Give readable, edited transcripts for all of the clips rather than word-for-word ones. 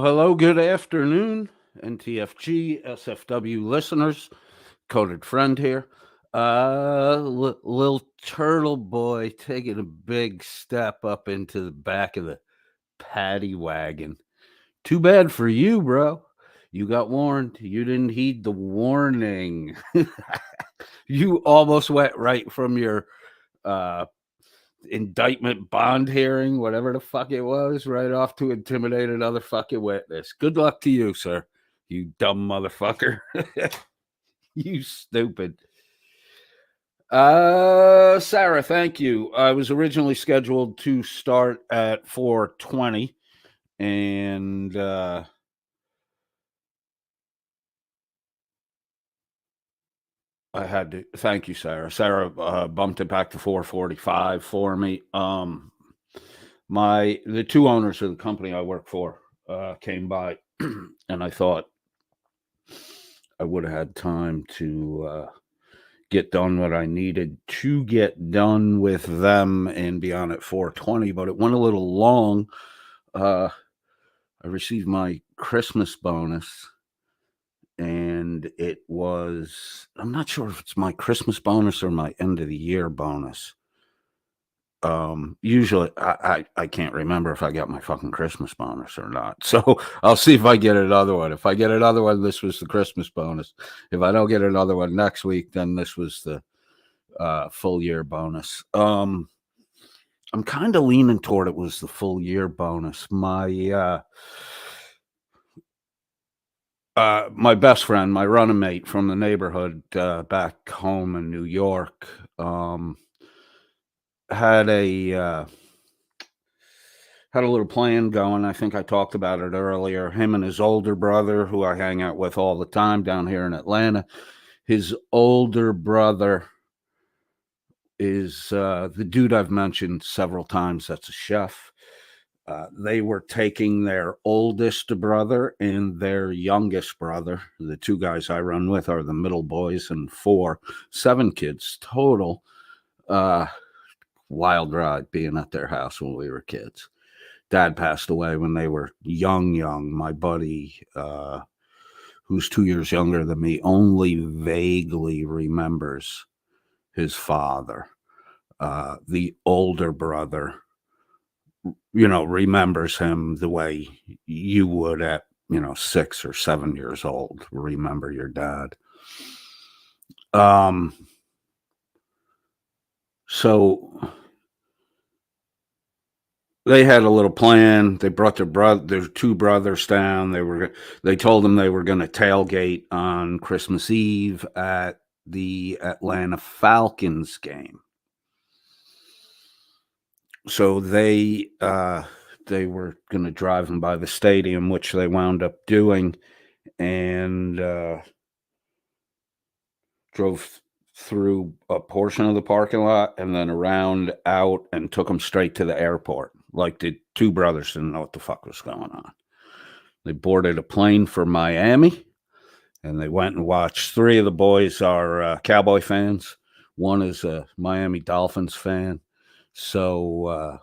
Hello, good afternoon, NTFG, SFW listeners. Coded Friend here. Little turtle boy taking a big step up into the back of the paddy wagon. Too bad for you, bro. You got warned. You didn't heed the warning. You almost went right from your indictment bond hearing, whatever the fuck it was, right off to intimidate another fucking witness. Good luck to you, sir. You dumb motherfucker. You stupid. Sarah, thank you. I was originally scheduled to start at 4:20, and I had to thank you, Sarah. Sarah bumped it back to 4:45 for me. The two owners of the company I work for came by, and I thought I would have had time to get done what I needed to get done with them and be on at 4:20, but it went a little long. I received my Christmas bonus, and it was, I'm not sure if it's my Christmas bonus or my end of the year bonus. Usually I can't remember if I got my fucking Christmas bonus or not. So I'll see if I get another one. If I get another one, this was the Christmas bonus. If I don't get another one next week, then this was the full year bonus. I'm kind of leaning toward it was the full year bonus. My best friend, my running mate from the neighborhood back home in New York, had a little plan going. I think I talked about it earlier. Him and his older brother, who I hang out with all the time down here in Atlanta, his older brother is the dude I've mentioned several times. That's a chef. They were taking their oldest brother and their youngest brother. The two guys I run with are the middle boys, and 7 kids total. Wild ride being at their house when we were kids. Dad passed away when they were young. My buddy, who's 2 years younger than me, only vaguely remembers his father. The older brother, remembers him the way you would at, 6 or 7 years old, remember your dad. So they had a little plan. They brought their 2 brothers down. They told them they were going to tailgate on Christmas Eve at the Atlanta Falcons game. So they were going to drive them by the stadium, which they wound up doing, and drove through a portion of the parking lot and then around out and took them straight to the airport. Like the 2 brothers didn't know what the fuck was going on. They boarded a plane for Miami, and they went and watched. 3 of the boys are Cowboy fans. One is a Miami Dolphins fan. So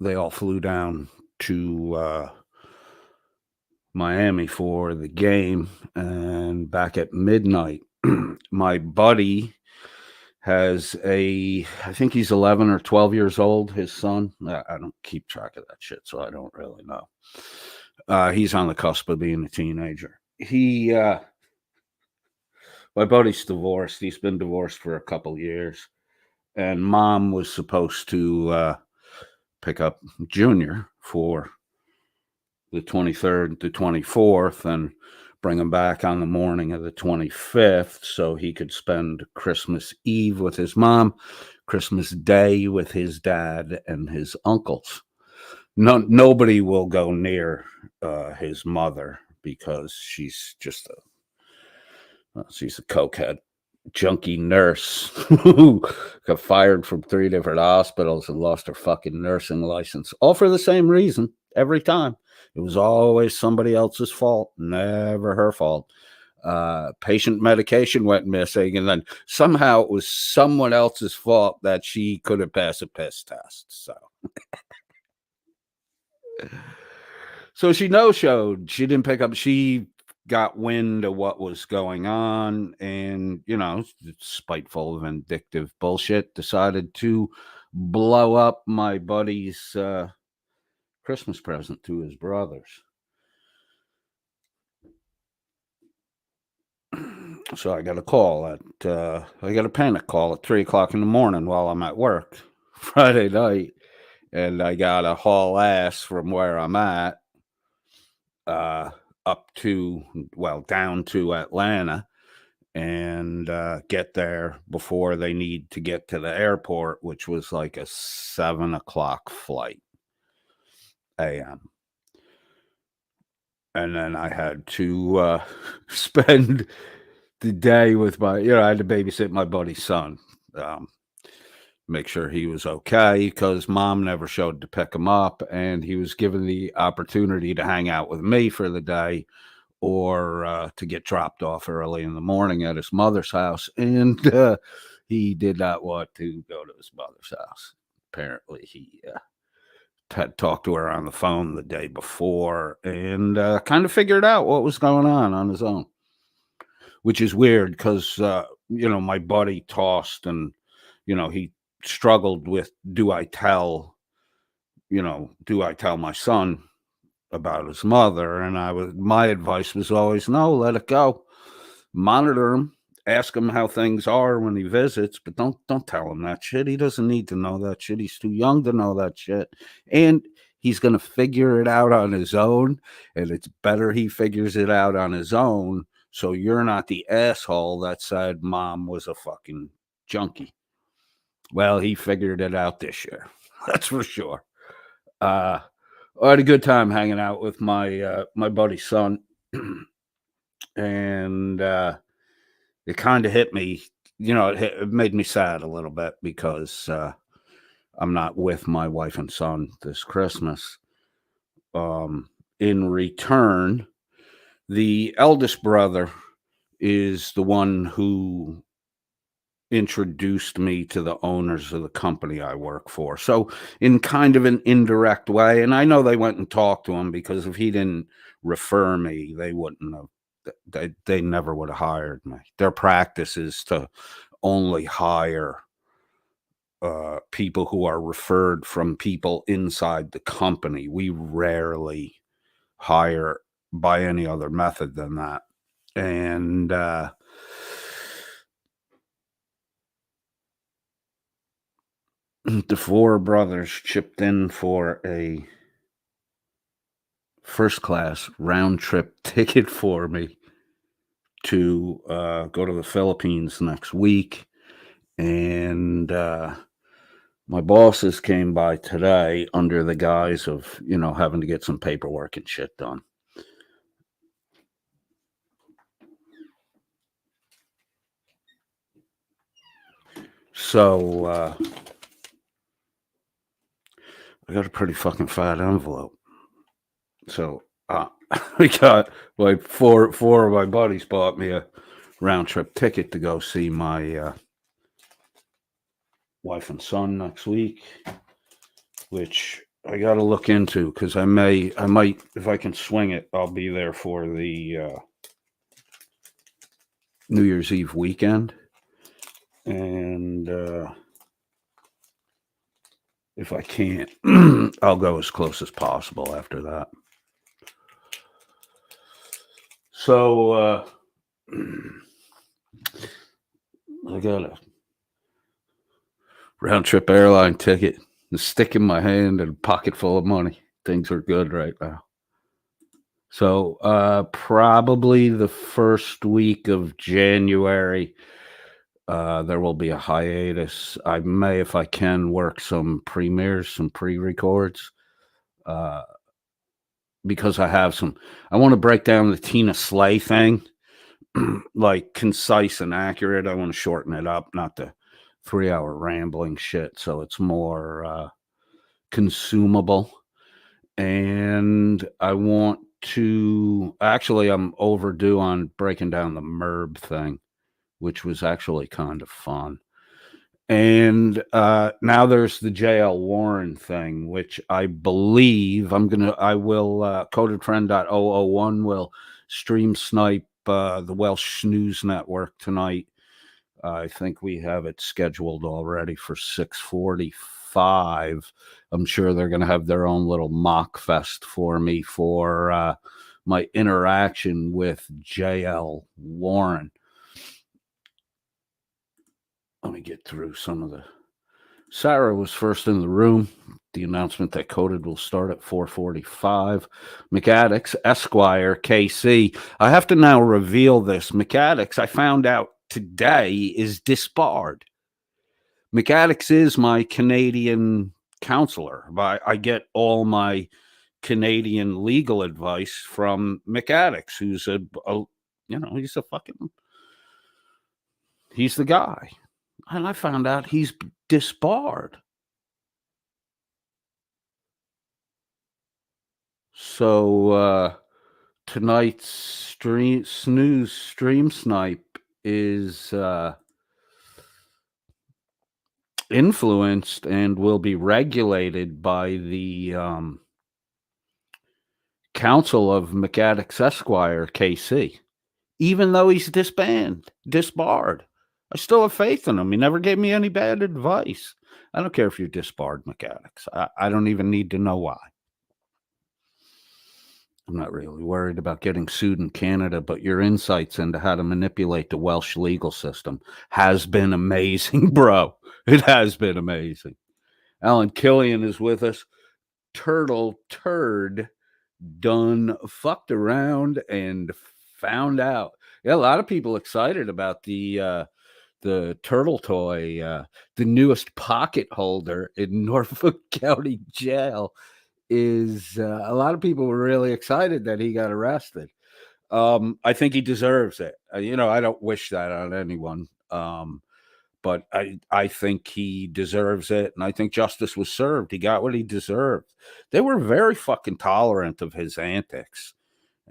they all flew down to Miami for the game, and back at midnight, my buddy has I think he's 11 or 12 years old, his son. I don't keep track of that shit, so I don't really know. He's on the cusp of being a teenager. My buddy's divorced. He's been divorced for a couple years, and mom was supposed to pick up Junior for the 23rd to 24th and bring him back on the morning of the 25th so he could spend Christmas Eve with his mom, Christmas Day with his dad and his uncles. Nobody will go near his mother because she's just she's a cokehead junkie nurse who got fired from 3 different hospitals and lost her fucking nursing license, all for the same reason every time. It was always somebody else's fault, never her fault. Patient medication went missing, and then somehow it was someone else's fault that she couldn't pass a piss test. So she no-showed. She didn't pick up. She got wind of what was going on, and spiteful, vindictive bullshit, decided to blow up my buddy's Christmas present to his brothers. So I got a call I got a panic call at 3:00 in the morning while I'm at work Friday night, and I got to haul ass from where I'm at down to Atlanta and get there before they need to get to the airport, which was like a 7:00 flight a.m. And then I had to spend the day with I had to babysit my buddy's son, make sure he was okay, because mom never showed to pick him up, and he was given the opportunity to hang out with me for the day or to get dropped off early in the morning at his mother's house. And he did not want to go to his mother's house. Apparently, he had talked to her on the phone the day before and kind of figured out what was going on his own, which is weird because, my buddy tossed and, he struggled with, do I tell my son about his mother? And my advice was always, no, let it go. Monitor him, ask him how things are when he visits, but don't tell him that shit. He doesn't need to know that shit. He's too young to know that shit. And he's going to figure it out on his own, and it's better he figures it out on his own so you're not the asshole that said mom was a fucking junkie. Well, he figured it out this year. That's for sure. I had a good time hanging out with my buddy's son, and it kind of hit me it made me sad a little bit because I'm not with my wife and son this Christmas. In return, the eldest brother is the one who introduced me to the owners of the company I work for. So, in kind of an indirect way, and I know they went and talked to him because if he didn't refer me, they wouldn't have. They never would have hired me. Their practice is to only hire people who are referred from people inside the company. We rarely hire by any other method than that. And the four brothers chipped in for a first class round trip ticket for me to go to the Philippines next week. And my bosses came by today under the guise of, having to get some paperwork and shit done. So I got a pretty fucking fat envelope. So we got like four of my buddies bought me a round trip ticket to go see my wife and son next week, which I got to look into because I might, if I can swing it, I'll be there for the New Year's Eve weekend. And if I can't, I'll go as close as possible after that. So I got a round trip airline ticket, a stick in my hand, and a pocket full of money. Things are good right now. So probably the first week of January, there will be a hiatus. I may, if I can, work some premieres, some pre-records, because I have some. I want to break down the Tina Slay thing, like concise and accurate. I want to shorten it up, not the 3-hour rambling shit, so it's more consumable. And I want to actually, I'm overdue on breaking down the MERB thing, which was actually kind of fun. And now there's the JL Warren thing, which I believe codedfriend.001 will stream snipe the Welsh News Network tonight. I think we have it scheduled already for 6:45. I'm sure they're going to have their own little mock fest for me for my interaction with JL Warren. Let me get through some of the. Sarah was first in the room. The announcement that Coded will start at 4:45. McAddix, Esquire, KC. I have to now reveal this. McAddix, I found out today, is disbarred. McAddix is my Canadian counselor. I get all my Canadian legal advice from McAddix, who's he's the guy. And I found out he's disbarred. So tonight's stream snipe is influenced and will be regulated by the Council of McAddix Esquire, KC. Even though he's disbarred. I still have faith in him. He never gave me any bad advice. I don't care if you're disbarred, McAddix. I don't even need to know why. I'm not really worried about getting sued in Canada, but your insights into how to manipulate the Welsh legal system has been amazing, bro. It has been amazing. Alan Killian is with us. Turtle Turd done fucked around and found out. Yeah, a lot of people excited about the turtle toy, the newest pocket holder in Norfolk County Jail. Is a lot of people were really excited that he got arrested. I think he deserves it. I don't wish that on anyone. but I think he deserves it, and I think justice was served. He got what he deserved. They were very fucking tolerant of his antics.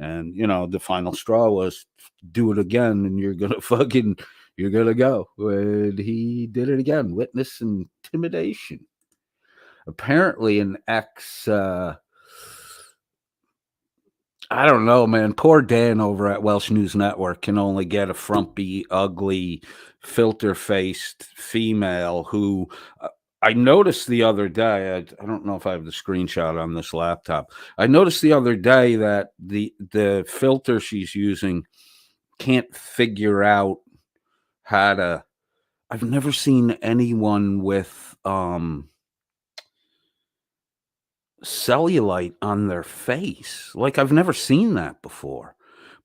And the final straw was do it again, and you're gonna go. And he did it again. Witness intimidation. Apparently, an ex. I don't know, man. Poor Dan over at Welsh News Network can only get a frumpy, ugly, filter-faced female who. I noticed the other day, I don't know if I have the screenshot on this laptop. I noticed the other day that the filter she's using can't figure out how to. I've never seen anyone with cellulite on their face. Like, I've never seen that before.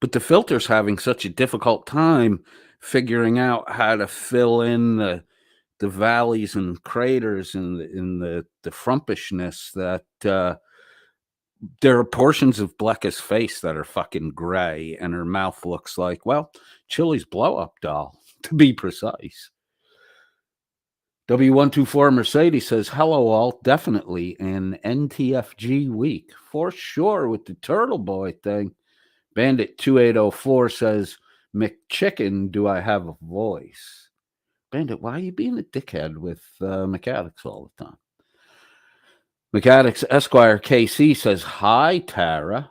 But the filter's having such a difficult time figuring out how to fill in the valleys and craters and the frumpishness that there are portions of Blecka's face that are fucking gray, and her mouth looks like, well, Chili's blow-up doll, to be precise. W124 Mercedes says, hello all, definitely an NTFG week, for sure, with the Turtle Boy thing. Bandit 2804 says, McChicken, do I have a voice? Bandit, why are you being a dickhead with mechanics all the time? Mechanics Esquire KC says, hi, Tara.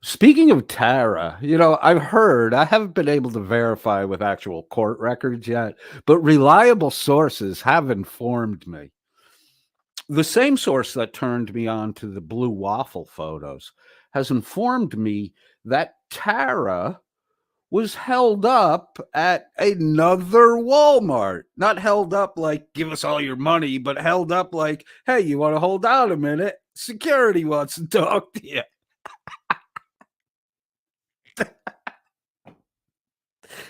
Speaking of Tara, I've heard, I haven't been able to verify with actual court records yet, but reliable sources have informed me. The same source that turned me on to the blue waffle photos has informed me that Tara was held up at another Walmart. Not held up like, give us all your money, but held up like, hey, you want to hold on a minute? Security wants to talk to you.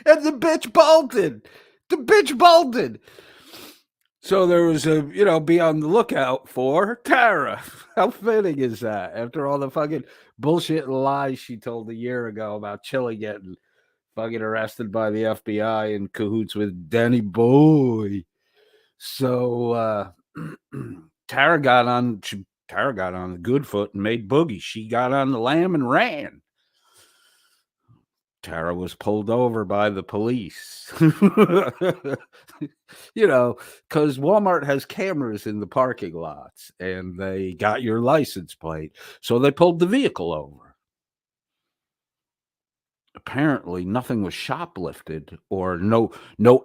And the bitch bolted. So there was be on the lookout for Tara. How fitting is that? After all the fucking bullshit and lies she told a year ago about Chili getting fucking arrested by the FBI in cahoots with Danny Boy. So Tara got on the good foot and made boogie. She got on the lam and ran. Tara was pulled over by the police. Because Walmart has cameras in the parking lots and they got your license plate. So they pulled the vehicle over. Apparently nothing was shoplifted, or no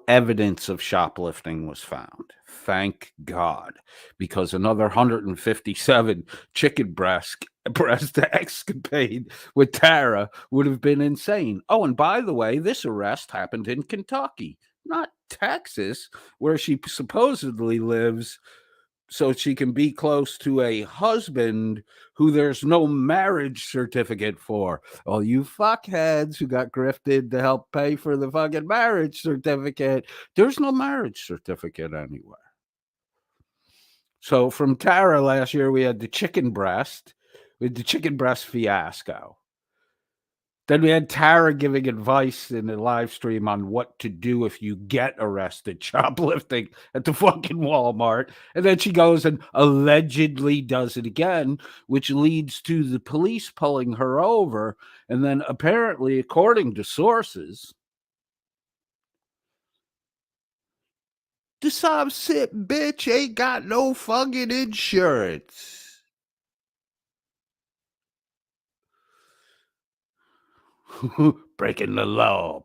evidence of shoplifting was found. Thank God, because another 157 chicken breast escapade with Tara would have been insane. Oh, and by the way, this arrest happened in Kentucky, not Texas, where she supposedly lives, so she can be close to a husband who there's no marriage certificate for. All you fuckheads who got grifted to help pay for the fucking marriage certificate, there's no marriage certificate anywhere. So from Tara last year, we had the chicken breast fiasco. Then we had Tara giving advice in a live stream on what to do if you get arrested shoplifting at the fucking Walmart. And then she goes and allegedly does it again, which leads to the police pulling her over. And then apparently, according to sources, the sob sit bitch ain't got no fucking insurance. Breaking the law.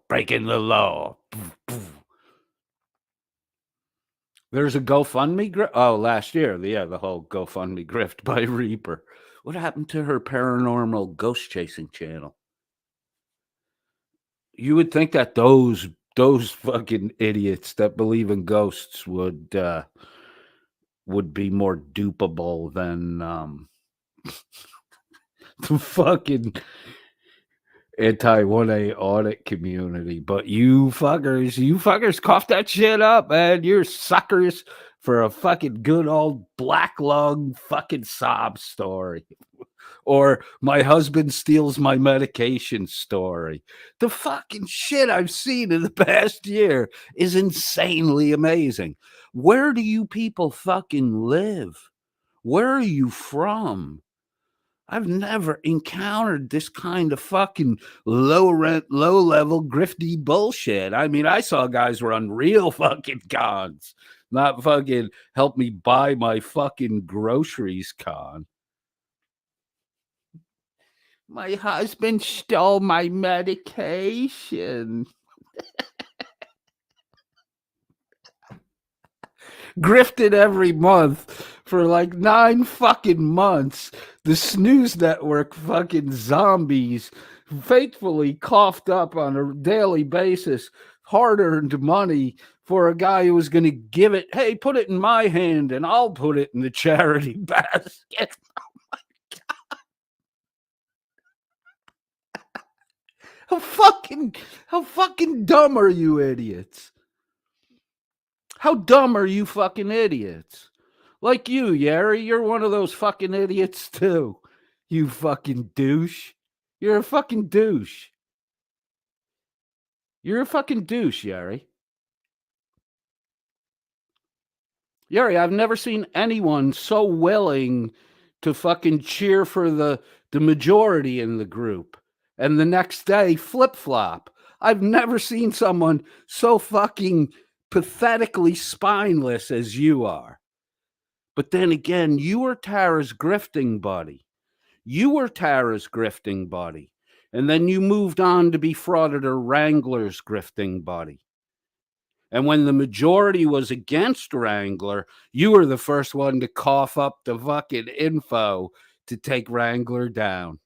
There's a GoFundMe last year. The whole GoFundMe grift by Reaper. What happened to her paranormal ghost chasing channel? You would think that those fucking idiots that believe in ghosts would be more dupable than the fucking anti-1A audit community. But you fuckers cough that shit up, man. You're suckers for a fucking good old black lung fucking sob story. or my husband steals my medication story. The fucking shit I've seen in the past year is insanely amazing. Where do you people fucking live? Where are you from? I've never encountered this kind of fucking low rent, low level grifty bullshit. I mean, I saw guys run real fucking cons, not fucking help me buy my fucking groceries con. My husband stole my medication. Grifted every month for like 9 fucking months. The snooze network fucking zombies faithfully coughed up on a daily basis hard-earned money for a guy who was going to give it, hey, put it in my hand and I'll put it in the charity basket. How fucking dumb are you idiots? How dumb are you fucking idiots? Like you, Yeri, you're one of those fucking idiots too. You fucking douche. You're a fucking douche. You're a fucking douche, Yeri. Yeri, I've never seen anyone so willing to fucking cheer for the majority in the group and the next day flip-flop. I've never seen someone so fucking pathetically spineless as you are. But then again, you were Tara's grifting buddy. You were Tara's grifting buddy. And then you moved on to be Frauditor Wrangler's grifting buddy. And when the majority was against Wrangler, you were the first one to cough up the fucking info to take Wrangler down.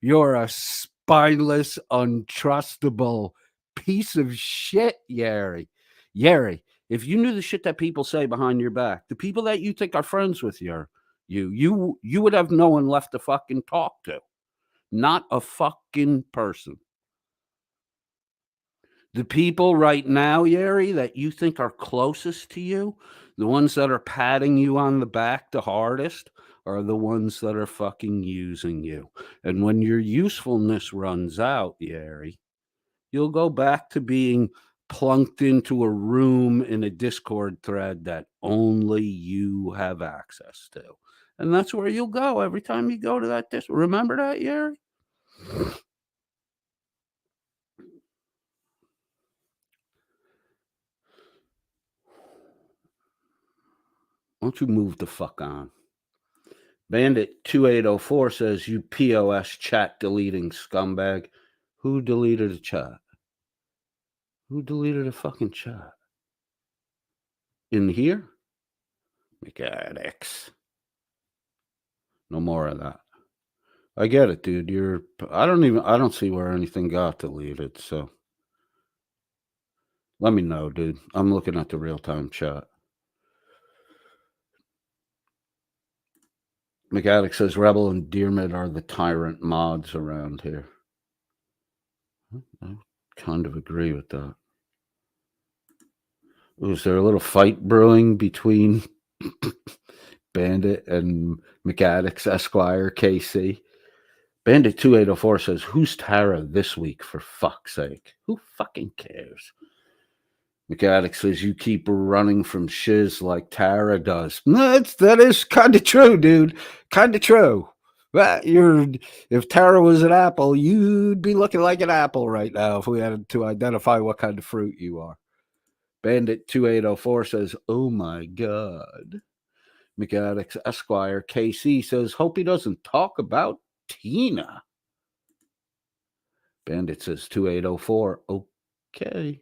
You're a spineless, untrustable piece of shit, Yeri. Yeri, if you knew the shit that people say behind your back, the people that you think are friends with you would have no one left to fucking talk to. Not a fucking person. The people right now, Yeri, that you think are closest to you, the ones that are patting you on the back the hardest, are the ones that are fucking using you. And when your usefulness runs out, Yeri, you'll go back to being plunked into a room in a Discord thread that only you have access to. And that's where you'll go every time you go to that Discord. Remember that, Yeri? Why don't you move the fuck on? Bandit 2804 says, you POS chat deleting scumbag. Who deleted a chat? Who deleted a fucking chat? In here? Mechanics. No more of that. I get it, dude. I don't see where anything got deleted, so let me know, dude. I'm looking at the real-time chat. McAddick says Rebel and Dearmid are the tyrant mods around here. I kind of agree with that. Was there a little fight brewing between Bandit and McAddick's Esquire KC? Bandit 2804 says, who's Tara this week, for fuck's sake? Who fucking cares? McAddick says, you keep running from shiz like Tara does. That is kind of true, dude. Kind of true. If Tara was an apple, you'd be looking like an apple right now if we had to identify what kind of fruit you are. Bandit 2804 says, oh my God. McAddick's Esquire KC says, hope he doesn't talk about Tina. Bandit says 2804. Okay.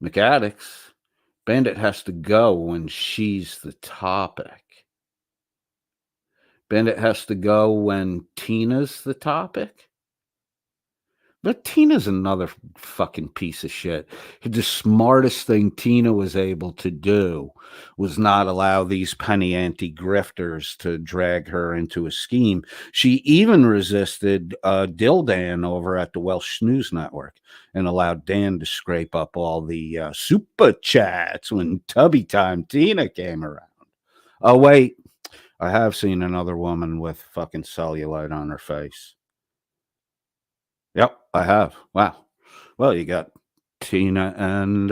McAddick's Bandit has to go when she's the topic. Bandit has to go when Tina's the topic. But Tina's another fucking piece of shit. The smartest thing Tina was able to do was not allow these penny anti-grifters to drag her into a scheme. She even resisted Dildan over at the Welsh News Network and allowed Dan to scrape up all the super chats when Tubby Time Tina came around. Oh, wait. I have seen another woman with fucking cellulite on her face. Yep, I have. Wow. Well, you got Tina and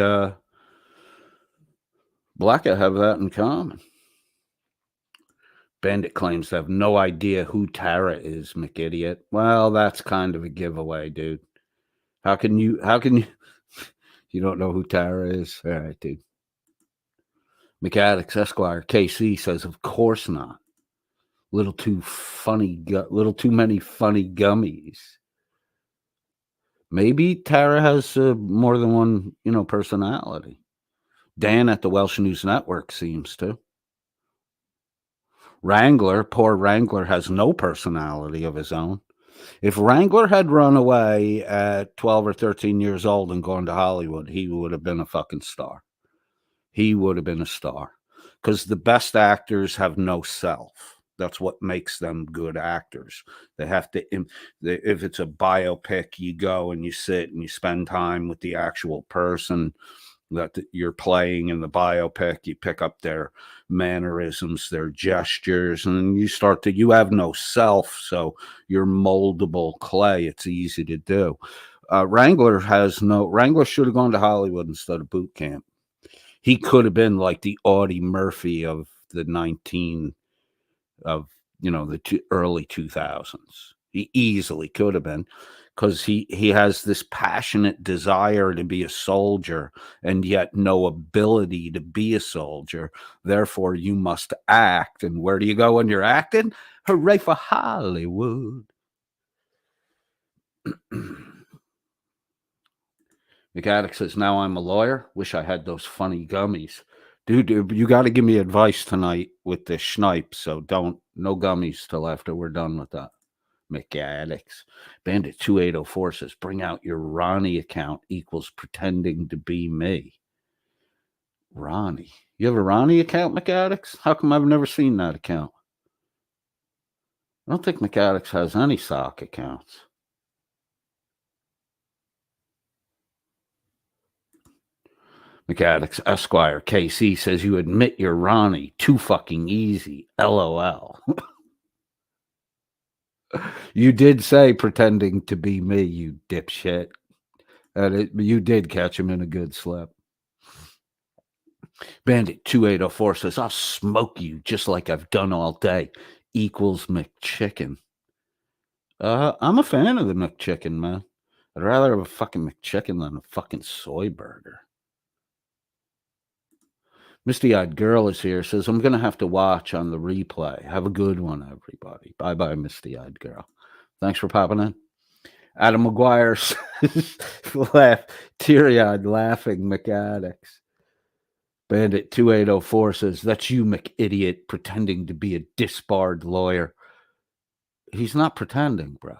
Blacka have that in common. Bandit claims to have no idea who Tara is, McIdiot. Well, that's kind of a giveaway, dude. How can you you don't know who Tara is? All right, dude. McAddicks Esquire KC says, of course not. Little too many funny gummies. Maybe Tara has more than one, personality. Dan at the Welsh News Network seems to. Poor Wrangler has no personality of his own. If Wrangler had run away at 12 or 13 years old and gone to Hollywood, he would have been a fucking star. He would have been a star. Because the best actors have no self. That's what makes them good actors. They have to, if it's a biopic, you go and you sit and you spend time with the actual person that you're playing in the biopic. You pick up their mannerisms, their gestures, and you have no self, so you're moldable clay. It's easy to do. Wrangler should have gone to Hollywood instead of boot camp. He could have been like the Audie Murphy of the early 2000s. He easily could have been, because he has this passionate desire to be a soldier and yet no ability to be a soldier. Therefore, you must act. And where do you go when you're acting? Hooray for Hollywood. McAddick says, now I'm a lawyer. Wish I had those funny gummies. Dude, you got to give me advice tonight with the schnipe. So no gummies till after we're done with that. McAddicks. Bandit 2804 says, bring out your Ronnie account equals pretending to be me. Ronnie. You have a Ronnie account, McAddicks? How come I've never seen that account? I don't think McAddicks has any sock accounts. McAddicks Esquire KC says, you admit you're Ronnie. Too fucking easy. LOL. You did say pretending to be me, you dipshit. You did catch him in a good slip. Bandit 2804 says, I'll smoke you just like I've done all day. Equals McChicken. I'm a fan of the McChicken, man. I'd rather have a fucking McChicken than a fucking soy burger. Misty-eyed girl is here, says, I'm going to have to watch on the replay. Have a good one, everybody. Bye-bye, misty-eyed girl. Thanks for popping in. Adam McGuire says, teary-eyed laughing McAddicks. Bandit 2804 says, that's you, McIdiot, pretending to be a disbarred lawyer. He's not pretending, bro.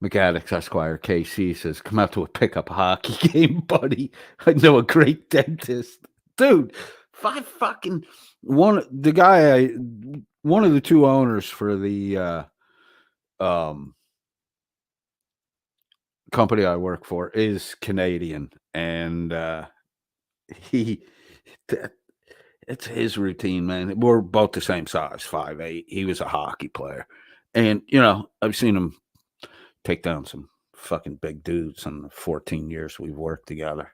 McAddicks Esquire KC says, come out to a pickup hockey game, buddy. I know a great dentist. Dude, one of the two owners for the company I work for is Canadian, and it's his routine, man. We're both the same size, 5'8". He was a hockey player, and I've seen him take down some fucking big dudes in the 14 years we've worked together.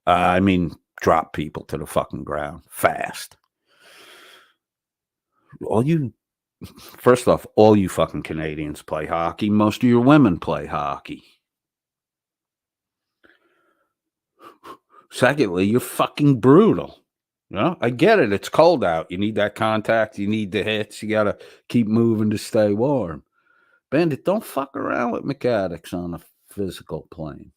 Drop people to the fucking ground fast. First off, all you fucking Canadians play hockey. Most of your women play hockey. Secondly, you're fucking brutal. I get it. It's cold out. You need that contact. You need the hits. You got to keep moving to stay warm. Bandit, don't fuck around with McAddicks on a physical plane.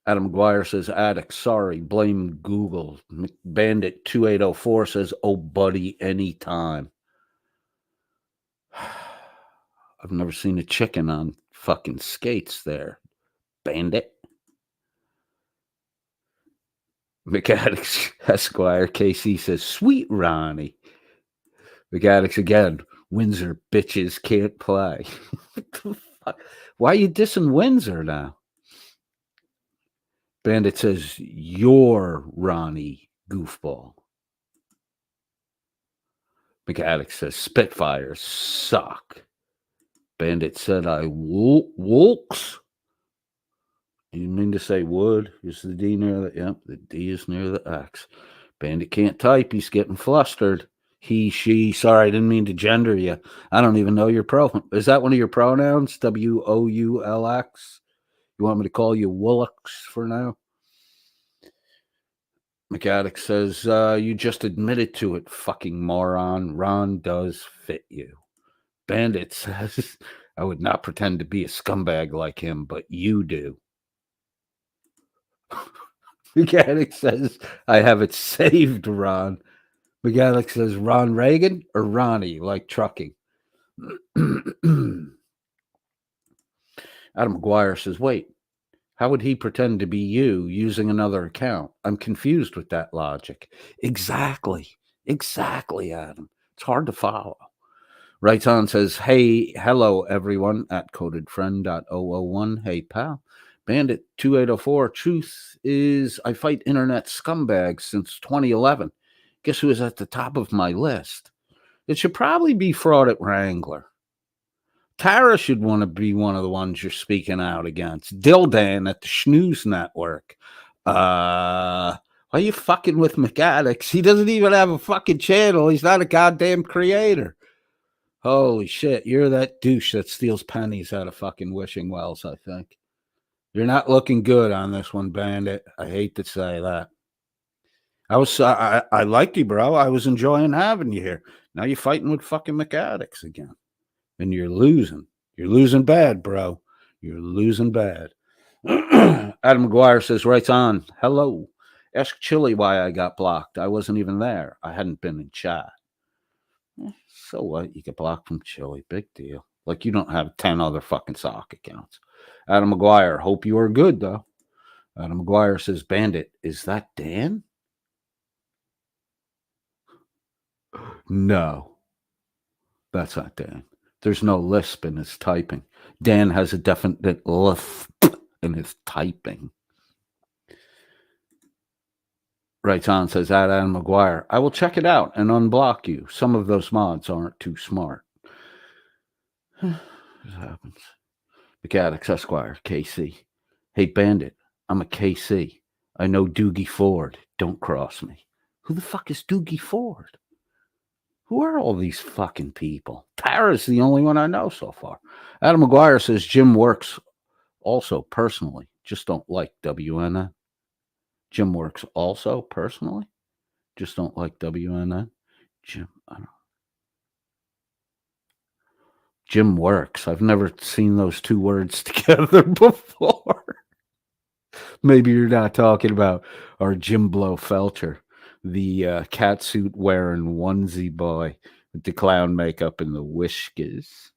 Adam McGuire says, Addicts, sorry, blame Google. Bandit 2804 says, oh, buddy, anytime. I've never seen a chicken on fucking skates there, Bandit. McAddicks Esquire KC says, sweet Ronnie. McAddicks again, Windsor bitches can't play. Why are you dissing Windsor now? Bandit says, you're Ronnie Goofball. McAddick says, Spitfires suck. Bandit said, I wolks. Do you mean to say would? Is the D near the... Yep, the D is near the X. Bandit can't type. He's getting flustered. He, she. Sorry, I didn't mean to gender you. I don't even know your Is that one of your pronouns? WOULX? You want me to call you Woolux for now? McAddick says, you just admitted to it, fucking moron. Ron does fit you. Bandit says, I would not pretend to be a scumbag like him, but you do. McAddick says, I have it saved, Ron. McAddick says, Ron Reagan or Ronnie, like trucking? Adam McGuire says, wait, how would he pretend to be you using another account? I'm confused with that logic. Exactly, Adam. It's hard to follow. Writes on, says, hey, hello, everyone, at codedfriend.001. Hey, pal. Bandit 2804, truth is I fight internet scumbags since 2011. Guess who is at the top of my list? It should probably be Fraud at Wrangler. Tara should want to be one of the ones you're speaking out against. Dildan at the Schnooze Network. Why are you fucking with McAddick? He doesn't even have a fucking channel. He's not a goddamn creator. Holy shit, you're that douche that steals pennies out of fucking wishing wells, I think. You're not looking good on this one, Bandit. I hate to say that. I liked you, bro. I was enjoying having you here. Now you're fighting with fucking McAddicks again. And you're losing. You're losing bad, bro. You're losing bad. Adam McGuire says, right on. Hello. Ask Chili why I got blocked. I wasn't even there. I hadn't been in chat. So what? You get blocked from Chili. Big deal. Like you don't have 10 other fucking sock accounts. Adam McGuire, hope you are good, though. Adam McGuire says, Bandit, is that Dan? No. That's not Dan. There's no lisp in his typing. Dan has a definite lisp in his typing. Writes on, says, Adam McGuire, I will check it out and unblock you. Some of those mods aren't too smart. This happens. McAddick Esquire, KC. Hey, Bandit, I'm a KC. I know Doogie Ford. Don't cross me. Who the fuck is Doogie Ford? Who are all these fucking people? Tara's the only one I know so far. Adam McGuire says Jim works also personally. Just don't like WNN. Jim works also personally. Just don't like WNN. Jim, I don't know. Jim works. I've never seen those two words together before. Maybe you're not talking about our Jim Blow Felcher, the catsuit wearing onesie boy with the clown makeup and the whiskers.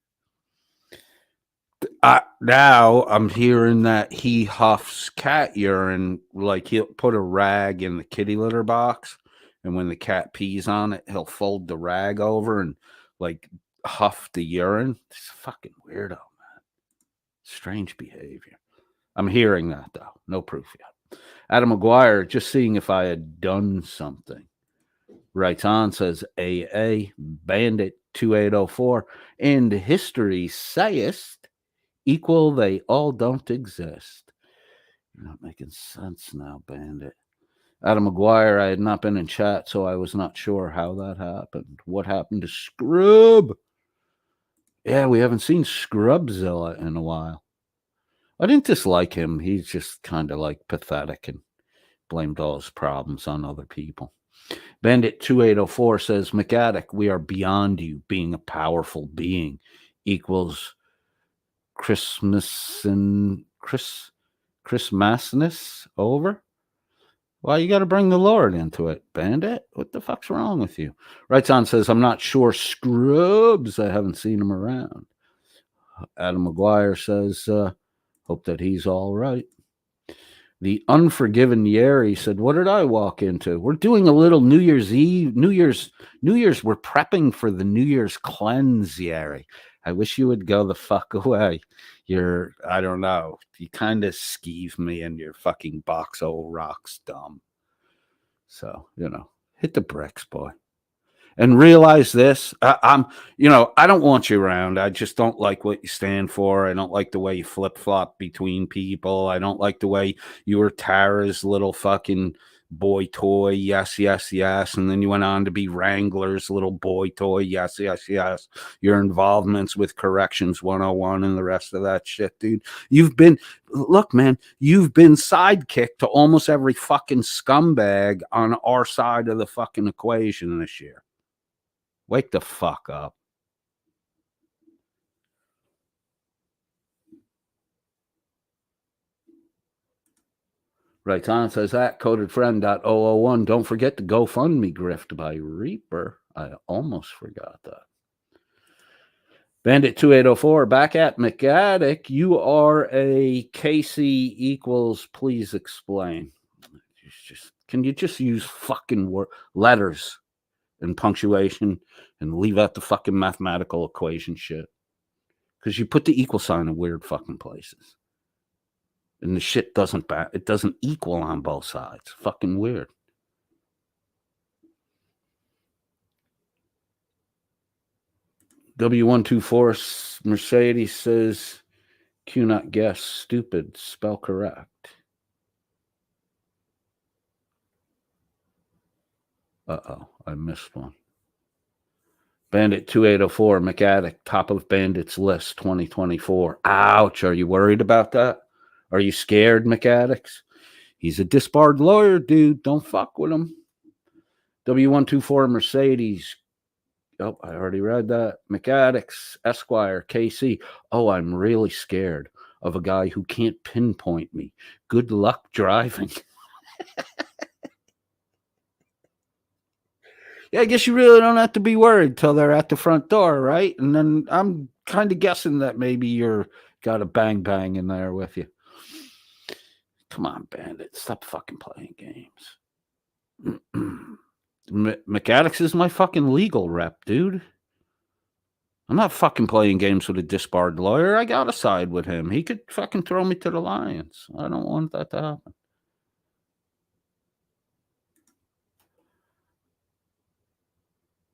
Now I'm hearing that he huffs cat urine, like he'll put a rag in the kitty litter box, and when the cat pees on it, he'll fold the rag over and like huff the urine. It's fucking weirdo, man. Strange behavior. I'm hearing that though. No proof yet. Adam McGuire, just seeing if I had done something. Writes on, says AA Bandit 2804, and history sayest equal they all don't exist. You're not making sense now, Bandit. Adam McGuire, I had not been in chat, so I was not sure how that happened. What happened to Scrub? Yeah, we haven't seen Scrubzilla in a while. I didn't dislike him. He's just kind of like pathetic and blamed all his problems on other people. Bandit 2804 says, McAddick, we are beyond you being a powerful being equals Christmasness over. Why you got to bring the Lord into it, Bandit? What the fuck's wrong with you? Writes on, says, I'm not sure Scrubs. I haven't seen him around. Adam McGuire says, hope that he's all right. The Unforgiven Yeri said, what did I walk into? We're doing a little New Year's Eve, New Year's. We're prepping for the New Year's cleanse, Yeri. I wish you would go the fuck away. I don't know. You kind of skeeve me and your fucking box o' rocks dumb. So, hit the bricks, boy. And realize this. I don't want you around. I just don't like what you stand for. I don't like the way you flip flop between people. I don't like the way you were Tara's little fucking boy toy. Yes, yes, yes. And then you went on to be Wrangler's little boy toy. Yes, yes, yes. Your involvements with Corrections 101 and the rest of that shit, dude. Look, man, you've been sidekick to almost every fucking scumbag on our side of the fucking equation this year. Wake the fuck up. Right on says that codedfriend.001. Don't forget the GoFundMe grift by Reaper. I almost forgot that. Bandit 2804 back at McAddick. You are a KC equals. Please explain. Can you just use fucking letters and punctuation and leave out the fucking mathematical equation shit? Because you put the equal sign in weird fucking places. And the shit doesn't equal on both sides. Fucking weird. W124 Mercedes says, Q not guess, stupid, spell correct. Uh-oh, I missed one. Bandit 2804, McAddick, top of Bandits list 2024. Ouch, are you worried about that? Are you scared, McAddicks? He's a disbarred lawyer, dude. Don't fuck with him. W124 Mercedes. Oh, I already read that. McAddicks, Esquire, KC. Oh, I'm really scared of a guy who can't pinpoint me. Good luck driving. Yeah, I guess you really don't have to be worried till they're at the front door, right? And then I'm kind of guessing that maybe you're got a bang bang in there with you. Come on, Bandit. Stop fucking playing games. McAddicks is my fucking legal rep, dude. I'm not fucking playing games with a disbarred lawyer. I got to side with him. He could fucking throw me to the lions. I don't want that to happen.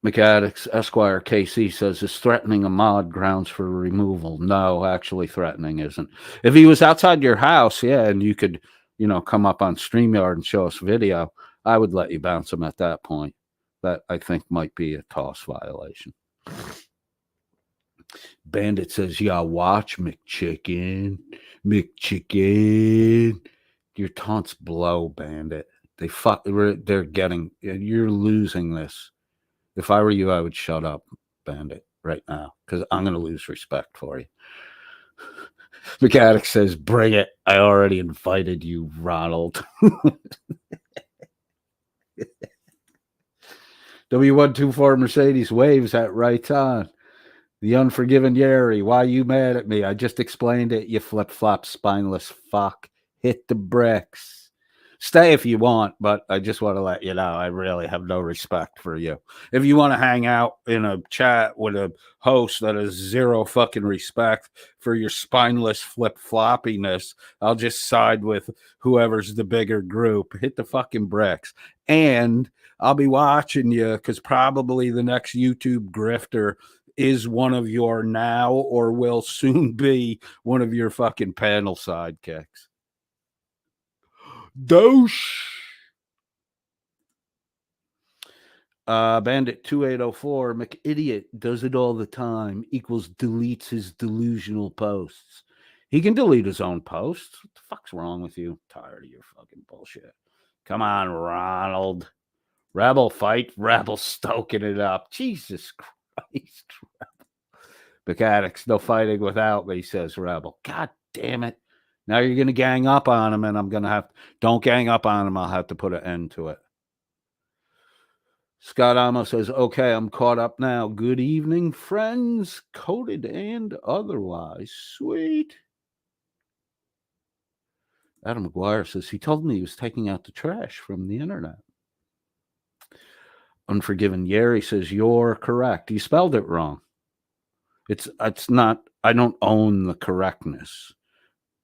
McAddicks, Esquire, KC says, is threatening a mod grounds for removal? No, actually threatening isn't. If he was outside your house, yeah, and you could, come up on StreamYard and show us video, I would let you bounce him at that point. That, I think, might be a toss violation. Bandit says, yeah, watch McChicken. Your taunts blow, Bandit. You're losing this. If I were you, I would shut up, Bandit, right now, because I'm going to lose respect for you. McAddick says, bring it. I already invited you, Ronald. W124 Mercedes waves at right on. The unforgiven Yeri, why you mad at me? I just explained it, you flip-flop spineless fuck. Hit the bricks. Stay if you want, but I just want to let you know I really have no respect for you. If you want to hang out in a chat with a host that has zero fucking respect for your spineless flip-floppiness, I'll just side with whoever's the bigger group. Hit the fucking bricks. And I'll be watching you because probably the next YouTube grifter is one of your now or will soon be one of your fucking panel sidekicks. Dosh. Bandit 2804, McIdiot does it all the time, equals deletes his delusional posts. He can delete his own posts. What the fuck's wrong with you? I'm tired of your fucking bullshit. Come on, Ronald. Rebel fight, Rebel stoking it up. Jesus Christ, Rebel. McAddicks, no fighting without me, says Rebel. God damn it. Now you're going to gang up on him, and I'm going to don't gang up on him. I'll have to put an end to it. Scott Amos says, okay, I'm caught up now. Good evening, friends, coded and otherwise. Sweet. Adam McGuire says, he told me he was taking out the trash from the internet. Unforgiven Yeri says, you're correct. You spelled it wrong. It's not. I don't own the correctness.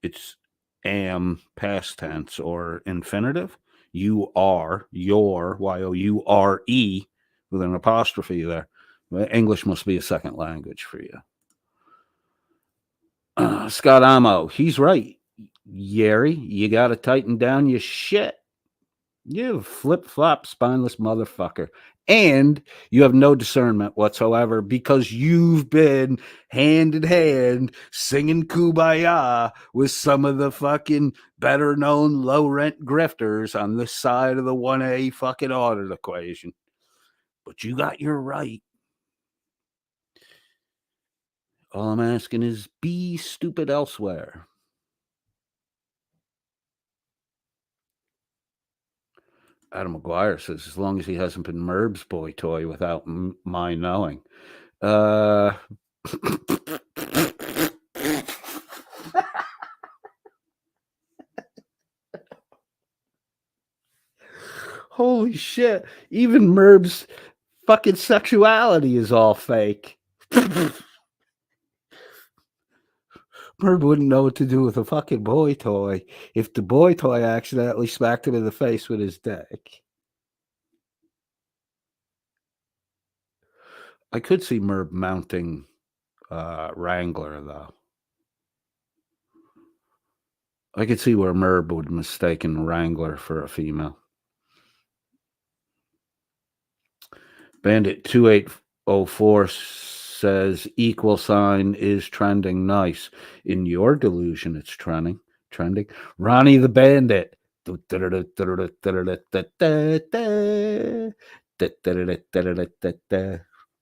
It's am past tense or infinitive. You are your Y-O-U-R-E with an apostrophe there. Well, English must be a second language for you. Scott Amo, he's right. Yeri, you got to tighten down your shit. You flip flop, spineless motherfucker. And you have no discernment whatsoever because you've been hand in hand singing Kumbaya with some of the fucking better known low rent grifters on this side of the 1A fucking audit equation. But you got your right. All I'm asking is be stupid elsewhere. Adam McGuire says, as long as he hasn't been Merb's boy toy without my knowing. Holy shit. Even Merb's fucking sexuality is all fake. Merb wouldn't know what to do with a fucking boy toy if the boy toy accidentally smacked him in the face with his dick. I could see Merb mounting Wrangler, though. I could see where Merb would mistaken Wrangler for a female. Bandit 2804 says equal sign is trending. Nice. In your delusion, it's trending. Ronnie the Bandit.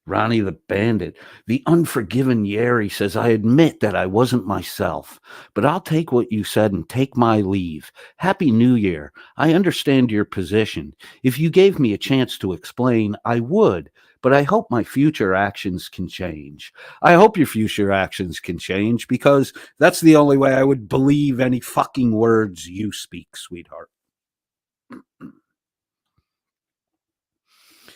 Ronnie the Bandit. The Unforgiven Yeri says, I admit that I wasn't myself, but I'll take what you said and take my leave. Happy New Year. I understand your position. If you gave me a chance to explain, I would, but I hope my future actions can change. I hope your future actions can change because that's the only way I would believe any fucking words you speak, sweetheart.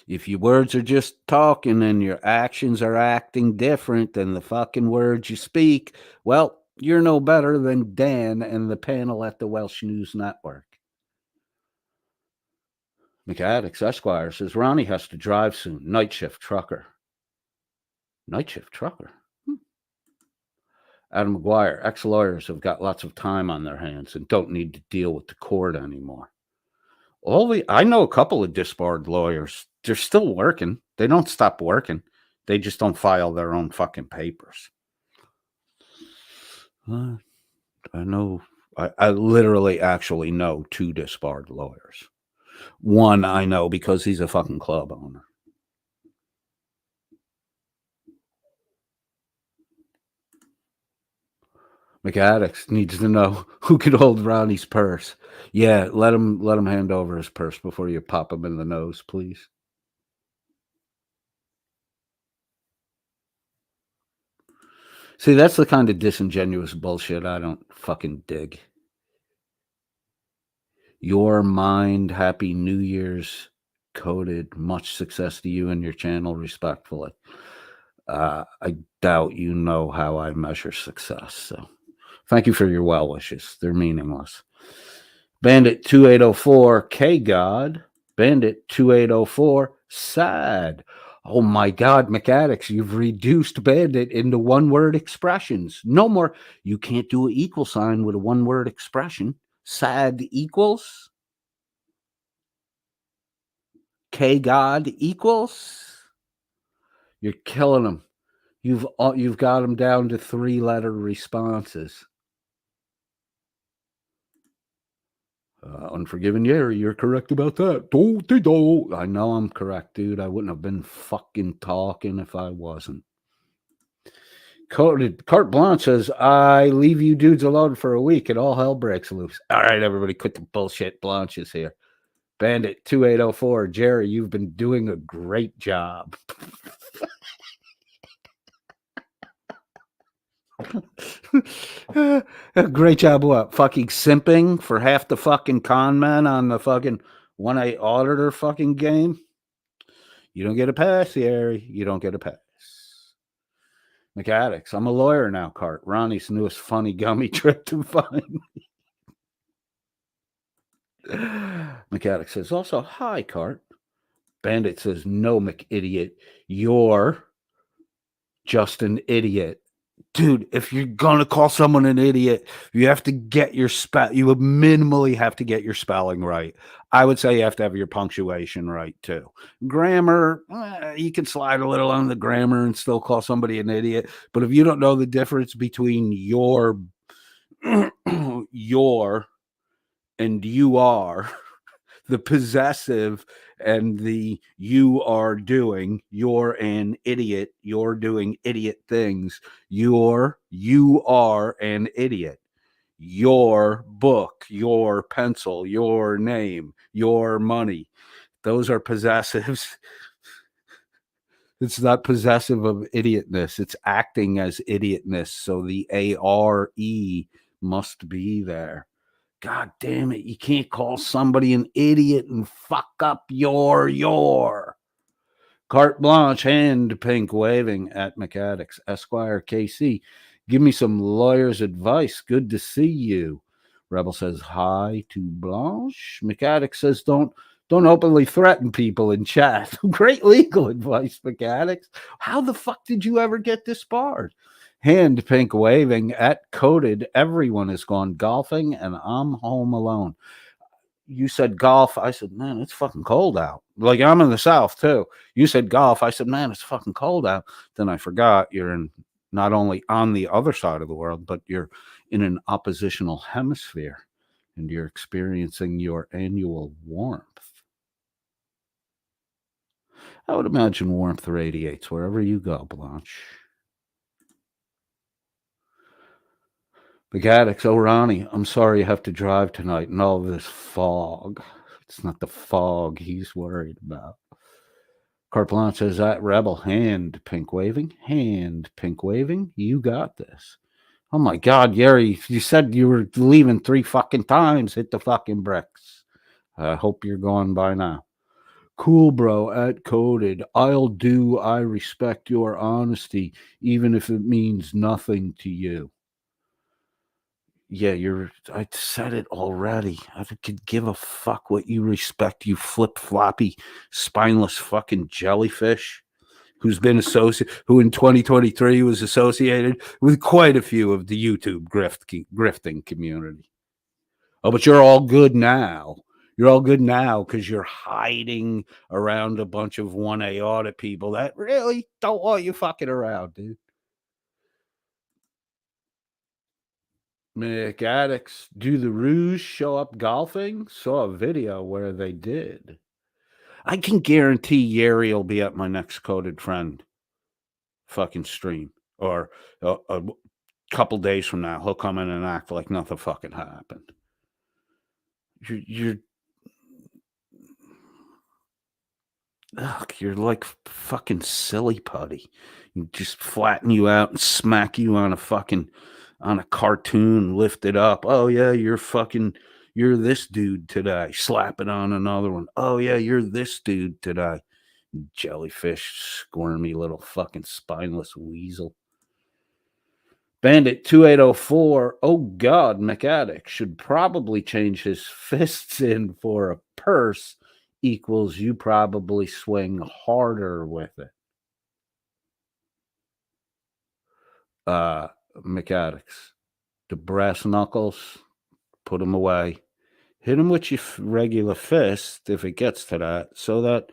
If your words are just talking and your actions are acting different than the fucking words you speak, well, you're no better than Dan and the panel at the Welsh News Network. McAddix Esquire says Ronnie has to drive soon. Night shift trucker. Night shift trucker. Adam McGuire. Ex-lawyers have got lots of time on their hands and don't need to deal with the court anymore. I know a couple of disbarred lawyers. They're still working. They don't stop working. They just don't file their own fucking papers. I know. I literally actually know 2 disbarred lawyers. One I know because he's a fucking club owner. McAddix needs to know who can hold Ronnie's purse. Yeah, let him hand over his purse before you pop him in the nose, please. See, that's the kind of disingenuous bullshit I don't fucking dig. Your mind, happy New Year's coded. Much success to you and your channel, respectfully. I doubt you know how I measure success, so thank you for your well wishes. They're meaningless. Bandit 2804, K-God. Bandit 2804, sad. Oh my God, McAddix, you've reduced Bandit into one-word expressions. No more. You can't do an equal sign with a one-word expression. Sad equals. K-God equals. You're killing them. You've got them down to 3-letter responses. Unforgiven Yeri, you're correct about that. I know I'm correct, dude. I wouldn't have been fucking talking if I wasn't. Carte Blanche says, I leave you dudes alone for a week and all hell breaks loose. All right, everybody, quit the bullshit. Blanche is here. Bandit 2804, Jerry, you've been doing a great job. Great job what? Fucking simping for half the fucking con men on the fucking 1A auditor fucking game? You don't get a pass, Harry. You don't get a pass. McAddicts, I'm a lawyer now, Cart. Ronnie's newest funny gummy trick to find me. McAddict says, also, hi, Cart. Bandit says, no, McIdiot. You're just an idiot. Dude, if you're going to call someone an idiot, you have to get your you would minimally have to get your spelling right. I would say you have to have your punctuation right too. Grammar, you can slide a little on the grammar and still call somebody an idiot. But if you don't know the difference between your and you are, the possessive and the you are doing, you're an idiot, you're doing idiot things, you are an idiot. Your book, your pencil, your name, your money, those are possessives. It's not possessive of idiotness, it's acting as idiotness. So the ARE must be there. God damn it. You can't call somebody an idiot and fuck up your. Carte blanche, hand pink waving at McAddicts. Esquire KC, give me some lawyer's advice. Good to see you. Rebel says hi to Blanche. McAddicts says don't openly threaten people in chat. Great legal advice, McAddicts. How the fuck did you ever get disbarred? Hand pink waving at Coded. Everyone has gone golfing and I'm home alone. You said golf. I said, man, it's fucking cold out. Like, I'm in the South too. You said golf. I said, man, it's fucking cold out. Then I forgot you're in not only on the other side of the world, but you're in an oppositional hemisphere and you're experiencing your annual warmth. I would imagine warmth radiates wherever you go, Blanche. McAddicts, oh, Ronnie, I'm sorry you have to drive tonight and all this fog. It's not the fog he's worried about. Carte blanche says, that Rebel, hand pink waving, you got this. Oh my God, Yeri, you said you were leaving 3 fucking times. Hit the fucking bricks. I hope you're gone by now. Cool, bro, at Coded. I respect your honesty, even if it means nothing to you. Yeah, I said it already. I could give a fuck what you respect, you flip-floppy, spineless fucking jellyfish who in 2023 was associated with quite a few of the YouTube grifting community. Oh, but you're all good now. You're all good now because you're hiding around a bunch of 1A audit people that really don't want you fucking around, dude. McAddicts, do the Rouge show up golfing? Saw a video where they did. I can guarantee Yeri will be at my next Coded Friend fucking stream. Or a couple days from now, he'll come in and act like nothing fucking happened. You're like fucking silly putty. You just flatten you out and smack you on a cartoon, lift it up. Oh yeah, you're this dude today. Slap it on another one. Oh yeah, you're this dude today. Jellyfish, squirmy little fucking spineless weasel. Bandit 2804. Oh God, McAddict should probably change his fists in for a purse equals you probably swing harder with it. McAddicts, the brass knuckles, put them away. Hit him with your regular fist if it gets to that, so that,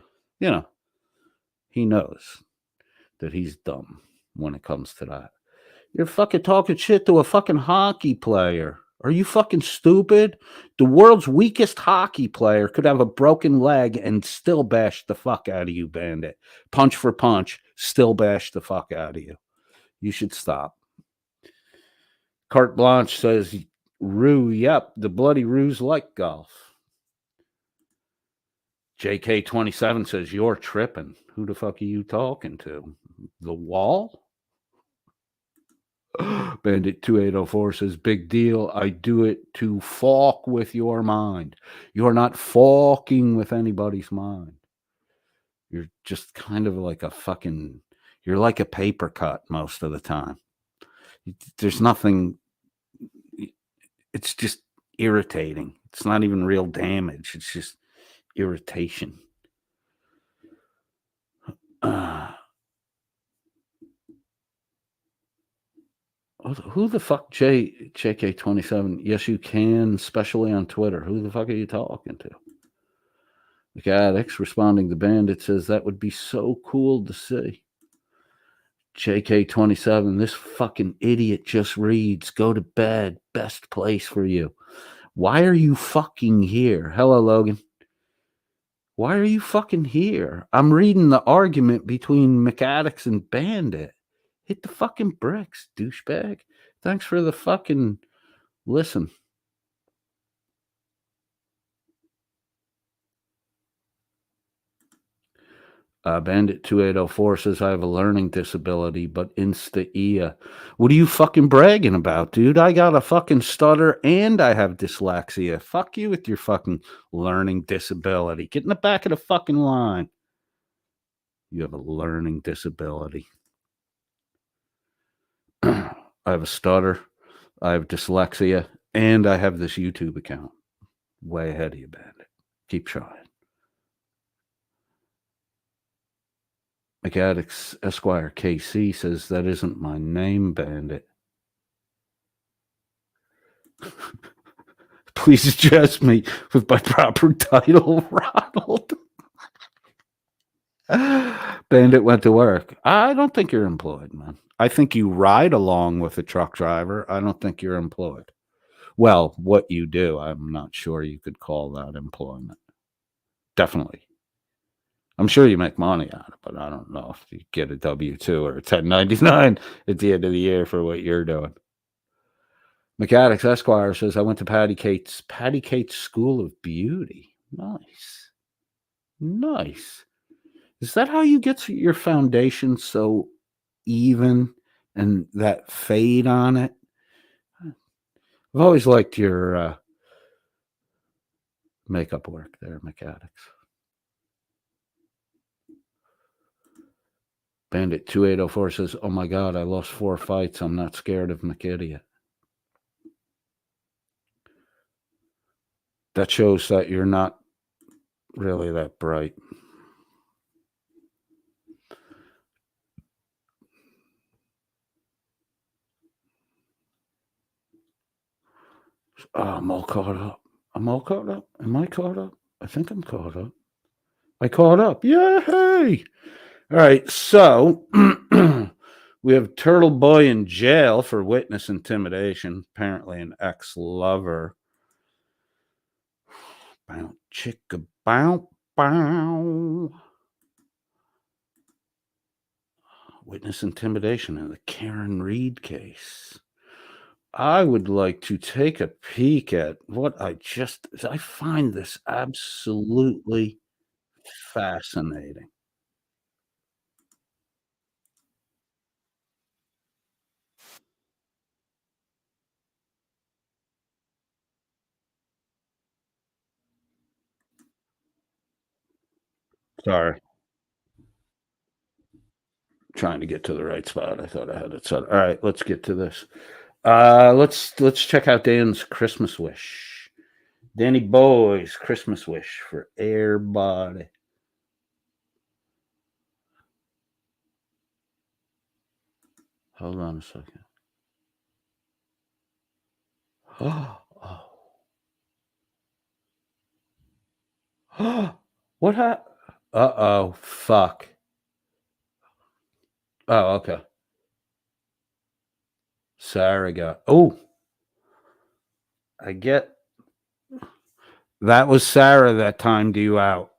he knows that he's dumb when it comes to that. You're fucking talking shit to a fucking hockey player. Are you fucking stupid? The world's weakest hockey player could have a broken leg and still bash the fuck out of you, Bandit. Punch for punch, still bash the fuck out of you. You should stop. Carte Blanche says, Rue, yep, the bloody Rue's like golf. JK27 says, you're tripping. Who the fuck are you talking to? The wall? Bandit 2804 says, big deal. I do it to falk with your mind. You're not falking with anybody's mind. You're just kind of like a fucking, You're like a paper cut most of the time. There's nothing. It's just irritating. It's not even real damage. It's just irritation. Uh, who the fuck JK27? Yes, you can, especially on Twitter. Who the fuck are you talking to? McAddicts responding to Bandit says that would be so cool to see. JK27, this fucking idiot just reads, go to bed, best place for you. Why are you fucking here? Hello, Logan. Why are you fucking here? I'm reading the argument between McAddicts and Bandit. Hit the fucking bricks, douchebag. Thanks for the fucking listen. Bandit 2804 says I have a learning disability, but Insta-EA. What are you fucking bragging about, dude? I got a fucking stutter and I have dyslexia. Fuck you with your fucking learning disability. Get in the back of the fucking line. You have a learning disability. I have a stutter. I have dyslexia, and I have this YouTube account. Way ahead of you, Bandit. Keep trying. McAddicts Esquire KC says that isn't my name, Bandit. Please address me with my proper title, Ronald. Bandit went to work. I don't think you're employed, man. I think you ride along with a truck driver. I don't think you're employed. Well, what you do, I'm not sure you could call that employment. Definitely. I'm sure you make money on it, but I don't know if you get a W-2 or a 1099 at the end of the year for what you're doing. McAddicts Esquire says, I went to Patty Cate's School of Beauty. Nice. Nice. Is that how you get your foundation so even and that fade on it? I've always liked your makeup work there, McAddicts. Bandit 2804 says, oh my God, I lost 4 fights. I'm not scared of McIdiot. That shows that you're not really that bright. Oh, I'm all caught up. I'm all caught up. Am I caught up? I think I'm caught up. I caught up. Yay! All right, so we have Turtle Boy in jail for witness intimidation. Apparently an ex-lover. Bow, chicka, bow, bow. Witness intimidation in the Karen Reed case. I would like to take a peek at what I find this absolutely fascinating. Sorry. Trying to get to the right spot. I thought I had it set. All right, let's get to this. Let's check out Dan's Christmas wish. Danny Boy's Christmas wish for everybody. Hold on a second. Oh. What happened? Uh-oh. Fuck. Oh, okay. Sarah got. Oh. I get. That was Sarah that timed you out,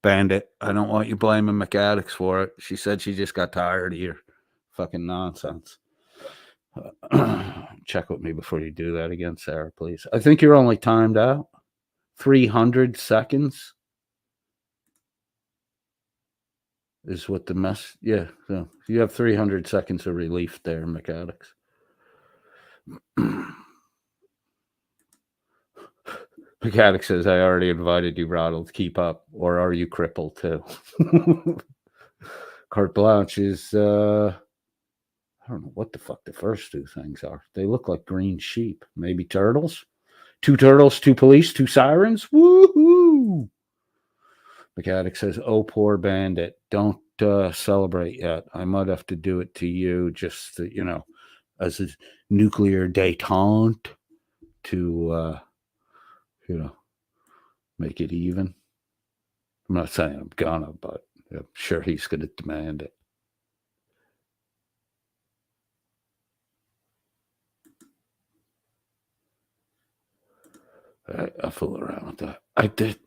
Bandit. I don't want you blaming McAddicts for it. She said she just got tired of your fucking nonsense. Check with me before you do that again, Sarah, please. I think you're only timed out 300 seconds is what the mess. Yeah, so you have 300 seconds of relief there, McAddicts. McAddicts says, I already invited you, Ronald. Keep up. Or are you crippled too? Carte blanche is I don't know what the fuck the first two things are. They look like green sheep. Maybe turtles? Two turtles, two police, two sirens? Woohoo! McAddick says, oh, poor bandit. Don't celebrate yet. I might have to do it to you just to, as a nuclear detente to, make it even. I'm not saying I'm gonna, but I'm sure he's going to demand it. I fool around with that. I did.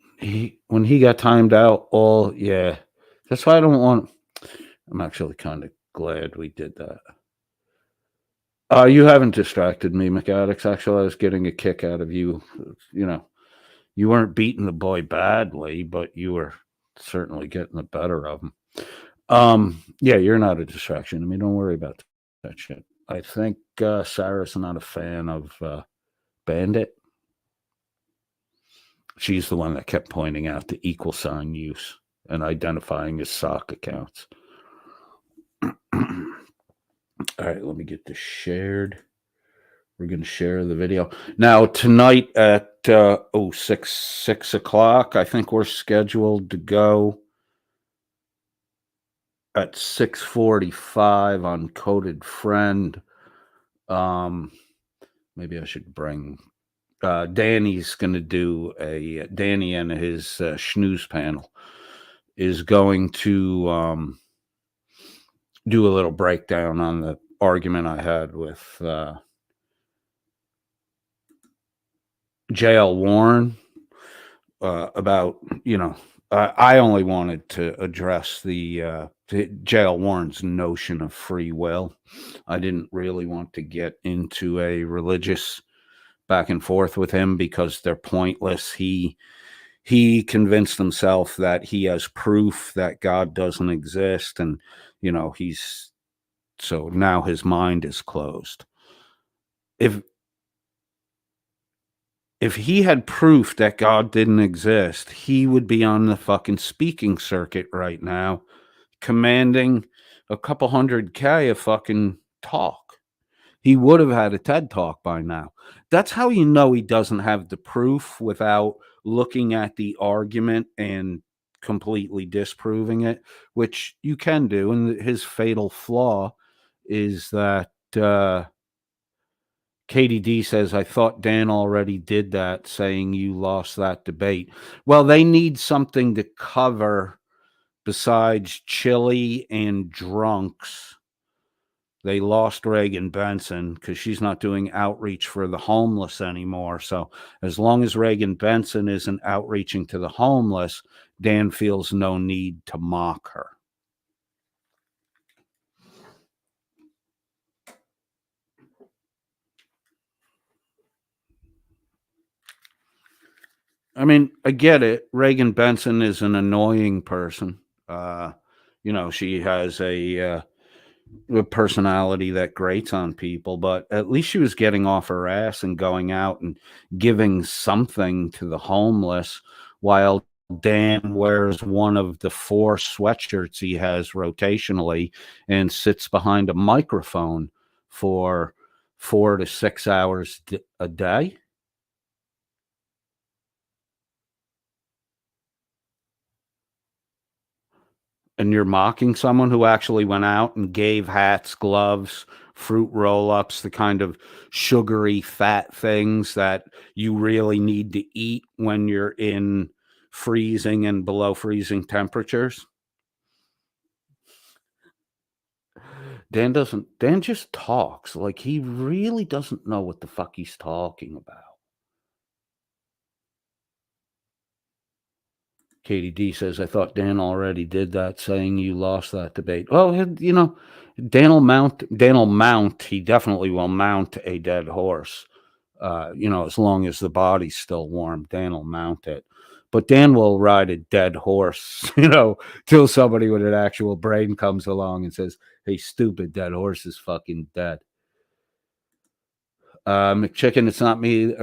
When he got timed out, that's why I don't want. I'm actually kind of glad we did that. You haven't distracted me, McAddicks. Actually, I was getting a kick out of you. You weren't beating the boy badly, but you were certainly getting the better of him. Yeah, you're not a distraction. I mean, don't worry about that shit. I think Sarah's not a fan of Bandit. She's the one that kept pointing out the equal sign use and identifying his sock accounts. All right, let me get this shared. We're going to share the video. Now, tonight at 6 o'clock, I think we're scheduled to go at 6:45 on Coded Friend. Maybe I should bring... Danny's going to do Danny and his Schnooze panel is going to do a little breakdown on the argument I had with J.L. Warren about, I only wanted to address the J.L. Warren's notion of free will. I didn't really want to get into a religious back and forth with him because they're pointless. He convinced himself that he has proof that God doesn't exist, and so now his mind is closed. If he had proof that God didn't exist, he would be on the fucking speaking circuit right now, commanding a couple $100K a fucking talk. He would have had a TED Talk by now. That's how you know he doesn't have the proof without looking at the argument and completely disproving it, which you can do. And his fatal flaw is that KDD says, I thought Dan already did that, saying you lost that debate. Well, they need something to cover besides chili and drunks. They lost Reagan Benson because she's not doing outreach for the homeless anymore. So as long as Reagan Benson isn't outreaching to the homeless, Dan feels no need to mock her. I mean, I get it. Reagan Benson is an annoying person. She has a personality that grates on people, but at least she was getting off her ass and going out and giving something to the homeless, while Dan wears one of the 4 sweatshirts he has rotationally and sits behind a microphone for 4 to 6 hours a day. And you're mocking someone who actually went out and gave hats, gloves, fruit roll-ups, the kind of sugary, fat things that you really need to eat when you're in freezing and below freezing temperatures. Dan just talks like he really doesn't know what the fuck he's talking about. KDD says, I thought Dan already did that, saying you lost that debate. Well, Dan will mount. He definitely will mount a dead horse. As long as the body's still warm, Dan will mount it. But Dan will ride a dead horse, till somebody with an actual brain comes along and says, hey, stupid, dead horse is fucking dead. McChicken, it's not me,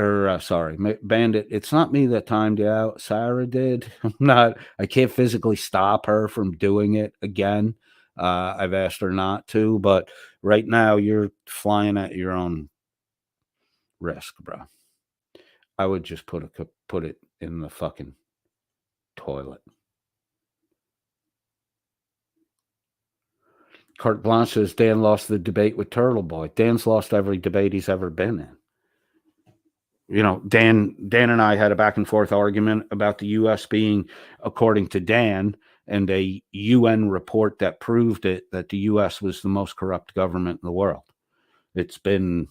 Bandit, it's not me that timed you out. Sarah did. I can't physically stop her from doing it again. I've asked her not to, but right now you're flying at your own risk, bro. I would just put it in the fucking toilet. Carte Blanche says Dan lost the debate with Turtle Boy. Dan's lost every debate he's ever been in. You know, Dan and I had a back and forth argument about the U.S. being, according to Dan, and a UN report that proved it, that the U.S. was the most corrupt government in the world. It's been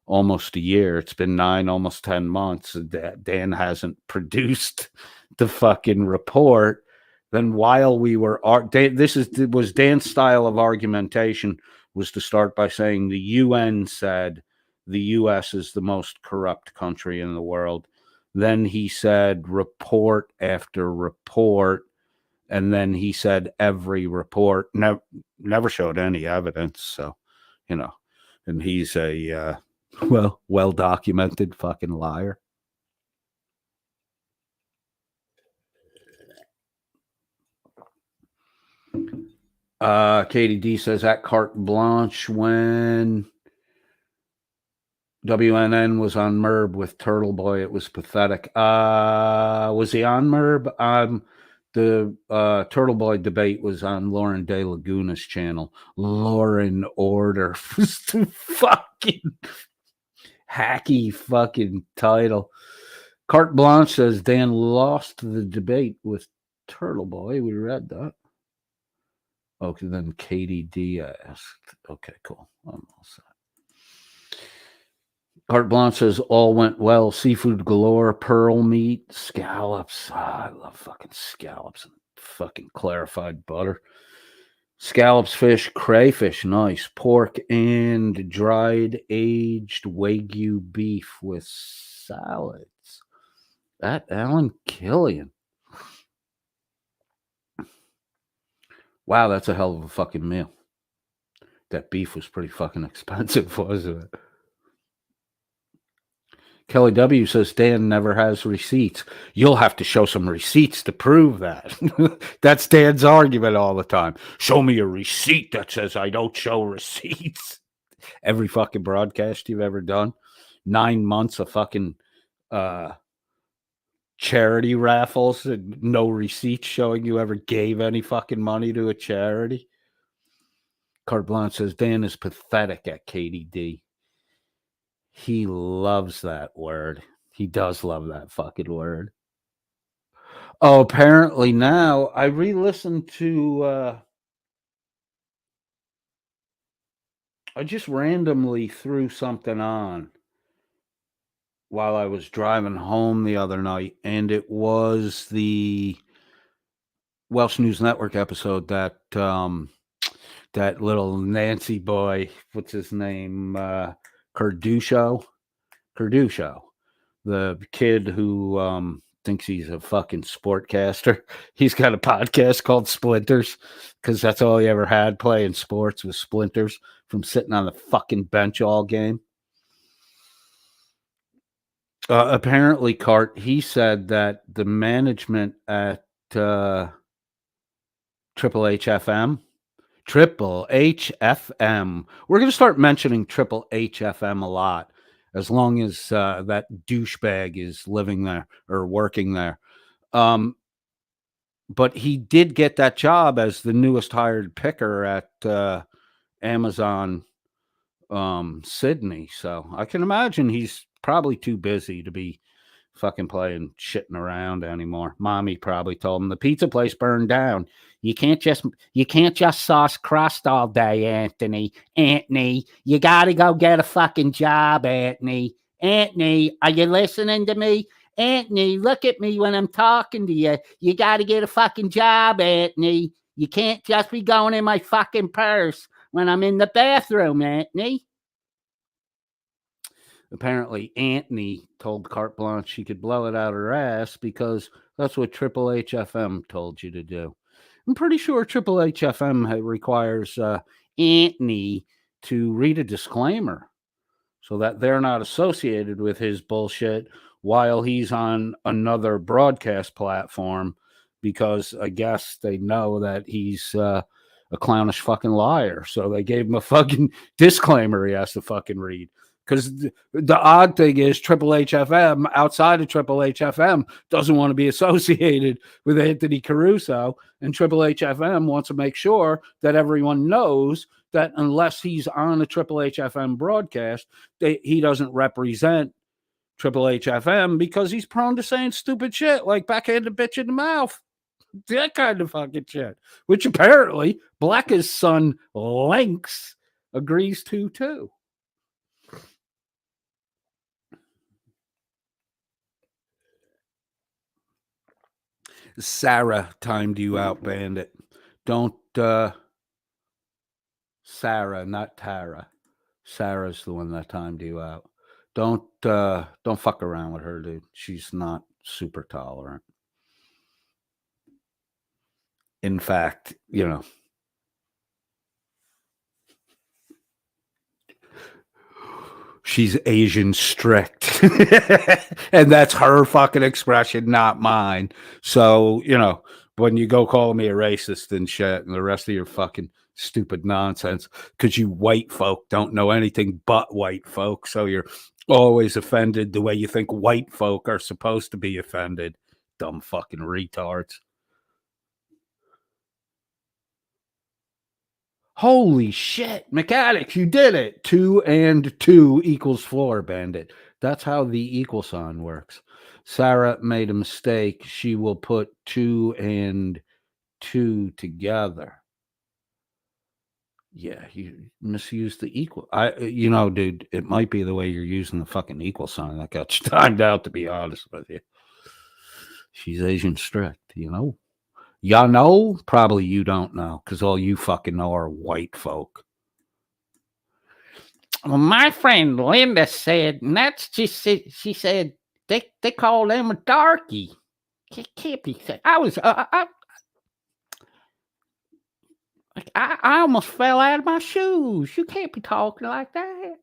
almost a year. It's been 9, almost 10 months that Dan hasn't produced the fucking report. Then while we were, was Dan's style of argumentation, was to start by saying the UN said the U.S. is the most corrupt country in the world. Then he said report after report. And then he said every report never showed any evidence. So, you know, and he's a well-documented fucking liar. Katie D says at Carte Blanche when WNN was on Merb with Turtle Boy, it was pathetic. Was he on Merb? The Turtle Boy debate was on Lauren De Laguna's channel. Lauren Order was the fucking hacky fucking title. Carte Blanche says Dan lost the debate with Turtle Boy. We read that. Okay, then Katie D asked. Okay, cool. I'm all set. Carte Blanche says all went well. Seafood galore, pearl meat, scallops. I love fucking scallops and fucking clarified butter. Scallops, fish, crayfish, nice. Pork and dried aged Wagyu beef with salads. That Alan Killian. Wow, that's a hell of a fucking meal. That beef was pretty fucking expensive, wasn't it? Kelly W says Dan never has receipts. You'll have to show some receipts to prove that. That's Dan's argument all the time. Show me a receipt that says I don't show receipts. Every fucking broadcast you've ever done. 9 months of fucking charity raffles and no receipts showing you ever gave any fucking money to a charity. Carte Blanche says Dan is pathetic at Katie D. He loves that word. He does love that fucking word. Oh, apparently now I re-listened to I just randomly threw something on while I was driving home the other night, and it was the Welsh News Network episode that that little Nancy boy, what's his name? Carduccio, the kid who thinks he's a fucking sportcaster. He's got a podcast called Splinters because that's all he ever had, playing sports, with splinters from sitting on the fucking bench all game. Apparently, Cart, he said that the management at Triple HFM, we're going to start mentioning Triple HFM a lot, as long as that douchebag is living there or working there. But he did get that job as the newest hired picker at Amazon Sydney. So I can imagine he's probably too busy to be fucking playing shitting around anymore. Mommy probably told him the pizza place burned down. You can't just sauce crust all day, Anthony. You gotta go get a fucking job, Anthony. Anthony, are you listening to me? Anthony, look at me when I'm talking to you. You gotta get a fucking job, Anthony. You can't just be going in my fucking purse when I'm in the bathroom, Anthony. Apparently, Anthony told Carte Blanche she could blow it out her ass because that's what Triple HFM told you to do. I'm pretty sure Triple HFM requires Anthony to read a disclaimer so that they're not associated with his bullshit while he's on another broadcast platform, because I guess they know that he's a a clownish fucking liar. So they gave him a fucking disclaimer he has to fucking read. Because the odd thing is Triple H FM, outside of Triple H FM, doesn't want to be associated with Anthony Caruso. And Triple H FM wants to make sure that everyone knows that unless he's on a Triple H FM broadcast, he doesn't represent Triple H FM because he's prone to saying stupid shit like backhanded bitch in the mouth. That kind of fucking shit. Which apparently Black's son, Lynx, agrees to too. Sarah timed you out, Bandit. Don't Sarah, not Tara. Sarah's the one that timed you out. Don't fuck around with her, dude. She's not super tolerant. In fact, you know, she's Asian strict. And that's her fucking expression, not mine. So, you know, when you go call me a racist and shit and the rest of your fucking stupid nonsense, because you white folk don't know anything but white folk. So you're always offended the way you think white folk are supposed to be offended. Dumb fucking retards. Holy shit, mechanics, you did it. 2 and 2 equals 4, Bandit. That's how the equal sign works. Sarah made a mistake. She will put 2 and 2 together. Yeah, you misused the equal. You know, dude, it might be the way you're using the fucking equal sign that got you timed out, to be honest with you. She's Asian strict, you know? Y'all know? Probably you don't know, because all you fucking know are white folk. Well, my friend Linda said, and that's just, she said, they call them a darky. Can't be said. I almost fell out of my shoes. You can't be talking like that.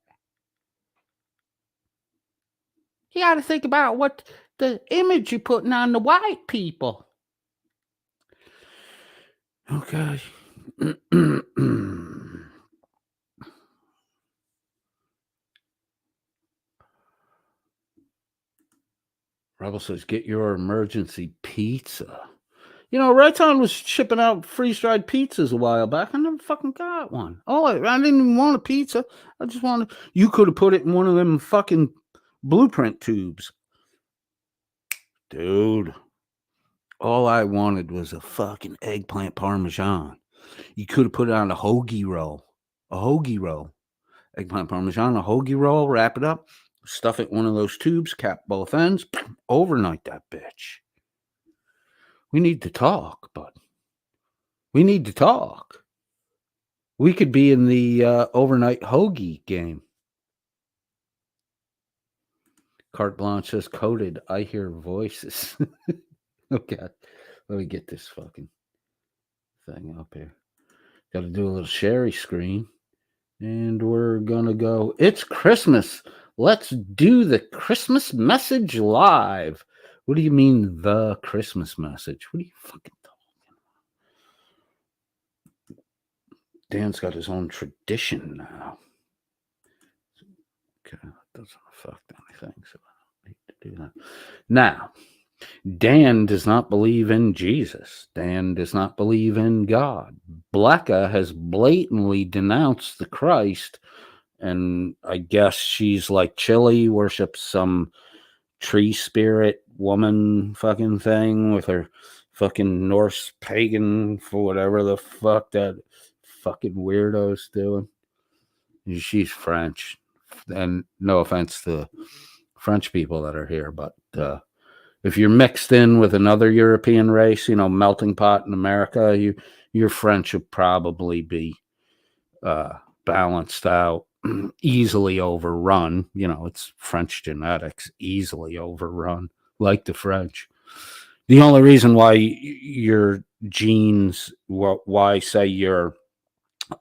You got to think about what the image you're putting on the white people. Okay. Rebel says, get your emergency pizza. You know, Rayton was shipping out freeze-dried pizzas a while back. I never fucking got one. Oh, I didn't even want a pizza. I just wanted... You could have put it in one of them fucking blueprint tubes. Dude. All I wanted was a fucking eggplant parmesan. You could have put it on a hoagie roll. A hoagie roll. Eggplant parmesan, a hoagie roll, wrap it up, stuff it in one of those tubes, cap both ends, overnight that bitch. We need to talk, bud. We need to talk. We could be in the overnight hoagie game. Carte Blanche says, coded, I hear voices. Okay, let me get this fucking thing up here. Got to do a little Sherry screen. And we're going to go, it's Christmas. Let's do the Christmas message live. What do you mean, the Christmas message? What are you fucking talking about? Dan's got his own tradition now. Okay, that doesn't affect anything, so I don't need to do that. Now, Dan does not believe in Jesus. Dan does not believe in God. Blacka has blatantly denounced the Christ, and I guess she's like Chili, worships some tree spirit woman fucking thing with her fucking Norse pagan for whatever the fuck that fucking weirdo's doing. She's French, and no offense to French people that are here, but if you're mixed in with another European race, you know, melting pot in America, your French would probably be balanced out, easily overrun. You know, it's French genetics, easily overrun, like the French. The only reason why your genes, why say your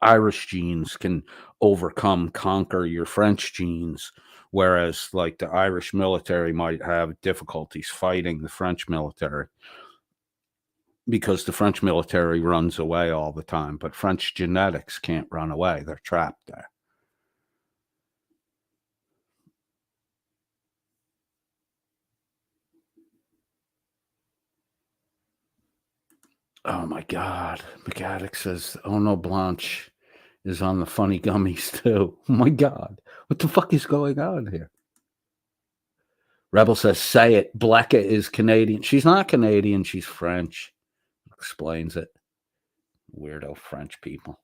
Irish genes can conquer your French genes, whereas like the Irish military might have difficulties fighting the French military. because the French military runs away all the time, but French genetics can't run away. They're trapped there. Oh my God. McAddick says, oh no, Blanche is on the funny gummies too. Oh my God. What the fuck is going on here? Rebel says, say it. Blecka is Canadian. She's not Canadian. She's French. Explains it. Weirdo French people.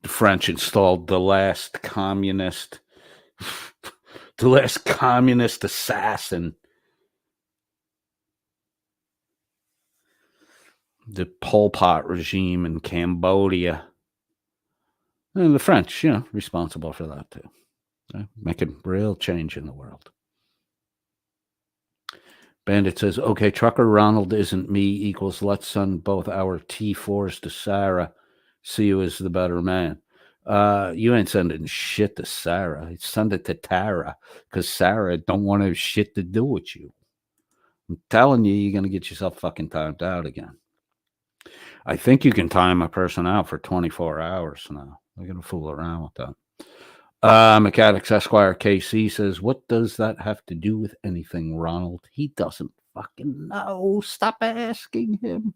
The French installed the last communist assassin. The Pol Pot regime in Cambodia. And the French, responsible for that too. Making real change in the world. Bandit says, okay, Trucker Ronald isn't me equals let's send both our T4s to Sarah. See you as the better man. You ain't sending shit to Sarah. Send it to Tara because Sarah don't want to have shit to do with you. I'm telling you, you're going to get yourself fucking timed out again. I think you can time a person out for 24 hours now. They're going to fool around with that. Mechanics Esquire KC says, what does that have to do with anything, Ronald? He doesn't fucking know. Stop asking him.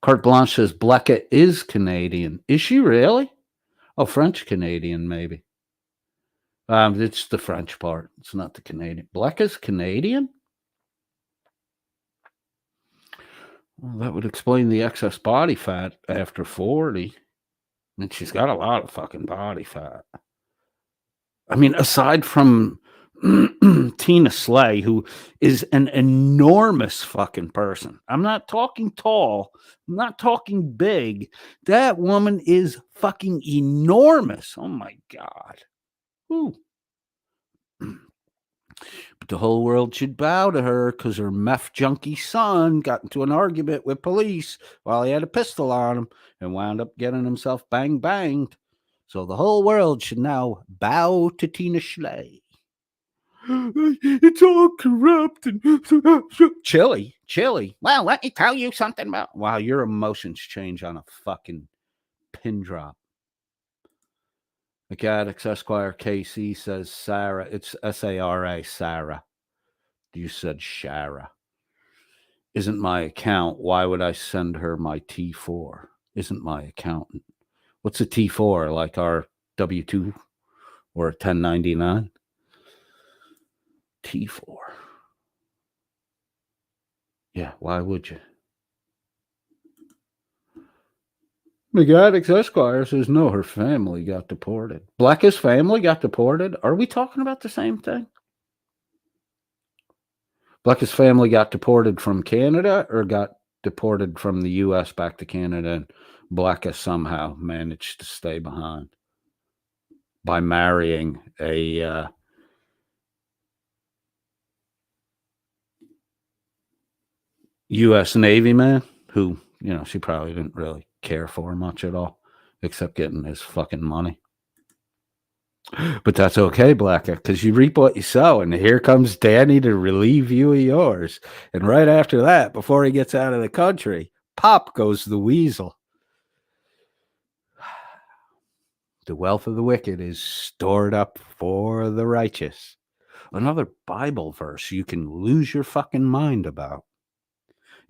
Carte Blanche says, Blecka is Canadian. Is she really? Oh, French Canadian, maybe. It's the French part. It's not the Canadian. Blecka's Canadian? Well, that would explain the excess body fat after 40. I mean, she's got a lot of fucking body fat. I mean, aside from Tina Slay, who is an enormous fucking person. I'm not talking tall. I'm not talking big. That woman is fucking enormous. Oh, my God. Ooh. But the whole world should bow to her because her meth junkie son got into an argument with police while he had a pistol on him and wound up getting himself banged. So the whole world should now bow to Tina Slay. It's all corrupt and chilly. Well, let me tell you something about. Wow, your emotions change on a fucking pin drop. Mechanics Esquire KC says Sarah. It's Sara, Sarah. You said Shara. Isn't my account. Why would I send her my T4? Isn't my accountant. What's a T4? Like our W-2 or a 1099? T4. Yeah, why would you? McAddick Esquire says, no, her family got deported. Blecka's family got deported? Are we talking about the same thing? Blecka's family got deported from Canada or got deported from the U.S. back to Canada, and Blecka somehow managed to stay behind by marrying a U.S. Navy man who, she probably didn't really care for much at all, except getting his fucking money. But that's okay, Blecka, because you reap what you sow, and here comes Danny to relieve you of yours. And right after that, before he gets out of the country, pop goes the weasel. The wealth of the wicked is stored up for the righteous. Another Bible verse you can lose your fucking mind about.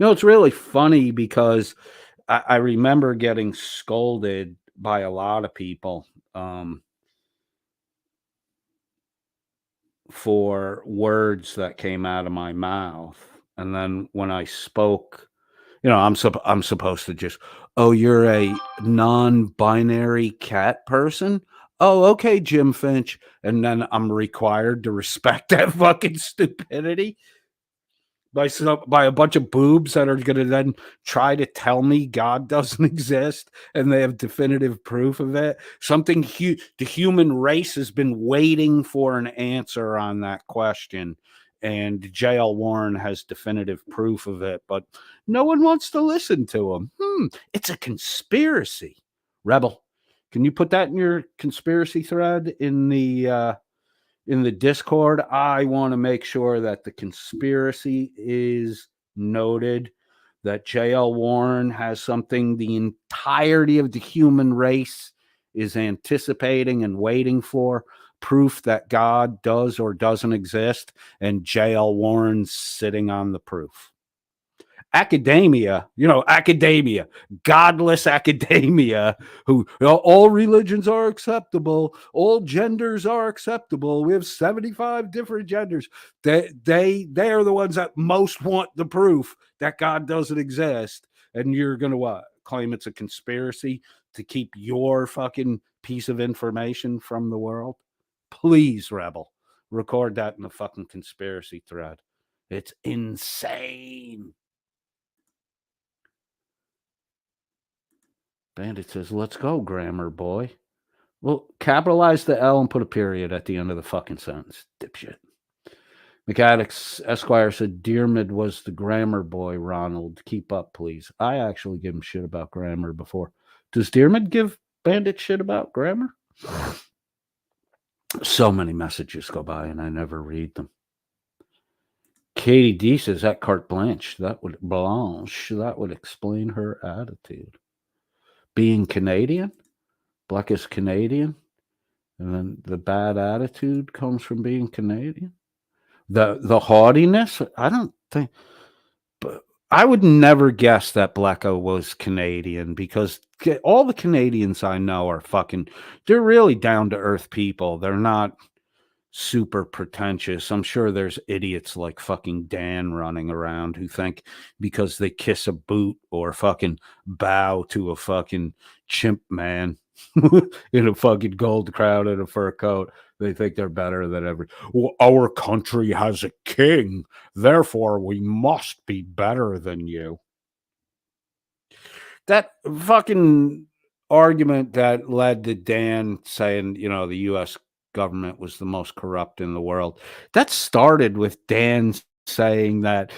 It's really funny because I remember getting scolded by a lot of people for words that came out of my mouth. And then when I spoke, I'm supposed to just, oh, you're a non-binary cat person? Oh, okay, Jim Finch. And then I'm required to respect that fucking stupidity by a bunch of boobs that are going to then try to tell me God doesn't exist and they have definitive proof of it. The human race has been waiting for an answer on that question, and J.L. Warren has definitive proof of it, but no one wants to listen to him. It's a conspiracy. Rebel, can you put that in your conspiracy thread in the in the Discord, I want to make sure that the conspiracy is noted, that J.L. Warren has something the entirety of the human race is anticipating and waiting for, proof that God does or doesn't exist, and J.L. Warren's sitting on the proof. Academia, godless academia, who all religions are acceptable, all genders are acceptable. We have 75 different genders. They are the ones that most want the proof that God doesn't exist. And you're gonna what? Claim it's a conspiracy to keep your fucking piece of information from the world? Please, Rebel, record that in the fucking conspiracy thread. It's insane. Bandit says, let's go, grammar boy. Well, capitalize the L and put a period at the end of the fucking sentence, dipshit. McAddix Esquire said, Dearmid was the grammar boy, Ronald. Keep up, please. I actually give him shit about grammar before. Does Dearmid give Bandit shit about grammar? So many messages go by and I never read them. Katie D says, that carte blanche, that would explain her attitude. Being Canadian, Black is Canadian, and then the bad attitude comes from being Canadian. The haughtiness, I don't think, but I would never guess that Blecko was Canadian, because all the Canadians I know are they're really down to earth people. They're not super pretentious. I'm sure there's idiots like fucking Dan running around who think because they kiss a boot or fucking bow to a fucking chimp man in a fucking gold crown and a fur coat, they think they're better than ever. Well, our country has a king, therefore we must be better than you. That fucking argument that led to Dan saying, the U.S. government was the most corrupt in the world, that started with Dan saying that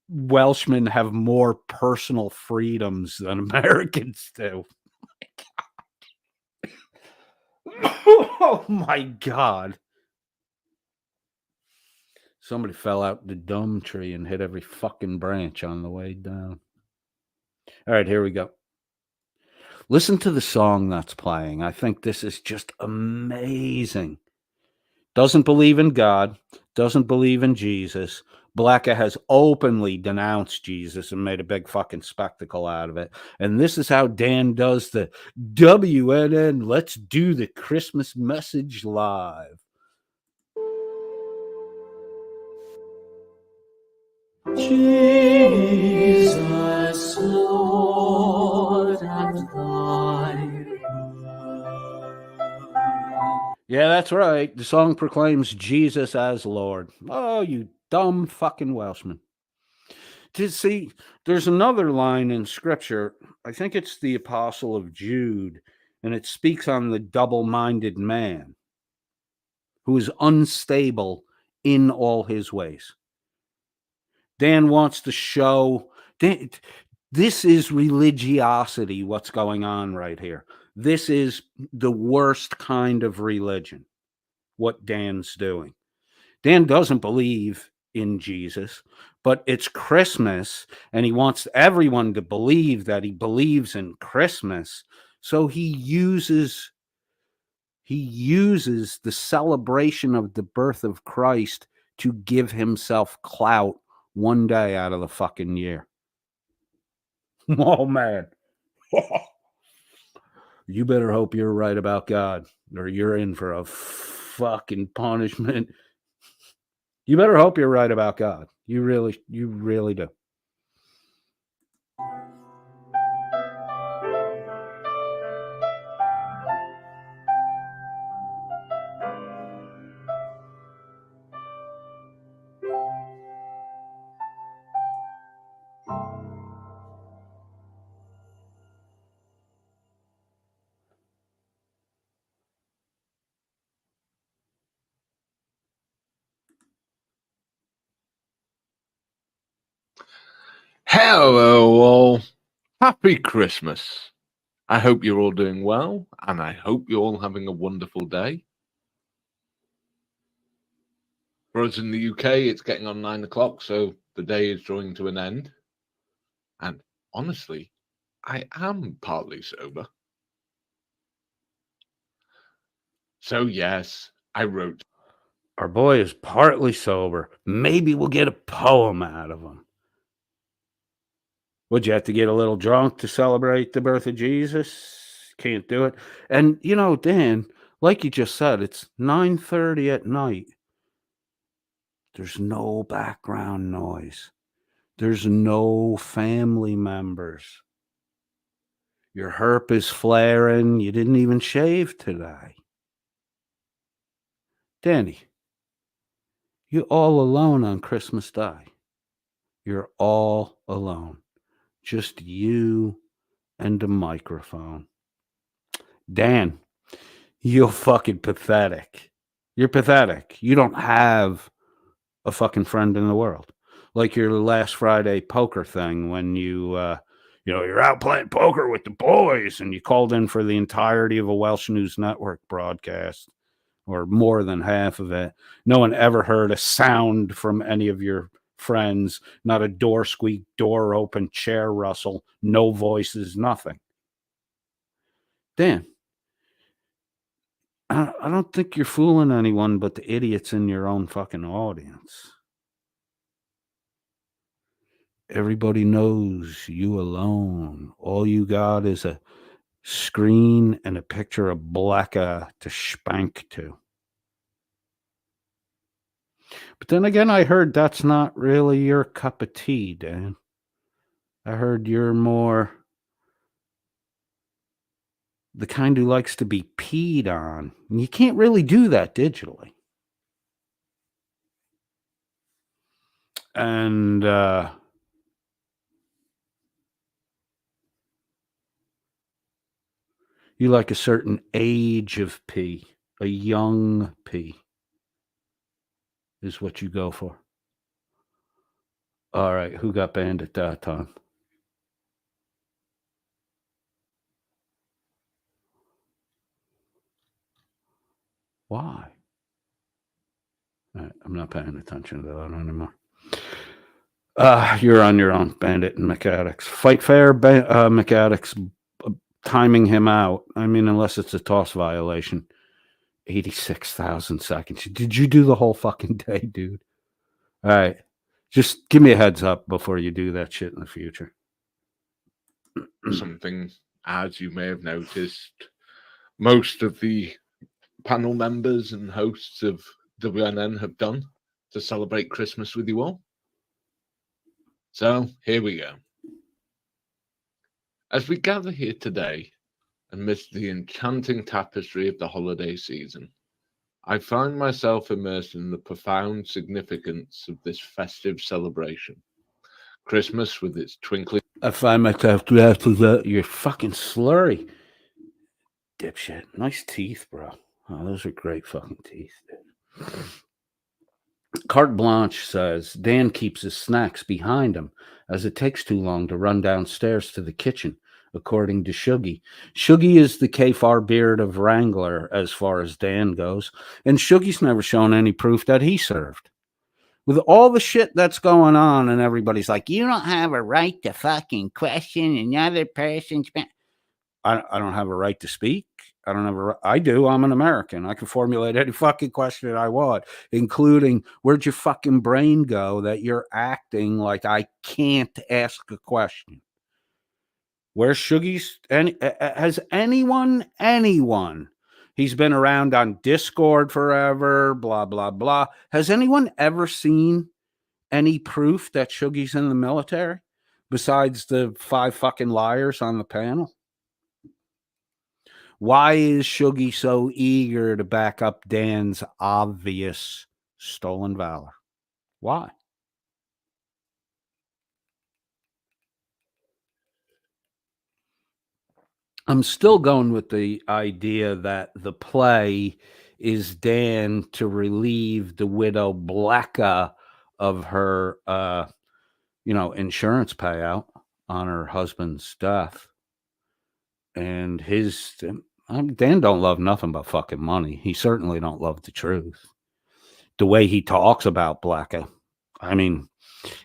Welshmen have more personal freedoms than Americans do. Oh my God. Somebody fell out the dumb tree and hit every fucking branch on the way down. All right, here we go. Listen to the song that's playing. I think this is just amazing. Doesn't believe in God, doesn't believe in Jesus. Blacka has openly denounced Jesus and made a big fucking spectacle out of it. And this is how Dan does the WNN Let's Do the Christmas Message live. Jesus, Lord and God. Yeah, that's right. The song proclaims Jesus as Lord. Oh, you dumb fucking Welshman. To see, there's another line in scripture. I think it's the Apostle of Jude, and it speaks on the double-minded man who is unstable in all his ways. Dan wants to show this is religiosity, what's going on right here. This is the worst kind of religion, what Dan's doing. Dan doesn't believe in Jesus, but it's Christmas, and he wants everyone to believe that he believes in Christmas. So he uses the celebration of the birth of Christ to give himself clout one day out of the fucking year. Oh, man. You better hope you're right about God, or you're in for a fucking punishment. You better hope you're right about God. You really do. Hello all. Happy Christmas. I hope you're all doing well, and I hope you're all having a wonderful day. For us in the UK, it's getting on 9 o'clock, so the day is drawing to an end. And honestly, I am partly sober. So yes, I wrote. Our boy is partly sober. Maybe we'll get a poem out of him. Would you have to get a little drunk to celebrate the birth of Jesus? Can't do it. And, you know, Dan, like you just said, it's 9:30 at night. There's no background noise. There's no family members. Your herp is flaring. You didn't even shave today. Danny, you're all alone on Christmas Day. You're all alone. Just you and the microphone. Dan, you're fucking pathetic. You're pathetic. You don't have a fucking friend in the world. Like your last Friday poker thing when you're out playing poker with the boys and you called in for the entirety of a Welsh News Network broadcast or more than half of it. No one ever heard a sound from any of your friends, not a door squeak, door open, chair rustle, no voices, nothing. Dan, I don't think you're fooling anyone but the idiots in your own fucking audience. Everybody knows you alone. All you got is a screen and a picture of Blacka to spank to. But then again, I heard that's not really your cup of tea, Dan. I heard you're more the kind who likes to be peed on. And you can't really do that digitally. And you like a certain age of pee, a young pee is what you go for. All right, who got banned at that time? Why? I'm not paying attention to that anymore. You're on your own, Bandit and McAddicks. Fight fair, McAddicks timing him out. I mean, unless it's a toss violation. 86,000 seconds. Did you do the whole fucking day, dude? All right. Just give me a heads up before you do that shit in the future. Something, as you may have noticed, most of the panel members and hosts of WNN have done to celebrate Christmas with you all. So here we go. As we gather here today, amidst the enchanting tapestry of the holiday season, I find myself immersed in the profound significance of this festive celebration. Christmas with its twinkling. I find myself you're fucking slurry. Dipshit. Nice teeth, bro. Oh, those are great fucking teeth, dude. Carte Blanche says Dan keeps his snacks behind him as it takes too long to run downstairs to the kitchen, according to Shuggy. Shuggy is the Kfar beard of Wrangler as far as Dan goes, and Shuggy's never shown any proof that he served. With all the shit that's going on and everybody's like, you don't have a right to fucking question another person's... I don't have a right to speak. I do. I'm an American. I can formulate any fucking question I want, including where'd your fucking brain go that you're acting like I can't ask a question? Where's Shuggy's? Has anyone? He's been around on Discord forever, blah, blah, blah. Has anyone ever seen any proof that Shuggy's in the military besides the 5 fucking liars on the panel? Why is Shuggy so eager to back up Dan's obvious stolen valor? Why? I'm still going with the idea that the play is Dan to relieve the widow Blacka of her, insurance payout on her husband's death. And Dan don't love nothing but fucking money. He certainly don't love the truth. the way he talks about Blecka. I mean,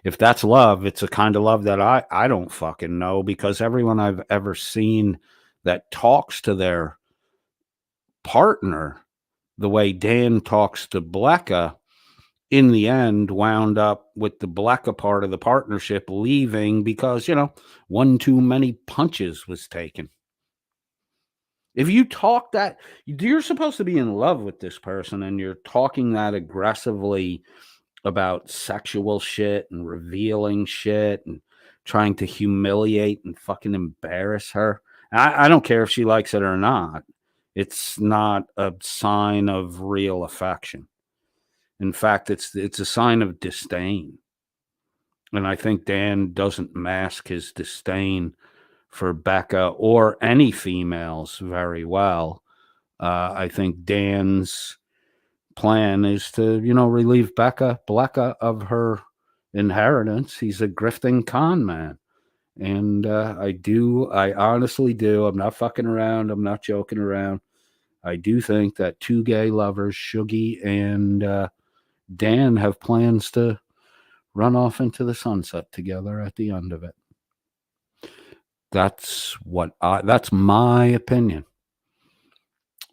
if that's love, it's a kind of love that I don't fucking know, because everyone I've ever seen that talks to their partner the way Dan talks to Blecka, in the end wound up with the Blecka part of the partnership leaving because, one too many punches was taken. If you talk that, you're supposed to be in love with this person and you're talking that aggressively about sexual shit and revealing shit and trying to humiliate and fucking embarrass her. I don't care if she likes it or not. It's not a sign of real affection. In fact, it's a sign of disdain. And I think Dan doesn't mask his disdain for Becca or any females very well. I think Dan's plan is to, relieve Blecka of her inheritance. He's a grifting con man. And I honestly do. I'm not fucking around. I'm not joking around. I do think that two gay lovers, Shuggy and Dan, have plans to run off into the sunset together at the end of it. That's my opinion.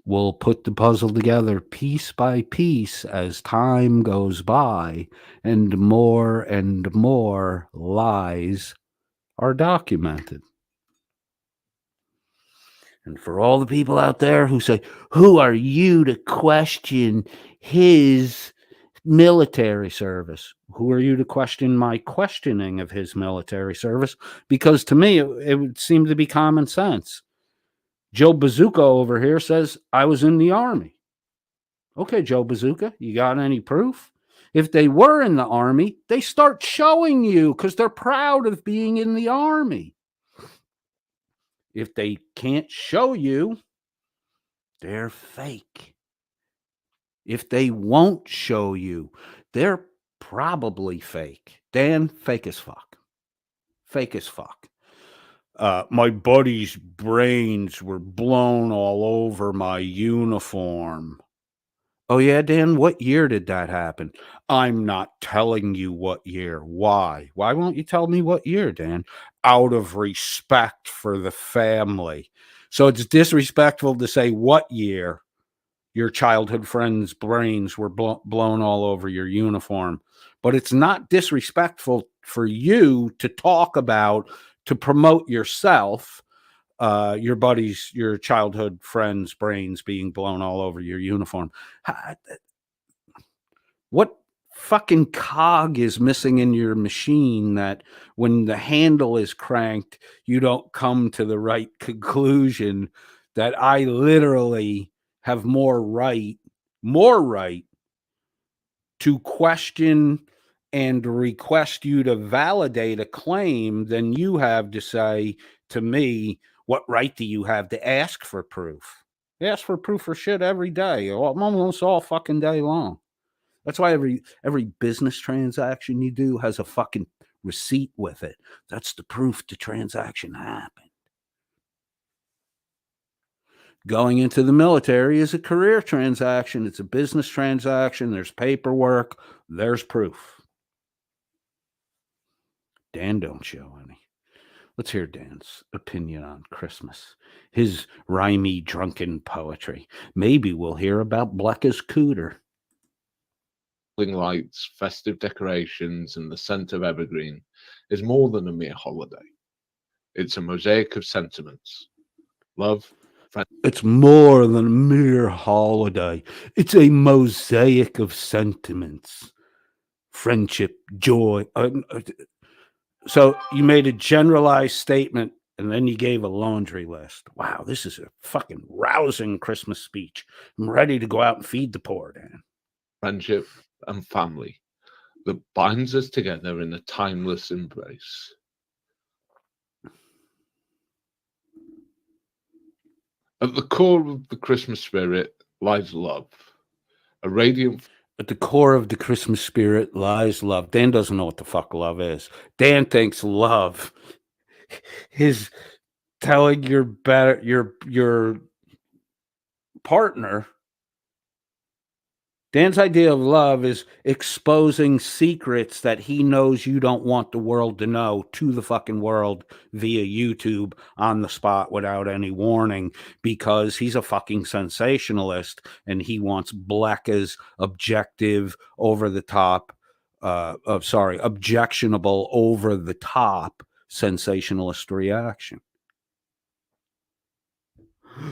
We'll put the puzzle together piece by piece as time goes by and more lies are documented. And for all the people out there who say, who are you to question his military service? Who are you to question my questioning of his military service? Because to me, it would seem to be common sense. Joe Bazooka over here says, I was in the Army. Okay, Joe Bazooka, you got any proof? If they were in the Army, they start showing you because they're proud of being in the Army. If they can't show you, they're fake. If they won't show you, they're probably fake. Dan, fake as fuck. Fake as fuck. My buddy's brains were blown all over my uniform. Oh, yeah, Dan, what year did that happen? I'm not telling you what year. Why? Why won't you tell me what year, Dan? Out of respect for the family. So it's disrespectful to say what year your childhood friend's brains were blown all over your uniform. But it's not disrespectful for you to talk about, to promote yourself, your childhood friend's brains being blown all over your uniform. What fucking cog is missing in your machine that when the handle is cranked, you don't come to the right conclusion that I literally have more right to question and request you to validate a claim than you have to say to me, what right do you have to ask for proof? Ask for proof for shit every day, almost all fucking day long. That's why every business transaction you do has a fucking receipt with it. That's the proof the transaction happened. Going into the military is a career transaction. It's a business transaction. There's paperwork. There's proof. Dan don't show any. Let's hear Dan's opinion on Christmas. His rhymey, drunken poetry. Maybe we'll hear about Blecka's cooter. Lights, festive decorations, and the scent of evergreen is more than a mere holiday. It's a mosaic of sentiments. Love, it's more than a mere holiday. It's a mosaic of sentiments. Friendship, joy. So you made a generalized statement and then you gave a laundry list. Wow, this is a fucking rousing Christmas speech. I'm ready to go out and feed the poor, Dan. Friendship and family that binds us together in a timeless embrace. At the core of the Christmas spirit lies love, a radiant. At the core of the Christmas spirit lies love. Dan doesn't know what the fuck love is. Dan thinks love is telling your partner Dan's idea of love is exposing secrets that he knows you don't want the world to know to the fucking world via YouTube on the spot without any warning, because he's a fucking sensationalist and he wants Bleka's objective, over the top, objectionable, over the top sensationalist reaction.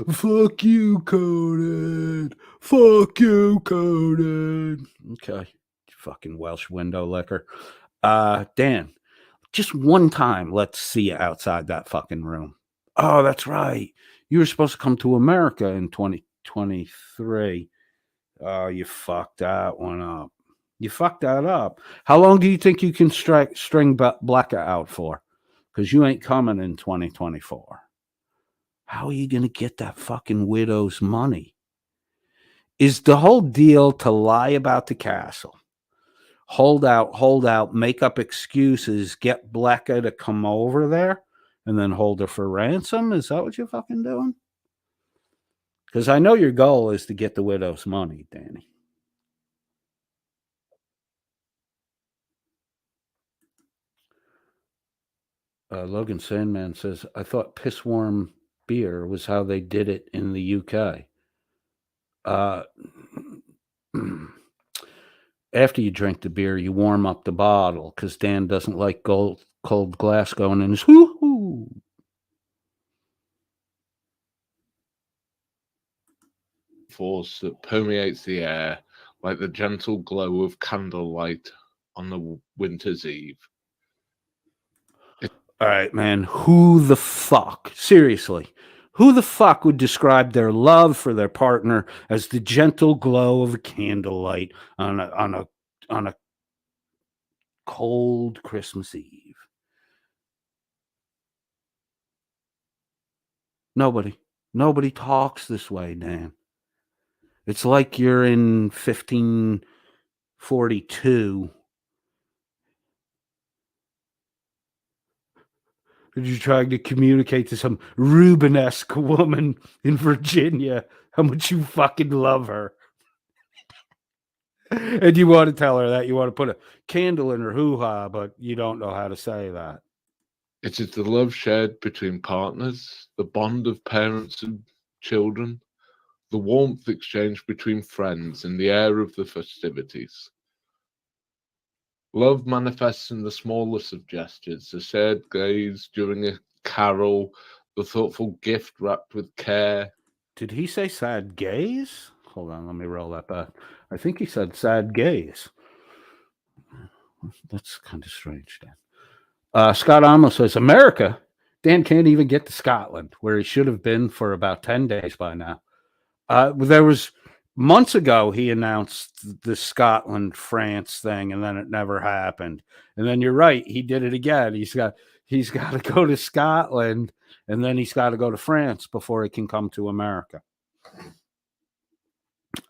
Fuck you, Conan. Fuck you, Conan. Okay. Fucking Welsh window licker. Dan, just one time, let's see you outside that fucking room. Oh, that's right. You were supposed to come to America in 2023. Oh, you fucked that one up. You fucked that up. How long do you think you can string Bleka out for? Because you ain't coming in 2024. How are you going to get that fucking widow's money? Is the whole deal to lie about the castle, hold out, make up excuses, get Bleka to come over there, and then hold her for ransom? Is that what you're fucking doing? Because I know your goal is to get the widow's money, Danny. Logan Sandman says, I thought pissworm beer was how they did it in the UK. After you drink the beer, you warm up the bottle, because Dan doesn't like cold glass going in his hoo-hoo. Force that permeates the air like the gentle glow of candlelight on the winter's eve. All right, man. Who the fuck, seriously, who the fuck would describe their love for their partner as the gentle glow of a candlelight on a cold Christmas Eve? Nobody talks this way, Dan. It's like you're in 1542. You're trying to communicate to some Rubenesque woman in Virginia how much you fucking love her. And you want to tell her that you want to put a candle in her hoo-ha, but you don't know how to say that. It is the love shared between partners, the bond of parents and children, the warmth exchanged between friends in the air of the festivities. Love manifests in the smallest of gestures, the shared gaze during a carol, the thoughtful gift wrapped with care. Did he say sad gaze? Hold on, let me roll that back. I think he said sad gaze. That's kind of strange, Dan. Scott Amos says, America? Dan can't even get to Scotland, where he should have been for about 10 days by now. There was months ago, he announced the Scotland France thing, and then it never happened. And then you're right, he did it again. He's got to go to Scotland, and then he's got to go to France before he can come to America.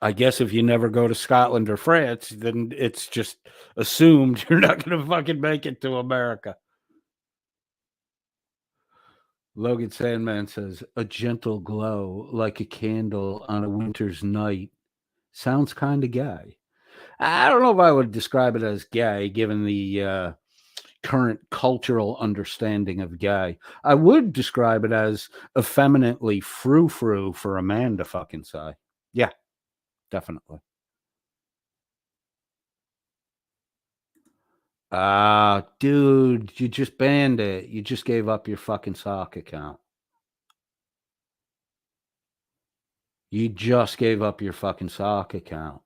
I guess if you never go to Scotland or France, then it's just assumed you're not going to fucking make it to America. Logan Sandman says, a gentle glow like a candle on a winter's night. Sounds kind of gay. I don't know if I would describe it as gay, given the current cultural understanding of gay. I would describe it as effeminately frou-frou for a man to fucking say. Yeah, definitely. Dude, you just banned it. You just gave up your fucking sock account. You just gave up your fucking sock account.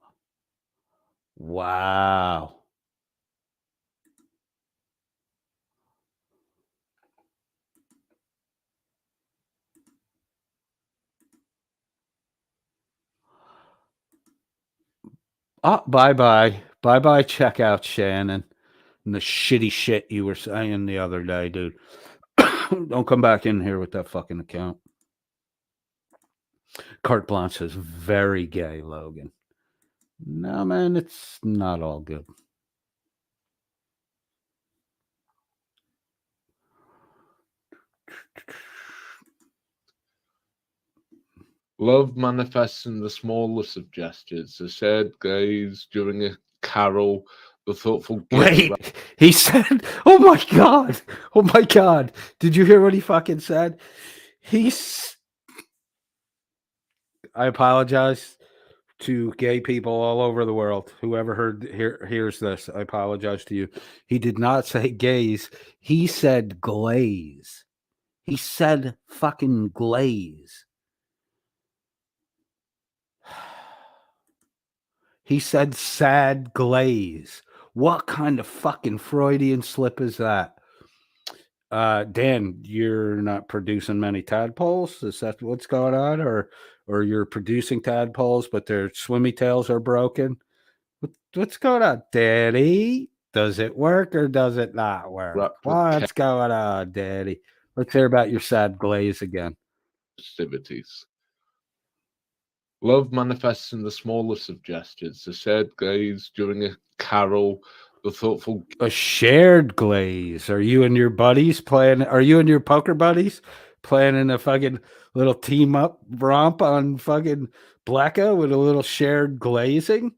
Wow. Oh, bye-bye. Bye-bye checkout, Shannon. And the shitty shit you were saying the other day, dude. Don't come back in here with that fucking account. Carte Blanche says, very gay, Logan. No, man, it's not all good. Love manifests in the smallest of gestures, the shared gaze during a carol, the thoughtful gift. Wait, he said, "Oh my god, oh my god!" Did you hear what he fucking said? He's. I apologize to gay people all over the world. Whoever hears this, I apologize to you. He did not say gaze. He said glaze. He said fucking glaze. He said sad glaze. What kind of fucking Freudian slip is that? Dan, you're not producing many tadpoles. Is that what's going on? Or you're producing tadpoles, but their swimmy tails are broken? What's going on, Daddy? Does it work or does it not work? Wrapped with What's going on, Daddy? Let's hear about your sad glaze again. Festivities. Love manifests in the smallest of gestures, the shared gaze during a carol, the thoughtful. A shared glaze. Are you and your buddies playing? Are you and your poker buddies planning a fucking little team up romp on fucking Blacka with a little shared glazing?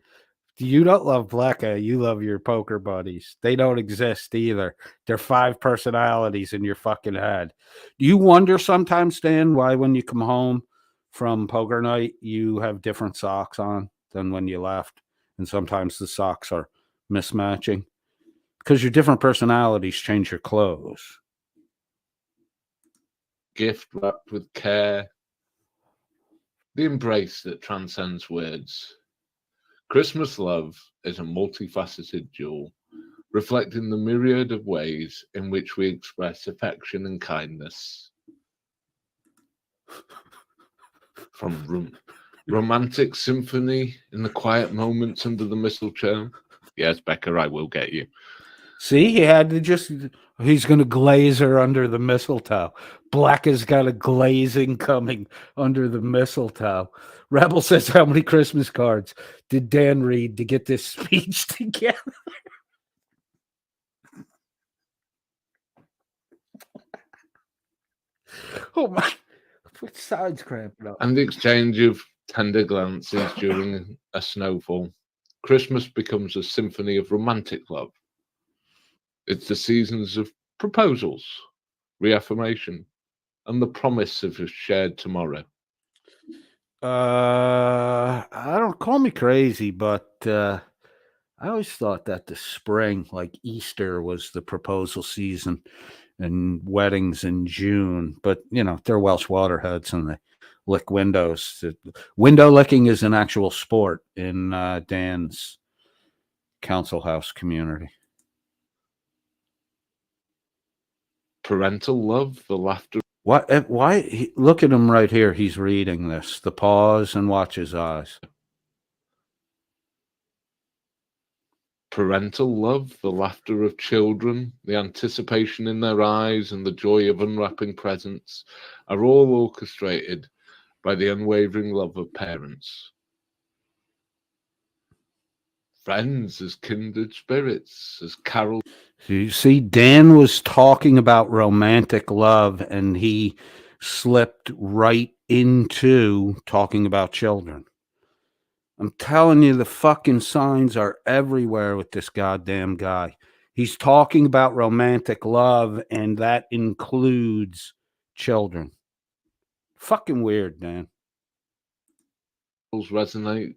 You don't love Blacka. You love your poker buddies. They don't exist either. They're 5 personalities in your fucking head. Do you wonder sometimes, Dan, why when you come home from poker night, you have different socks on than when you left? And sometimes the socks are mismatching because your different personalities change your clothes. Gift wrapped with care, the embrace that transcends words. Christmas love is a multifaceted jewel, reflecting the myriad of ways in which we express affection and kindness. From romantic symphony in the quiet moments under the mistletoe. Yes, Becca, I will get you. See, he's going to glaze her under the mistletoe. Black has got a glazing coming under the mistletoe. Rebel says, how many Christmas cards did Dan read to get this speech together? Oh my, what sides cramping up. And the exchange of tender glances during a snowfall. Christmas becomes a symphony of romantic love. It's the seasons of proposals, reaffirmation, and the promise of a shared tomorrow. I don't call me crazy, but I always thought that the spring, like Easter, was the proposal season and weddings in June. But they're Welsh waterheads and they lick windows. Window licking is an actual sport in Dan's council house community. Parental love, the laughter. What? Why? Look at him right here. He's reading this. The pause and watch his eyes. Parental love, the laughter of children, the anticipation in their eyes, and the joy of unwrapping presents are all orchestrated by the unwavering love of parents. Friends as kindred spirits, as carols. You see, Dan was talking about romantic love, and he slipped right into talking about children. I'm telling you, the fucking signs are everywhere with this goddamn guy. He's talking about romantic love, and that includes children. Fucking weird, Dan. Resonate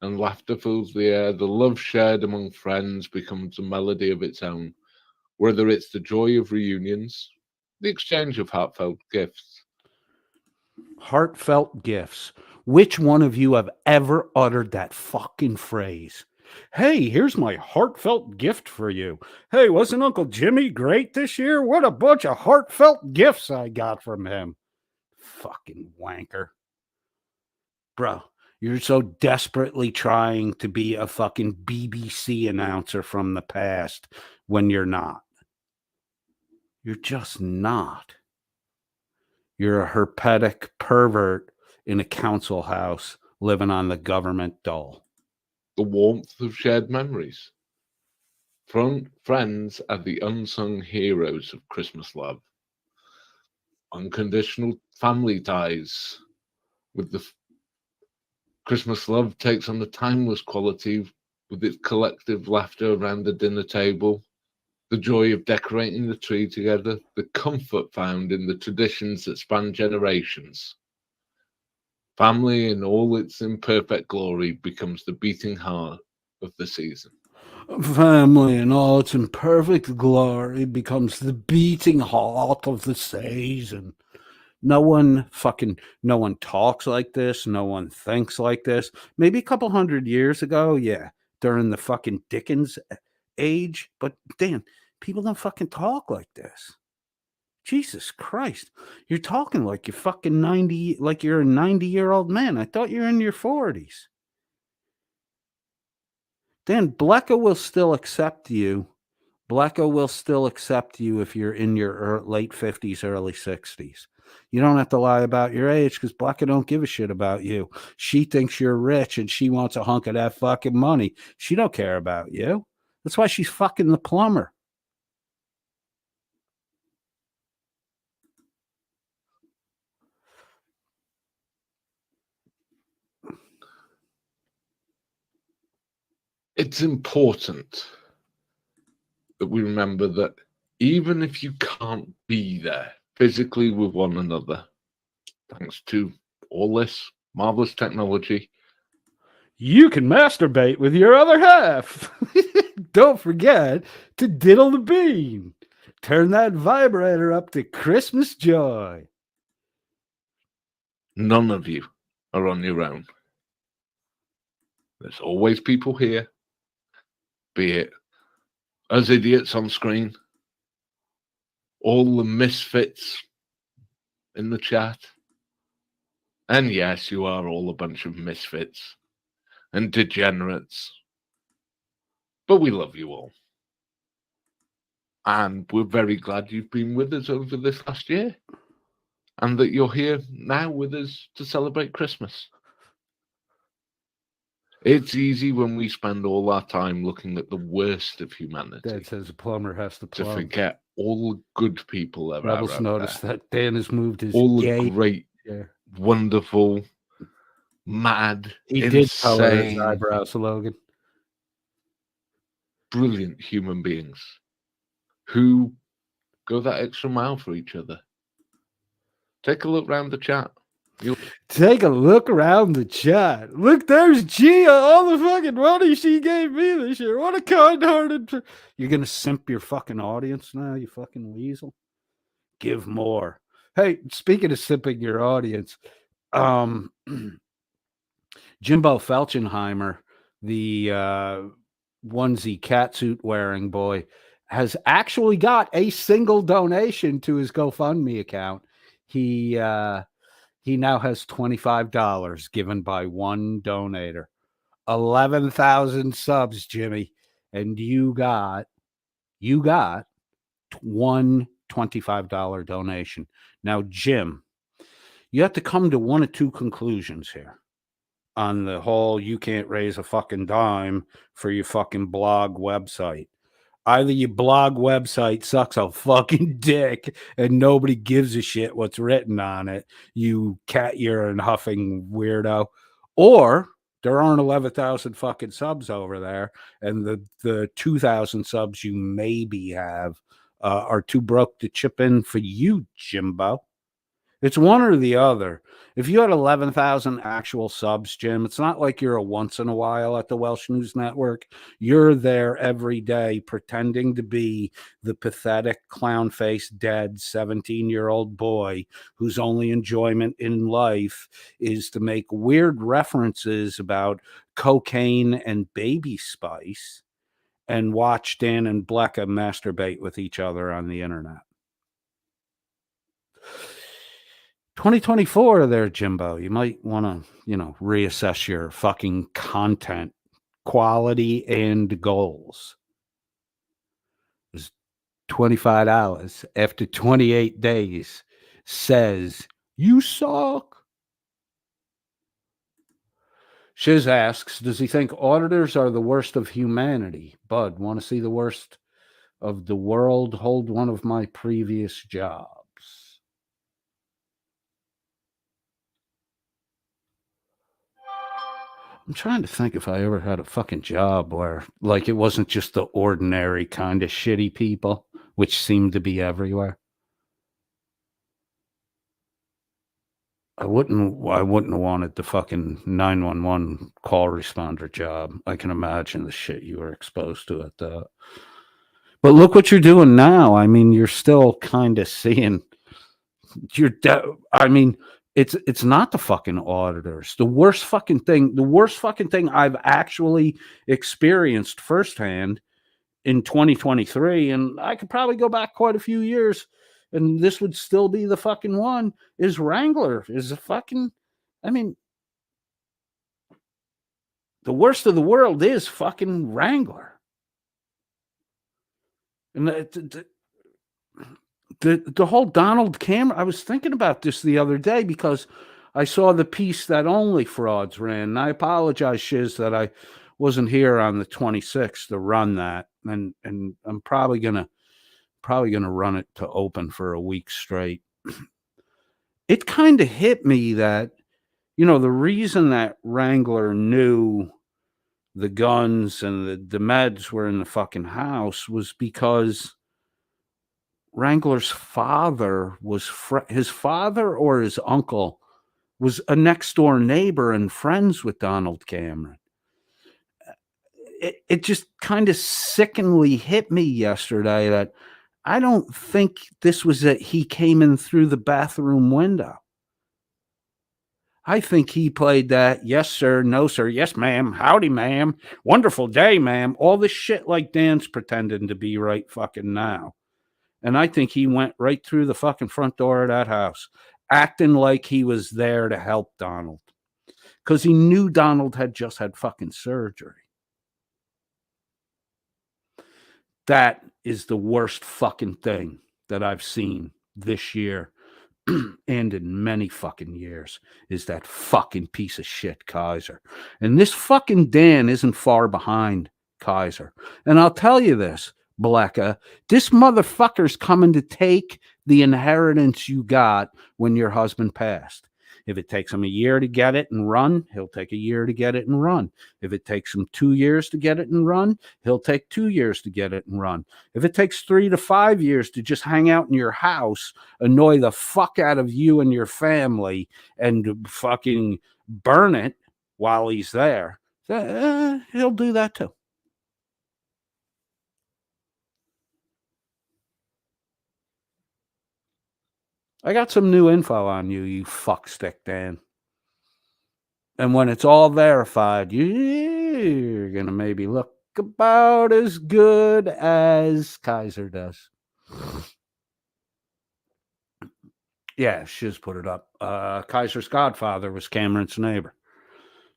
and laughter fills the air. The love shared among friends becomes a melody of its own, whether it's the joy of reunions, the exchange of heartfelt gifts. Heartfelt gifts. Which one of you have ever uttered that fucking phrase? Hey, here's my heartfelt gift for you. Hey, wasn't Uncle Jimmy great this year? What a bunch of heartfelt gifts I got from him. Fucking wanker. Bro, you're so desperately trying to be a fucking BBC announcer from the past when you're not. You're just not. You're a herpetic pervert in a council house living on the government dole. The warmth of shared memories. Friends are the unsung heroes of Christmas love. Unconditional family ties with the Christmas love takes on the timeless quality with its collective laughter around the dinner table, the joy of decorating the tree together, the comfort found in the traditions that span generations. Family in all its imperfect glory becomes the beating heart of the season. Family in all its imperfect glory becomes the beating heart of the season. No one talks like this. No one thinks like this. Maybe a couple hundred years ago, yeah, during the fucking Dickens age. But Dan, people don't fucking talk like this. Jesus Christ. You're talking like you're fucking 90, like you're a 90-year-old man. I thought you're in your 40s. Dan, Blecka will still accept you. Blecka will still accept you if you're in your late 50s, early 60s. You don't have to lie about your age because Blecka don't give a shit about you. She thinks you're rich and she wants a hunk of that fucking money. She don't care about you. That's why she's fucking the plumber. It's important that we remember that even if you can't be there physically with one another, thanks to all this marvelous technology, you can masturbate with your other half. Don't forget to diddle the bean. Turn that vibrator up to Christmas joy. none of you are on your own. There's always people here, be it as idiots on screen, all the misfits in the chat. And yes, you are all a bunch of misfits and degenerates. But we love you all. And we're very glad you've been with us over this last year. And that you're here now with us to celebrate Christmas. It's easy when we spend all our time looking at the worst of humanity. Dad says a plumber has to plumb. To forget all the good people that are Rebels out noticed there. that Dan has moved his All gay. the great, wonderful, mad, He insane, did color his eyebrows, Logan. Brilliant human beings who go that extra mile for each other. Take a look around the chat. Take a look around the chat. Look, there's Gia. All the fucking money she gave me this year. What a kind-hearted. You're gonna simp your fucking audience now, you fucking weasel. Give more. Hey, speaking of simping your audience, Jimbo Felchenheimer, the onesie catsuit wearing boy, has actually got a single donation to his GoFundMe account. He now has $25 given by one donator. 11,000 subs, Jimmy, and you got one $25 donation. Now, Jim, you have to come to one of two conclusions here on the whole you can't raise a fucking dime for your fucking blog website. Either your blog website sucks a fucking dick and nobody gives a shit what's written on it, you cat urine huffing weirdo, or there aren't 11,000 fucking subs over there, and the 2,000 subs you maybe have are too broke to chip in for you, Jimbo. It's one or the other. If you had 11,000 actual subs, Jim, it's not like you're a once in a while at the Welsh News Network. You're there every day pretending to be the pathetic, clown-faced, dead 17-year-old boy whose only enjoyment in life is to make weird references about cocaine and baby spice and watch Dan and Blecka masturbate with each other on the internet. 2024 there, Jimbo. You might want to, reassess your fucking content quality and goals. It's $25 after 28 days says you suck. Shiz asks, does he think auditors are the worst of humanity? Bud, want to see the worst of the world? Hold one of my previous jobs. I'm trying to think if I ever had a fucking job where, like, it wasn't just the ordinary kind of shitty people, which seemed to be everywhere. I wouldn't have wanted the fucking 911 call responder job. I can imagine the shit you were exposed to at that. But look what you're doing now. I mean, you're still kind of seeing I mean, it's not the fucking auditors. The worst fucking thing I've actually experienced firsthand in 2023, and I could probably go back quite a few years, and this would still be the fucking one, is Wrangler. Is a fucking, I mean, the worst of the world is fucking Wrangler. And the whole Donald Cameron, I was thinking about this the other day because I saw the piece that Only Frauds ran. And I apologize, Shiz, that I wasn't here on the 26th to run that. And I'm probably gonna run it to open for a week straight. It kind of hit me that, the reason that Wrangler knew the guns and the meds were in the fucking house was because Wrangler's father was his father or his uncle was a next door neighbor and friends with Donald Cameron. It just kind of sickeningly hit me yesterday that I don't think this was that he came in through the bathroom window. I think he played that, yes, sir, no, sir, yes, ma'am, howdy, ma'am, wonderful day, ma'am, all this shit like Dan's pretending to be right fucking now. And I think he went right through the fucking front door of that house, acting like he was there to help Donald. Because he knew Donald had just had fucking surgery. That is the worst fucking thing that I've seen this year and in many fucking years, is that fucking piece of shit Kaiser. And this fucking Dan isn't far behind Kaiser. And I'll tell you this, Blecka, this motherfucker's coming to take the inheritance you got when your husband passed. If it takes him a year to get it and run, he'll take a year to get it and run. If it takes him 2 years to get it and run, he'll take 2 years to get it and run. If it takes 3 to 5 years to just hang out in your house, annoy the fuck out of you and your family, and fucking burn it while he's there, he'll do that too. I got some new info on you, you fuckstick, Dan. And when it's all verified, you're going to maybe look about as good as Kaiser does. Yeah, Shiz put it up. Kaiser's godfather was Cameron's neighbor.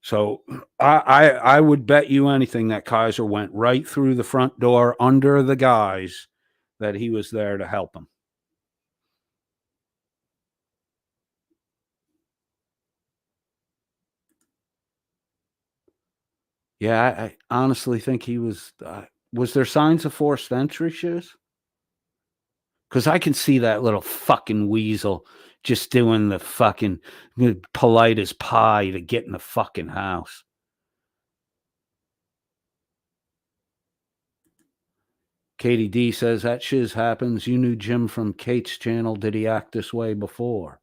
So I would bet you anything that Kaiser went right through the front door under the guise that he was there to help him. Yeah, I honestly think he was. Was there signs of forced entry, Shiz? Because I can see that little fucking weasel just doing the fucking polite as pie to get in the fucking house. Katie D says that shiz happens. You knew Jim from Kate's channel. Did he act this way before?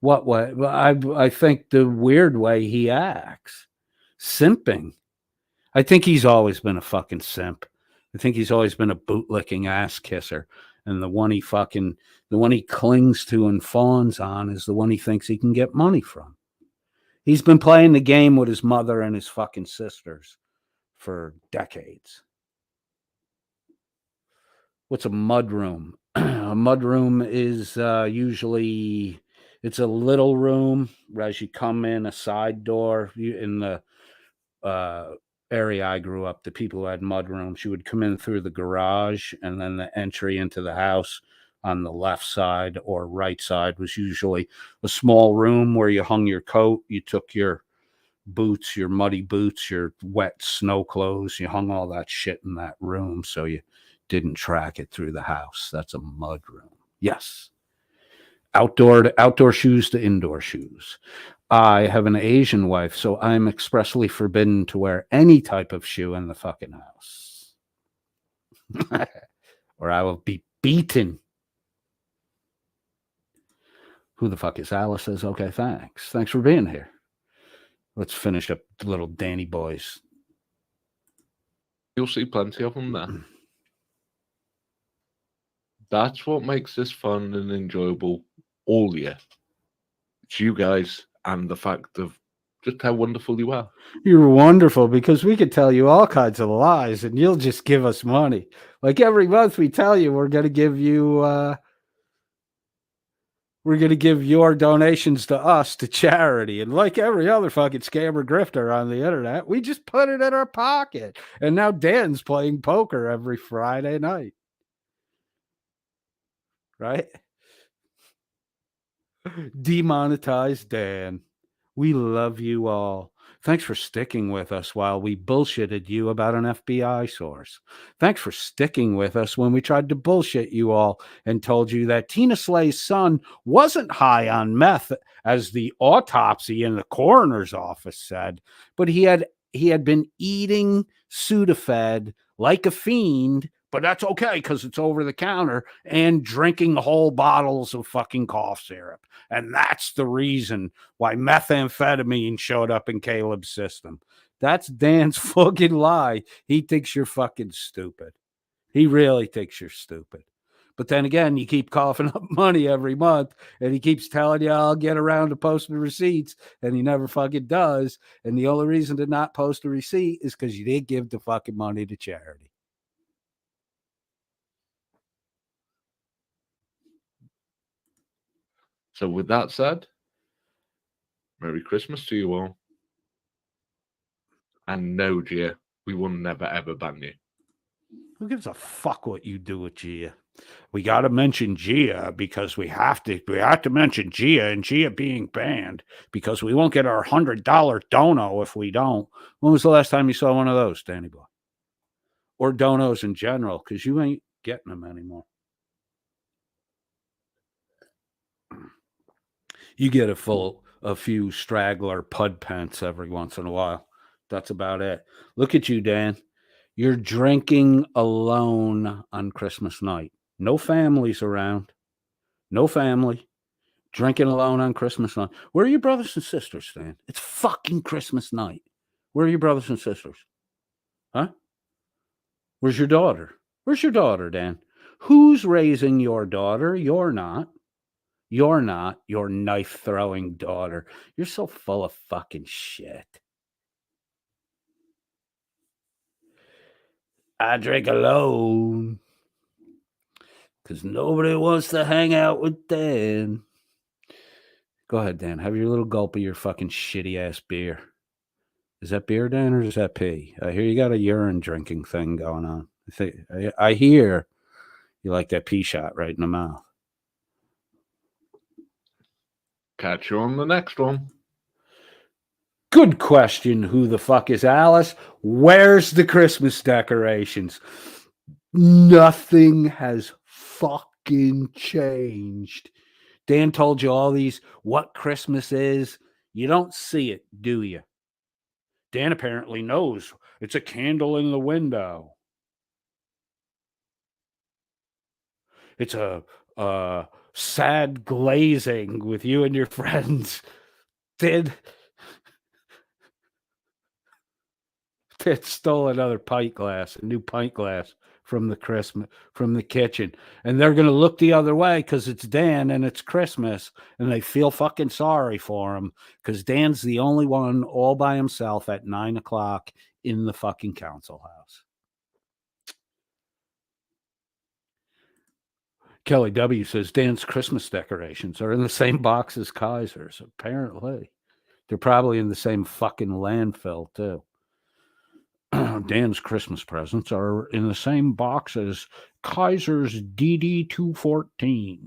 What way? I think the weird way he acts. Simping. I think he's always been a fucking simp. I think he's always been a bootlicking ass kisser. And the one he clings to and fawns on is the one he thinks he can get money from. He's been playing the game with his mother and his fucking sisters for decades. What's a mudroom? A mudroom is usually, it's a little room as you come in, a side door. In the area I grew up, the people who had mudrooms, you would come in through the garage, and then the entry into the house on the left side or right side was usually a small room where you hung your coat, you took your boots, your muddy boots, your wet snow clothes, you hung all that shit in that room so you didn't track it through the house. That's a mud room. Yes. Outdoor shoes to indoor shoes. I have an Asian wife, so I'm expressly forbidden to wear any type of shoe in the fucking house. Or I will be beaten. Who the fuck is Alice? Says, okay, thanks. Thanks for being here. Let's finish up the little Danny boys. You'll see plenty of them there. That's what makes this fun and enjoyable all year. It's you guys and the fact of just how wonderful you are. You're wonderful because we could tell you all kinds of lies and you'll just give us money. Like every month we tell you we're going to give you your donations to us to charity. And like every other fucking scammer grifter on the internet, we just put it in our pocket. And now Dan's playing poker every Friday night. Right? Demonetize Dan. We love you all. Thanks for sticking with us while we bullshitted you about an FBI source. Thanks for sticking with us when we tried to bullshit you all and told you that Tina Slay's son wasn't high on meth, as the autopsy in the coroner's office said, but he had been eating Sudafed like a fiend, but that's okay because it's over the counter, and drinking whole bottles of fucking cough syrup. And that's the reason why methamphetamine showed up in Caleb's system. That's Dan's fucking lie. He thinks you're fucking stupid. He really thinks you're stupid. But then again, you keep coughing up money every month, and he keeps telling you, I'll get around to posting receipts, and he never fucking does. And the only reason to not post a receipt is because you did give the fucking money to charity. So with that said, Merry Christmas to you all. And no, Gia, we will never ever ban you. Who gives a fuck what you do with Gia? We got to mention Gia because we have to mention Gia and Gia being banned because we won't get our $100 dono if we don't. When was the last time you saw one of those, Danny Boy? Or donos in general, because you ain't getting them anymore. You get a few straggler pud pants every once in a while. That's about it. Look at you, Dan. You're drinking alone on Christmas night. No families around. No family. Drinking alone on Christmas night. Where are your brothers and sisters, Dan? It's fucking Christmas night. Where are your brothers and sisters? Huh? Where's your daughter? Where's your daughter, Dan? Who's raising your daughter? You're not. You're not. Your knife-throwing daughter. You're so full of fucking shit. I drink alone because nobody wants to hang out with Dan. Go ahead, Dan. Have your little gulp of your fucking shitty-ass beer. Is that beer, Dan, or is that pee? I hear you got a urine drinking thing going on. I hear you like that pee shot right in the mouth. Catch you on the next one. Good question. Who the fuck is Alice? Where's the Christmas decorations? Nothing has fucking changed. Dan told you all these what Christmas is. You don't see it, do you? Dan apparently knows. It's a candle in the window. It's a sad glazing with you and your friends. Dan stole another pint glass, a new pint glass from the kitchen. And they're going to look the other way because it's Dan and it's Christmas. And they feel fucking sorry for him because Dan's the only one all by himself at 9 o'clock in the fucking council house. Kelly W. says Dan's Christmas decorations are in the same box as Kaiser's. Apparently. They're probably in the same fucking landfill, too. Dan's Christmas presents are in the same box as Kaiser's DD214.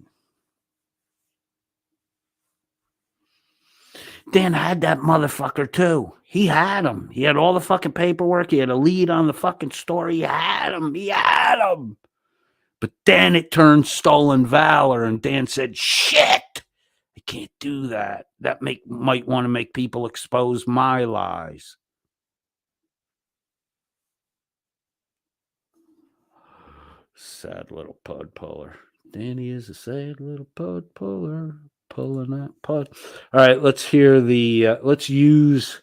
Dan had that motherfucker too. He had him. He had all the fucking paperwork. He had a lead on the fucking story. He had him. But then it turned stolen valor, and Dan said, shit. can't do that. That might want to make people expose my lies. Sad little pud puller. Danny is a sad little pud puller, pulling that pud. All right, let's hear the. Let's use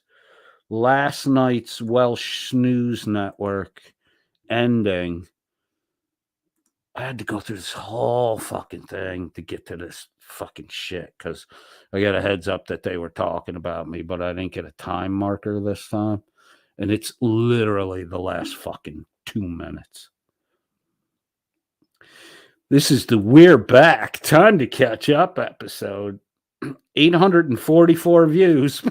last night's Welsh News Network ending. I had to go through this whole fucking thing to get to this fucking shit because I got a heads up that they were talking about me, but I didn't get a time marker this time. And it's literally the last fucking 2 minutes. This is the We're Back, Time to Catch Up episode. 844 views.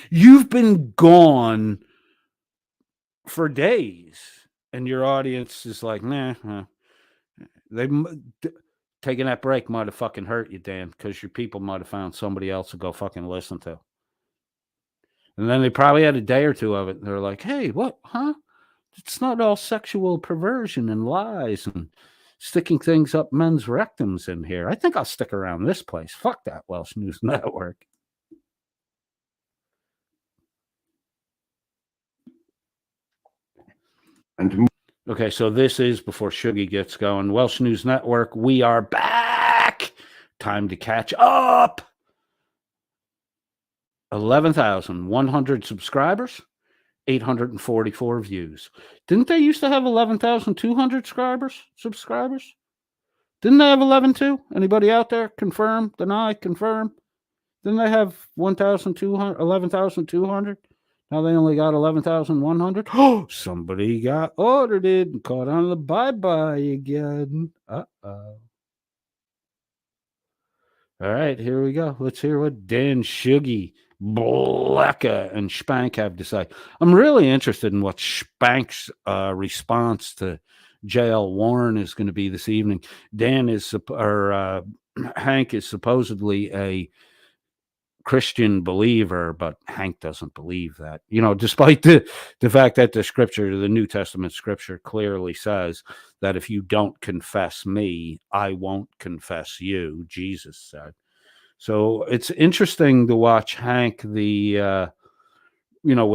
You've been gone for days, and your audience is like, nah. They taking that break might have fucking hurt you, Dan, because your people might have found somebody else to go fucking listen to. And then they probably had a day or two of it. And they're like, hey, what? Huh? It's not all sexual perversion and lies and sticking things up men's rectums in here. I think I'll stick around this place. Fuck that Welsh News Network. Okay, so this is before Shuggy gets going. Welsh News Network, we are back. Time to catch up. 11,100 subscribers, 844 views. Didn't they used to have 11,200 subscribers? Didn't they have 11,200? Anybody out there? Confirm, deny, confirm. Didn't they have 11,200? Now they only got 11,100. Oh, somebody got audited and caught on the bye-bye again. Uh-oh. All right, here we go. Let's hear what Dan, Shuggy, Blacka, and Spank have to say. I'm really interested in what Spank's response to J.L. Warren is going to be this evening. Hank is supposedly a Christian believer, but Hank doesn't believe that. You know, despite the fact that the New Testament scripture clearly says that if you don't confess me, I won't confess you, Jesus said. So it's interesting to watch Hank, with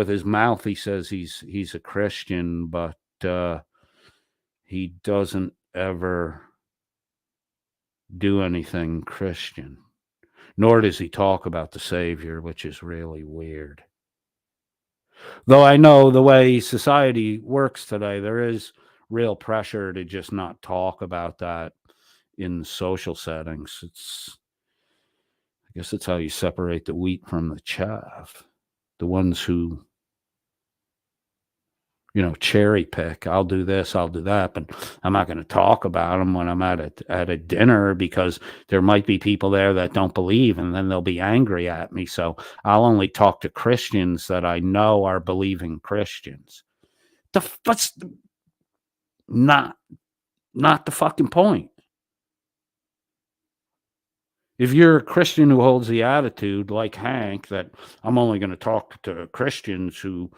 his mouth, he says he's a Christian, but he doesn't ever do anything Christian. Nor does he talk about the Savior, which is really weird. Though I know the way society works today, there is real pressure to just not talk about that in social settings. I guess it's how you separate the wheat from the chaff. The ones who, cherry pick. I'll do this, I'll do that, but I'm not going to talk about them when I'm at a dinner because there might be people there that don't believe, and then they'll be angry at me. So I'll only talk to Christians that I know are believing Christians. That's not the fucking point. If you're a Christian who holds the attitude like Hank that I'm only going to talk to Christians who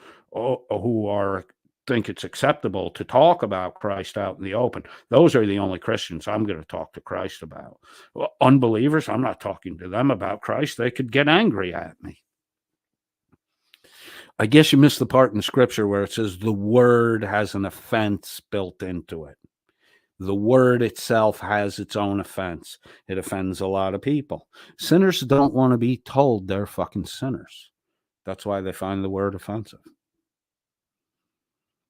think it's acceptable to talk about Christ out in the open, those are the only Christians I'm going to talk to Christ about. Well, unbelievers, I'm not talking to them about Christ. They could get angry at me. I guess you missed the part in Scripture where it says the word has an offense built into it. The word itself has its own offense. It offends a lot of people. Sinners don't want to be told they're fucking sinners. That's why they find the word offensive.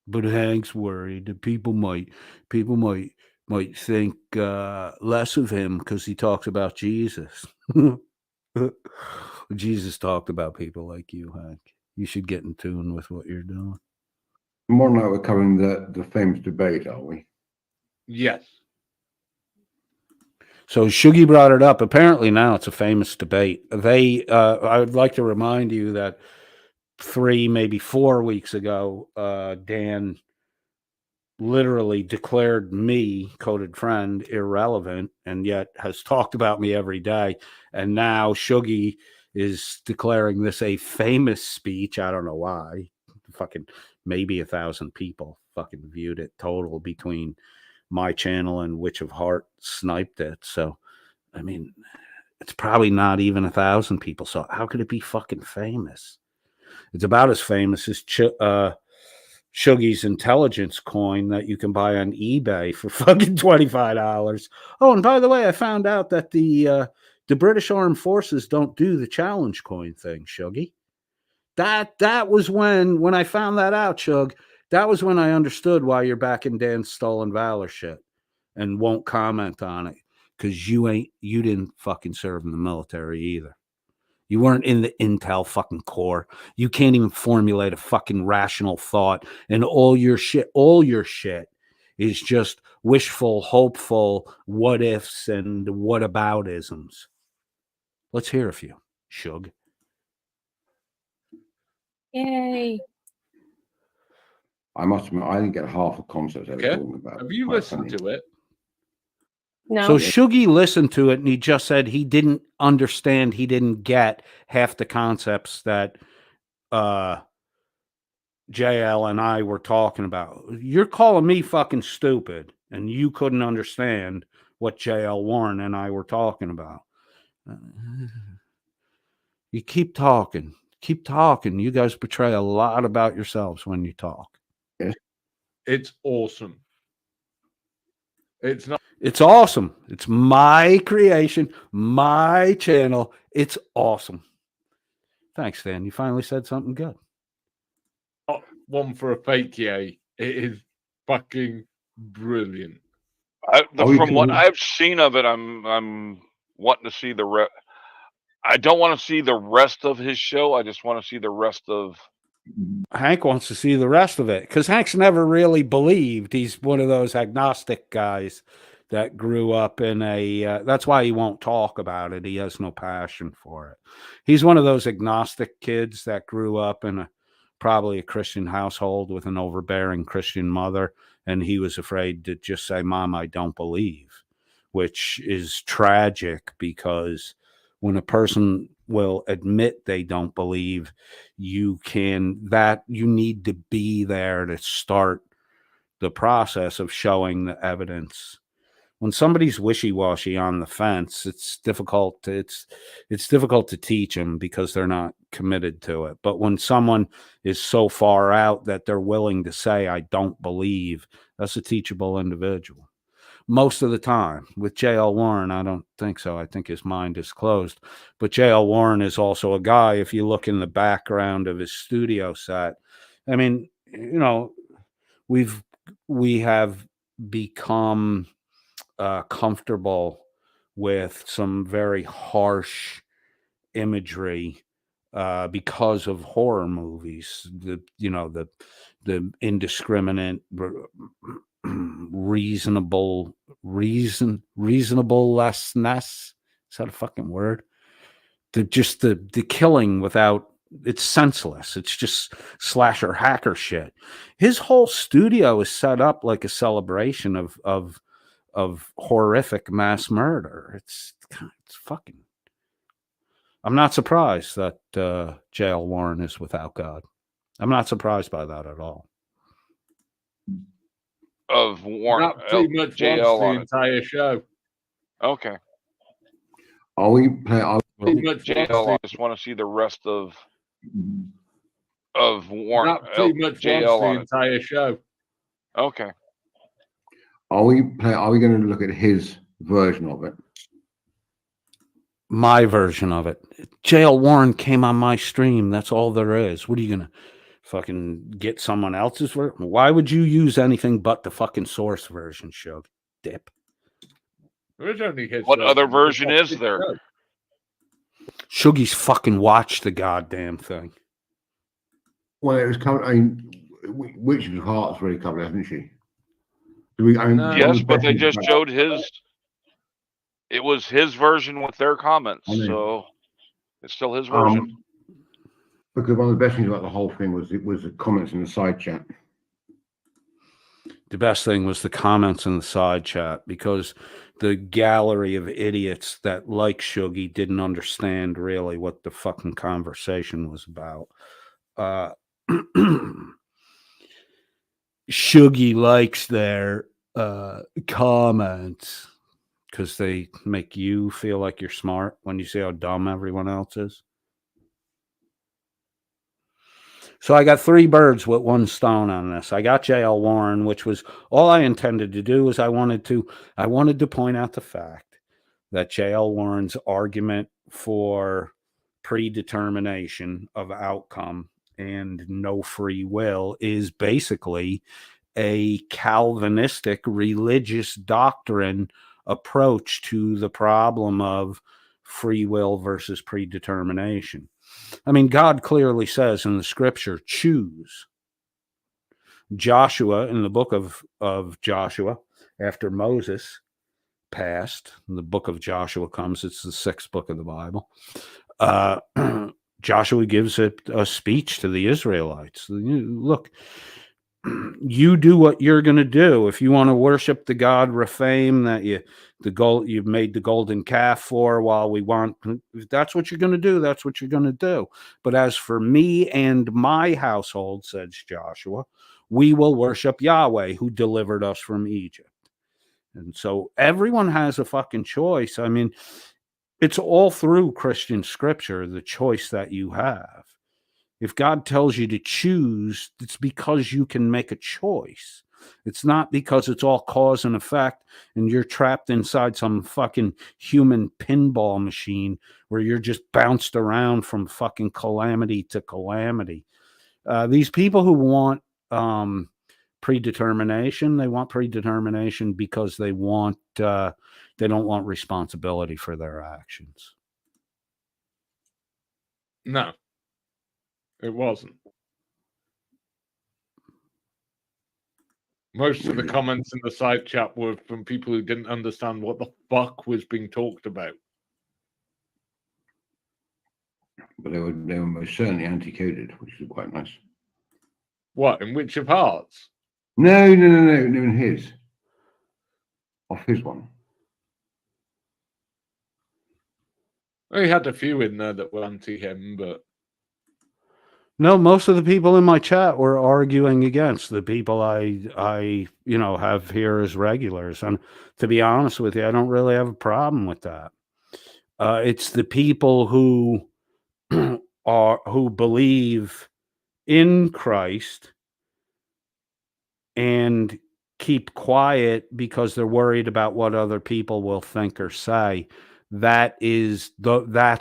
But Hank's worried that people might think less of him because he talks about Jesus. Jesus talked about people like you, Hank. You should get in tune with what you're doing. More now we're covering the famous debate, are we? Yes. So Shuggy brought it up. Apparently now it's a famous debate. I would like to remind you that 3, maybe 4 weeks ago, Dan literally declared me, Coded Friend, irrelevant, and yet has talked about me every day. And now Shuggy is declaring this a famous speech. I don't know why. Fucking maybe 1,000 people fucking viewed it total between my channel and Witch of Heart sniped it. So, I mean, it's probably not even 1,000 people. So how could it be fucking famous? It's about as famous as Shuggy's intelligence coin that you can buy on eBay for fucking $25. Oh, and by the way, I found out that the British Armed Forces don't do the challenge coin thing, Shuggy. That was when I found that out, Shug. That was when I understood why you're back in Dan's Stolen Valor shit and won't comment on it, because you didn't fucking serve in the military either. You weren't in the intel fucking corps. You can't even formulate a fucking rational thought, and all your shit is just wishful, hopeful what ifs and whataboutisms. Let's hear a few, Shug. Yay. I must admit, I didn't get half the concepts they were Okay. talking about. Have you Quite listened funny. to it? No. So Shuggy listened to it and he just said he didn't understand, he didn't get half the concepts that JL and I were talking about. You're calling me fucking stupid and you couldn't understand what JL Warren and I were talking about. You keep talking. Keep talking. You guys betray a lot about yourselves when you talk. It's awesome. It's not. It's awesome. It's my creation, my channel. It's awesome. Thanks, Dan. You finally said something good. Not one for a fake yay. It is fucking brilliant. From what I've seen of it, I'm wanting to see I don't want to see the rest of his show. I just want to see the rest of. Hank wants to see the rest of it because Hank's never really believed. He's one of those agnostic guys that grew up in a. That's why he won't talk about it. He has no passion for it. He's one of those agnostic kids that grew up in probably a Christian household with an overbearing Christian mother, and he was afraid to just say, "Mom, I don't believe," which is tragic because when a person will admit they don't believe, you need to be there to start the process of showing the evidence. When somebody's wishy-washy on the fence, it's difficult to teach them because they're not committed to it. But when someone is so far out that they're willing to say, "I don't believe," that's a teachable individual. Most of the time. With J.L. Warren, I don't think so. I think his mind is closed. But J.L. Warren is also a guy, if you look in the background of his studio set, I mean, you know, we have become comfortable with some very harsh imagery because of horror movies. The indiscriminate, reasonableness. Is that a fucking word? The killing without, it's senseless. It's just slasher hacker shit. His whole studio is set up like a celebration of horrific mass murder. It's fucking. I'm not surprised that J.L. Warren is without God. I'm not surprised by that at all. Of Warren, That pretty much JL wants on the it. entire show. Okay. Are we playing? Pretty much JL, I wants just want to see the rest of the, Warren. that pretty much JL wants the on it. entire show. Okay. Are we going to look at his version of it? My version of it. J.L. Warren came on my stream. That's all there is. What are you gonna fucking get someone else's version? Why would you use anything but the fucking source version, Shug? Dip. There is only his What other version That's is his there? show. Shuggy's fucking watched the goddamn thing. Well, it was covered. I mean, Witch of Heart's really covered, hasn't she? One of Yes, the but best they things just about- showed his. It was his version with their comments, I know. so it's still his version. Because one of the best things about the whole thing was the comments in the side chat. The best thing was the comments in the side chat because the gallery of idiots that like Shuggy didn't understand really what the fucking conversation was about. Shuggy likes their comments because they make you feel like you're smart when you see how dumb everyone else is. So I got 3 birds with 1 stone on this. I got J.L. Warren, which was all I intended to do. Is I wanted to point out the fact that J.L. Warren's argument for predetermination of outcome and no free will is basically a Calvinistic religious doctrine approach to the problem of free will versus predetermination. I mean, God clearly says in the scripture, choose. Joshua, in the book of Joshua, after Moses passed, the book of Joshua comes, it's the 6th book of the Bible. Joshua gives a speech to the Israelites. Look, you do what you're going to do. If you want to worship the God Rephaim that you've made the golden calf for, while we want, if that's what you're going to do, that's what you're going to do. But as for me and my household, says Joshua, we will worship Yahweh who delivered us from Egypt. And so everyone has a fucking choice. I mean, it's all through Christian scripture, the choice that you have. If God tells you to choose, it's because you can make a choice. It's not because it's all cause and effect and you're trapped inside some fucking human pinball machine where you're just bounced around from fucking calamity to calamity. These people who want predetermination, they want predetermination because they don't want responsibility for their actions. No. It wasn't. Most of the comments in the side chat were from people who didn't understand what the fuck was being talked about. But they were most certainly anti-coded, which is quite nice. What, in Witch of Hearts? No, in his. Off his one. Well, he had a few in there that were anti him, but no, most of the people in my chat were arguing against the people I have here as regulars. And to be honest with you, I don't really have a problem with that. It's the people who believe in Christ and keep quiet because they're worried about what other people will think or say. That's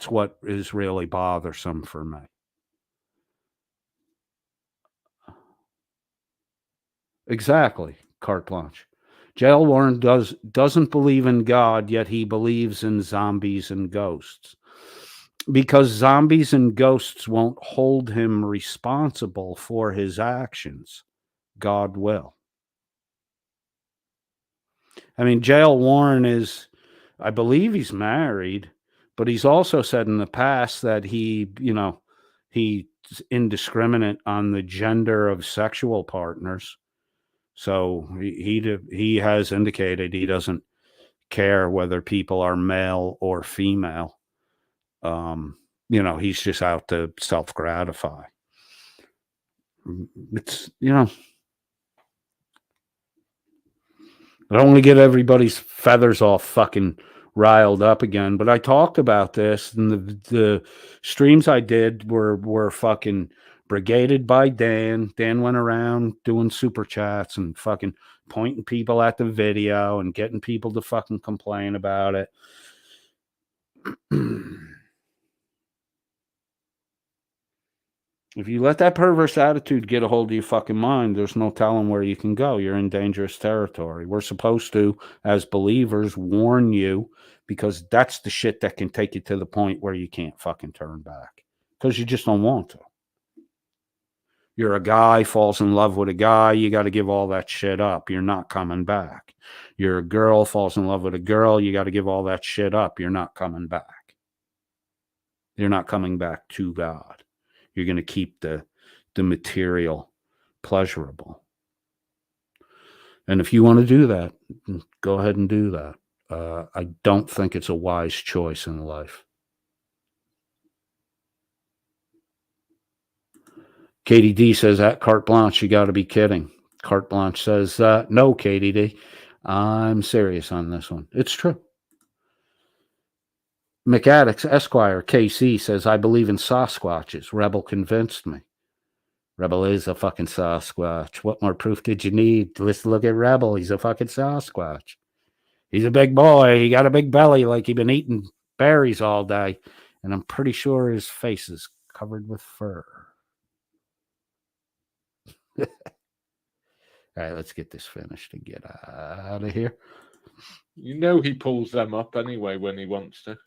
what is really bothersome for me. Exactly, carte blanche. J.L. Warren doesn't believe in God, yet he believes in zombies and ghosts. Because zombies and ghosts won't hold him responsible for his actions. God will. I mean, J.L. Warren is, I believe he's married, but he's also said in the past that he's indiscriminate on the gender of sexual partners. So he has indicated he doesn't care whether people are male or female. He's just out to self-gratify. It's, I don't want to get everybody's feathers all fucking riled up again, but I talked about this, and the streams I did were fucking brigaded by Dan. Dan went around doing super chats and fucking pointing people at the video and getting people to fucking complain about it. If you let that perverse attitude get a hold of your fucking mind, there's no telling where you can go. You're in dangerous territory. We're supposed to, as believers, warn you, because that's the shit that can take you to the point where you can't fucking turn back because you just don't want to. You're a guy, falls in love with a guy, you got to give all that shit up. You're not coming back. You're a girl, falls in love with a girl, you got to give all that shit up. You're not coming back. You're not coming back to God. You're going to keep the material pleasurable. And if you want to do that, go ahead and do that. I don't think it's a wise choice in life. Katie D says, at carte blanche, you got to be kidding. Carte Blanche says, no, KDD. I'm serious on this one. It's true. McAddix Esquire KC says, I believe in Sasquatches. Rebel convinced me. Rebel is a fucking Sasquatch. What more proof did you need? Let's look at Rebel. He's a fucking Sasquatch. He's a big boy. He got a big belly like he's been eating berries all day. And I'm pretty sure his face is covered with fur. All right, let's get this finished and get out of here. You know he pulls them up anyway when he wants to.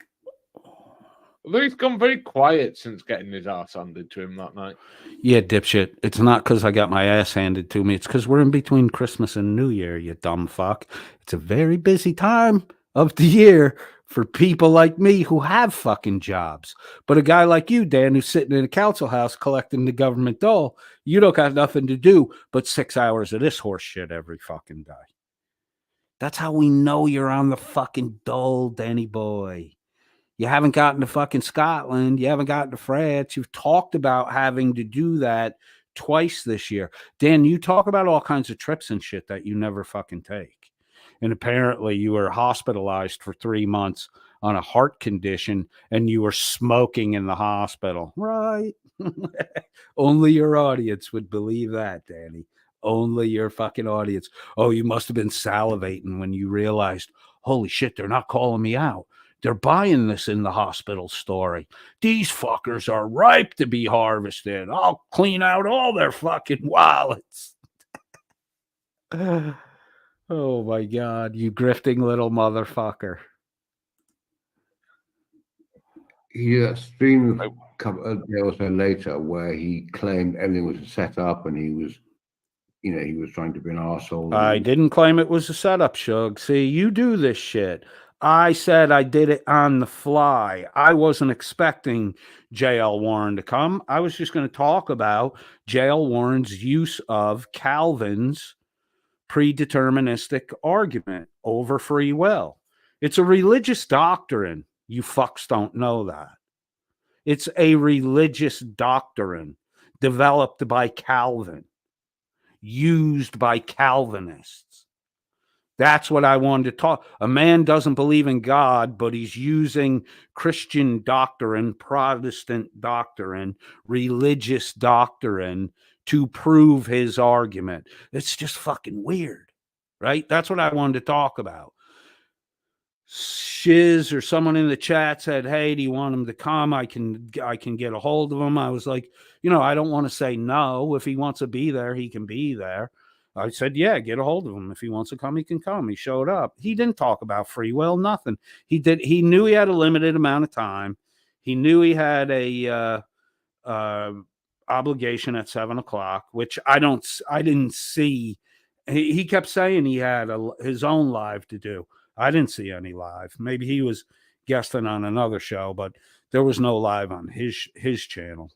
Although he's gone very quiet since getting his ass handed to him that night. Yeah, dipshit. It's not because I got my ass handed to me. It's because we're in between Christmas and New Year, you dumb fuck. It's a very busy time of the year for people like me who have fucking jobs. But a guy like you, Dan, who's sitting in a council house collecting the government dole, you don't got nothing to do but 6 hours of this horse shit every fucking day. That's how we know you're on the fucking dole, Danny boy. You haven't gotten to fucking Scotland. You haven't gotten to France. You've talked about having to do that twice this year. Dan, you talk about all kinds of trips and shit that you never fucking take. And apparently you were hospitalized for 3 months on a heart condition and you were smoking in the hospital. Right. Only your audience would believe that, Danny. Only your fucking audience. Oh, you must have been salivating when you realized, holy shit, they're not calling me out. They're buying this in the hospital story. These fuckers are ripe to be harvested. I'll clean out all their fucking wallets. Oh my God, you grifting little motherfucker. He streamed a couple of days or so later where he claimed everything was a setup and he was, he was trying to be an arsehole. I didn't claim it was a setup, Shug. See, you do this shit. I said I did it on the fly. I wasn't expecting J.L. Warren to come. I was just going to talk about J.L. Warren's use of Calvin's predeterministic argument over free will. It's a religious doctrine. You fucks don't know that. It's a religious doctrine developed by Calvin, used by Calvinists. That's what I wanted to talk. A man doesn't believe in God, but he's using Christian doctrine, Protestant doctrine, religious doctrine to prove his argument. It's just fucking weird, right? That's what I wanted to talk about. Shiz or someone in the chat said, hey, do you want him to come? I can get a hold of him. I was like, I don't want to say no. If he wants to be there, he can be there. I said, yeah, get a hold of him. If he wants to come, he can come. He showed up. He didn't talk about free will, nothing. He knew he had a limited amount of time. He knew he had a obligation at 7:00, which I didn't see. He kept saying he had his own live to do. I didn't see any live. Maybe he was guesting on another show, but there was no live on his channel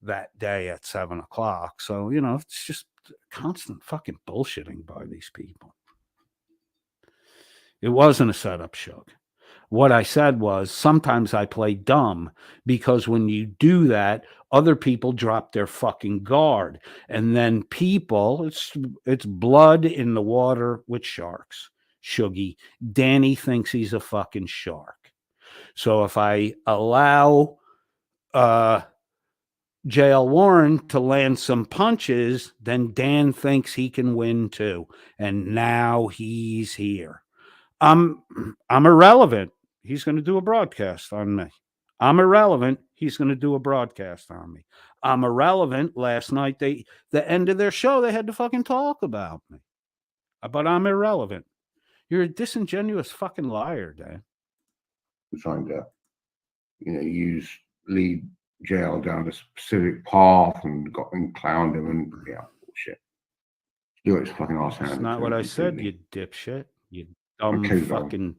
that day at 7:00. So, it's just constant fucking bullshitting by these people. It wasn't a setup, Shug. What I said was sometimes I play dumb because when you do that, other people drop their fucking guard. And then people, it's blood in the water with sharks. Shuggy. Danny thinks he's a fucking shark. So if I allow J.L. Warren to land some punches, then Dan thinks he can win too. And now he's here. I'm irrelevant. He's going to do a broadcast on me. I'm irrelevant. He's going to do a broadcast on me. I'm irrelevant. Last night, the end of their show, they had to fucking talk about me. But I'm irrelevant. You're a disingenuous fucking liar, Dan. We're trying to, lead JL down a specific path and clowned him and bullshit. Do it, fucking arse. That's not what I said, you dipshit. You dumb fucking.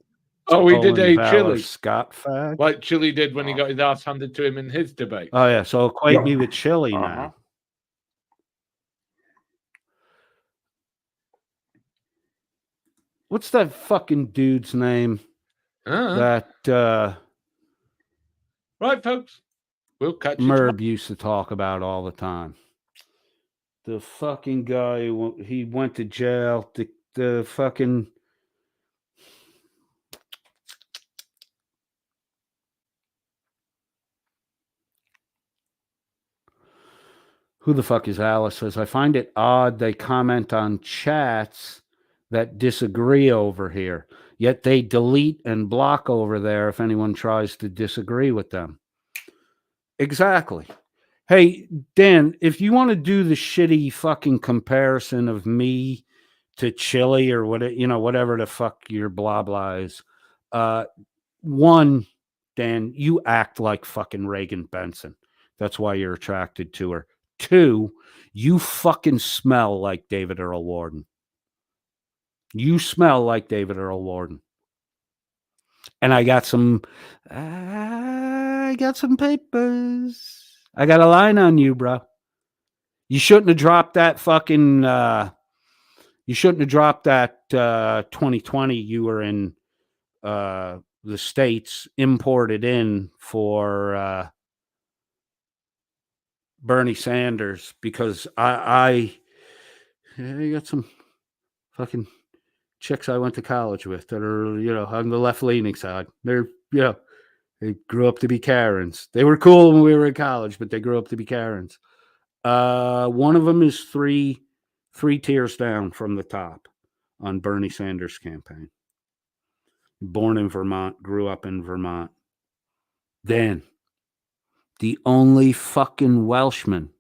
Oh, he did a Chili Scott fag. Like Chili did when he got his ass handed to him in his debate. Oh yeah, so equate me with Chili now. What's that fucking dude's name? That right, folks. We'll catch you. Merb used to talk about all the time. The fucking guy, he went to jail. The fucking... Who the fuck is Alice? Says, I find it odd they comment on chats that disagree over here, yet they delete and block over there if anyone tries to disagree with them. Exactly. Hey, Dan, if you want to do the shitty fucking comparison of me to Chili or whatever the fuck your blah blah is, one, Dan, you act like fucking Reagan Benson. That's why you're attracted to her. Two, you fucking smell like David Earl Warden. You smell like David Earl Warden. And I got some papers. I got a line on you, bro. You shouldn't have dropped that fucking, you shouldn't have dropped that 2020 you were in the States, imported in for Bernie Sanders, because I got some fucking chicks I went to college with that are, on the left-leaning side. They're, they grew up to be Karens. They were cool when we were in college, but they grew up to be Karens. One of them is three tiers down from the top on Bernie Sanders' campaign. Born in Vermont, grew up in Vermont. Then the only fucking Welshman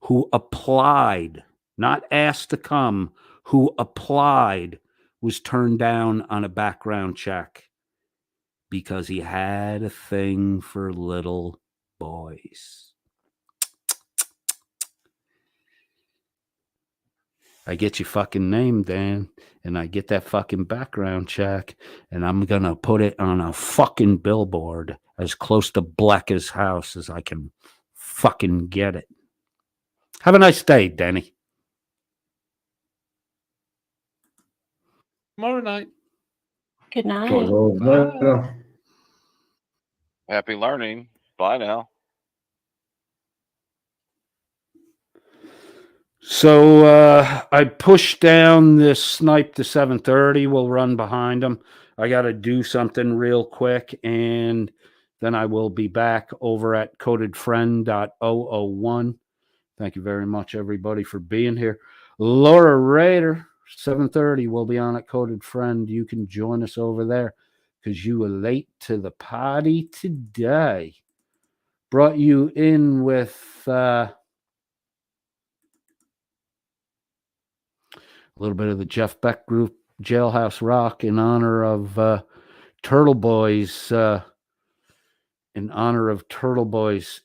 who applied, not asked to come, who applied, was turned down on a background check because he had a thing for little boys. I get your fucking name, Dan, and I get that fucking background check, and I'm going to put it on a fucking billboard as close to Blacker's house as I can fucking get it. Have a nice day, Danny. Tomorrow night. Good night. Bye. Happy learning. Bye now. So I pushed down this snipe to 7:30. We'll run behind them. I got to do something real quick, and then I will be back over at codedfriend.001. Thank you very much, everybody, for being here. Laura Raider, 7:30. We'll be on at Coded Friend. You can join us over there because you were late to the party today. Brought you in with a little bit of the Jeff Beck group, Jailhouse Rock, in honor of Turtle Boy's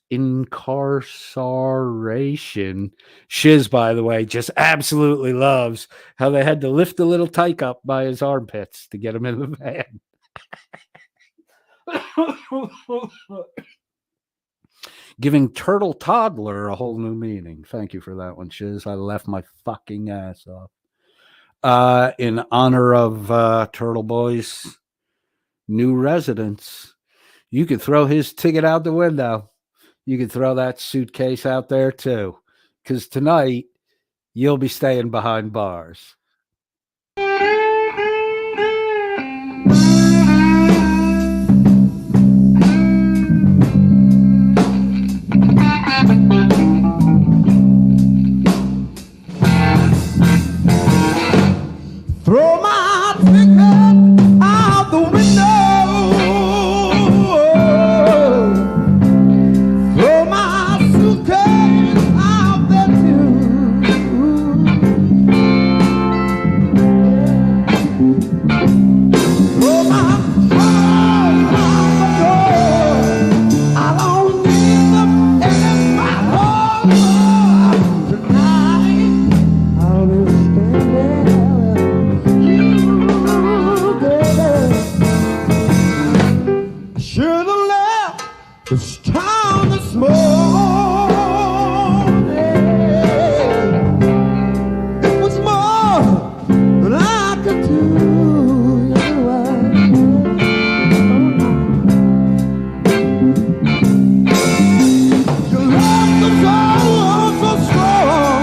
incarceration. Shiz, by the way, just absolutely loves how they had to lift the little tyke up by his armpits to get him in the van. Giving turtle toddler a whole new meaning. Thank you for that one, Shiz. I left my fucking ass off. In honor of Turtle Boy's new residence, you could throw his ticket out the window. You could throw that suitcase out there too, because tonight you'll be staying behind bars. Throw my ticket out the window. Throw my suitcase out there too. Throw my phone out the door. I don't need them in my home tonight. I'll be standing there. Should have left this town this morning. It was more than I could do. Your love was so strong.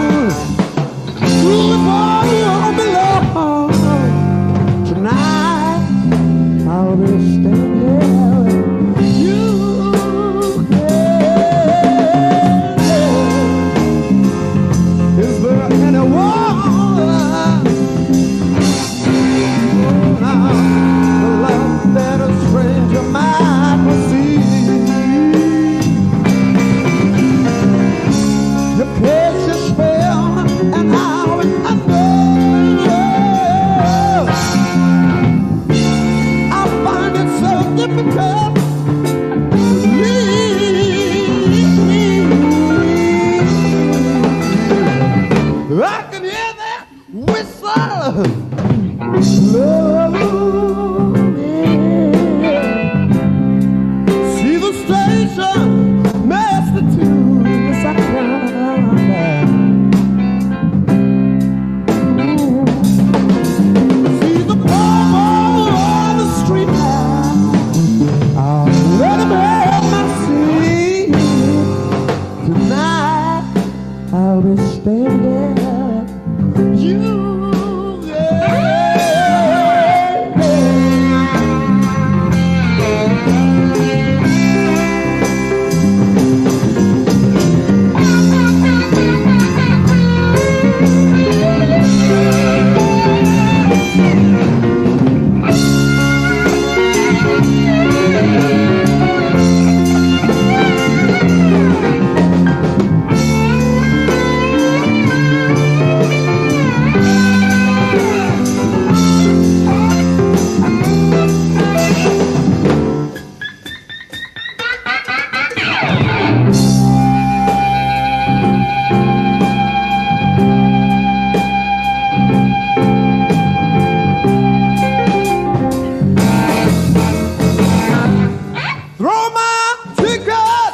throw my ticket out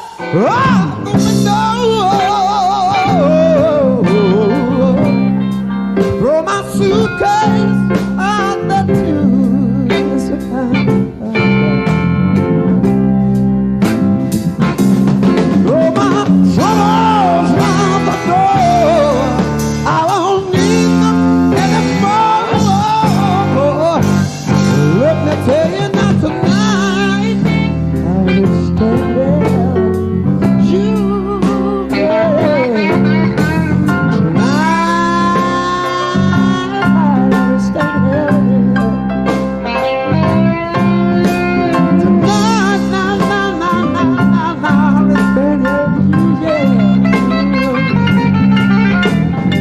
the window, throw my suitcase out the too. Throw my troubles out the door. I don't need them anymore. Let me tell you not tonight. I will stay there. You, tonight I will stay there. Tonight, I will stay there.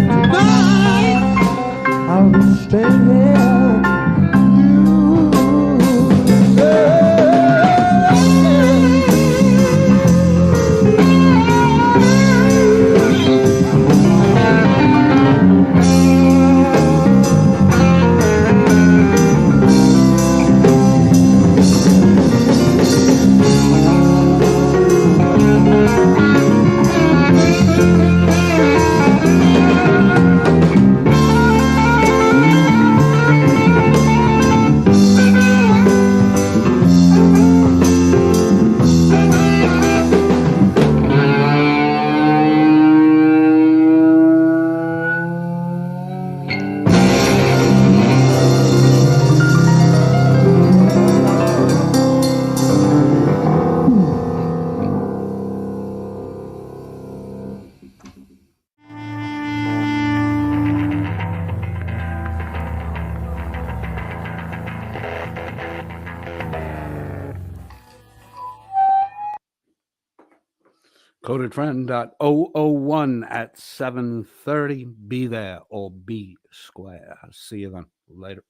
Tonight I will stay there. CodedFriend.001 at 7:30. Be there or be square. See you then. Later.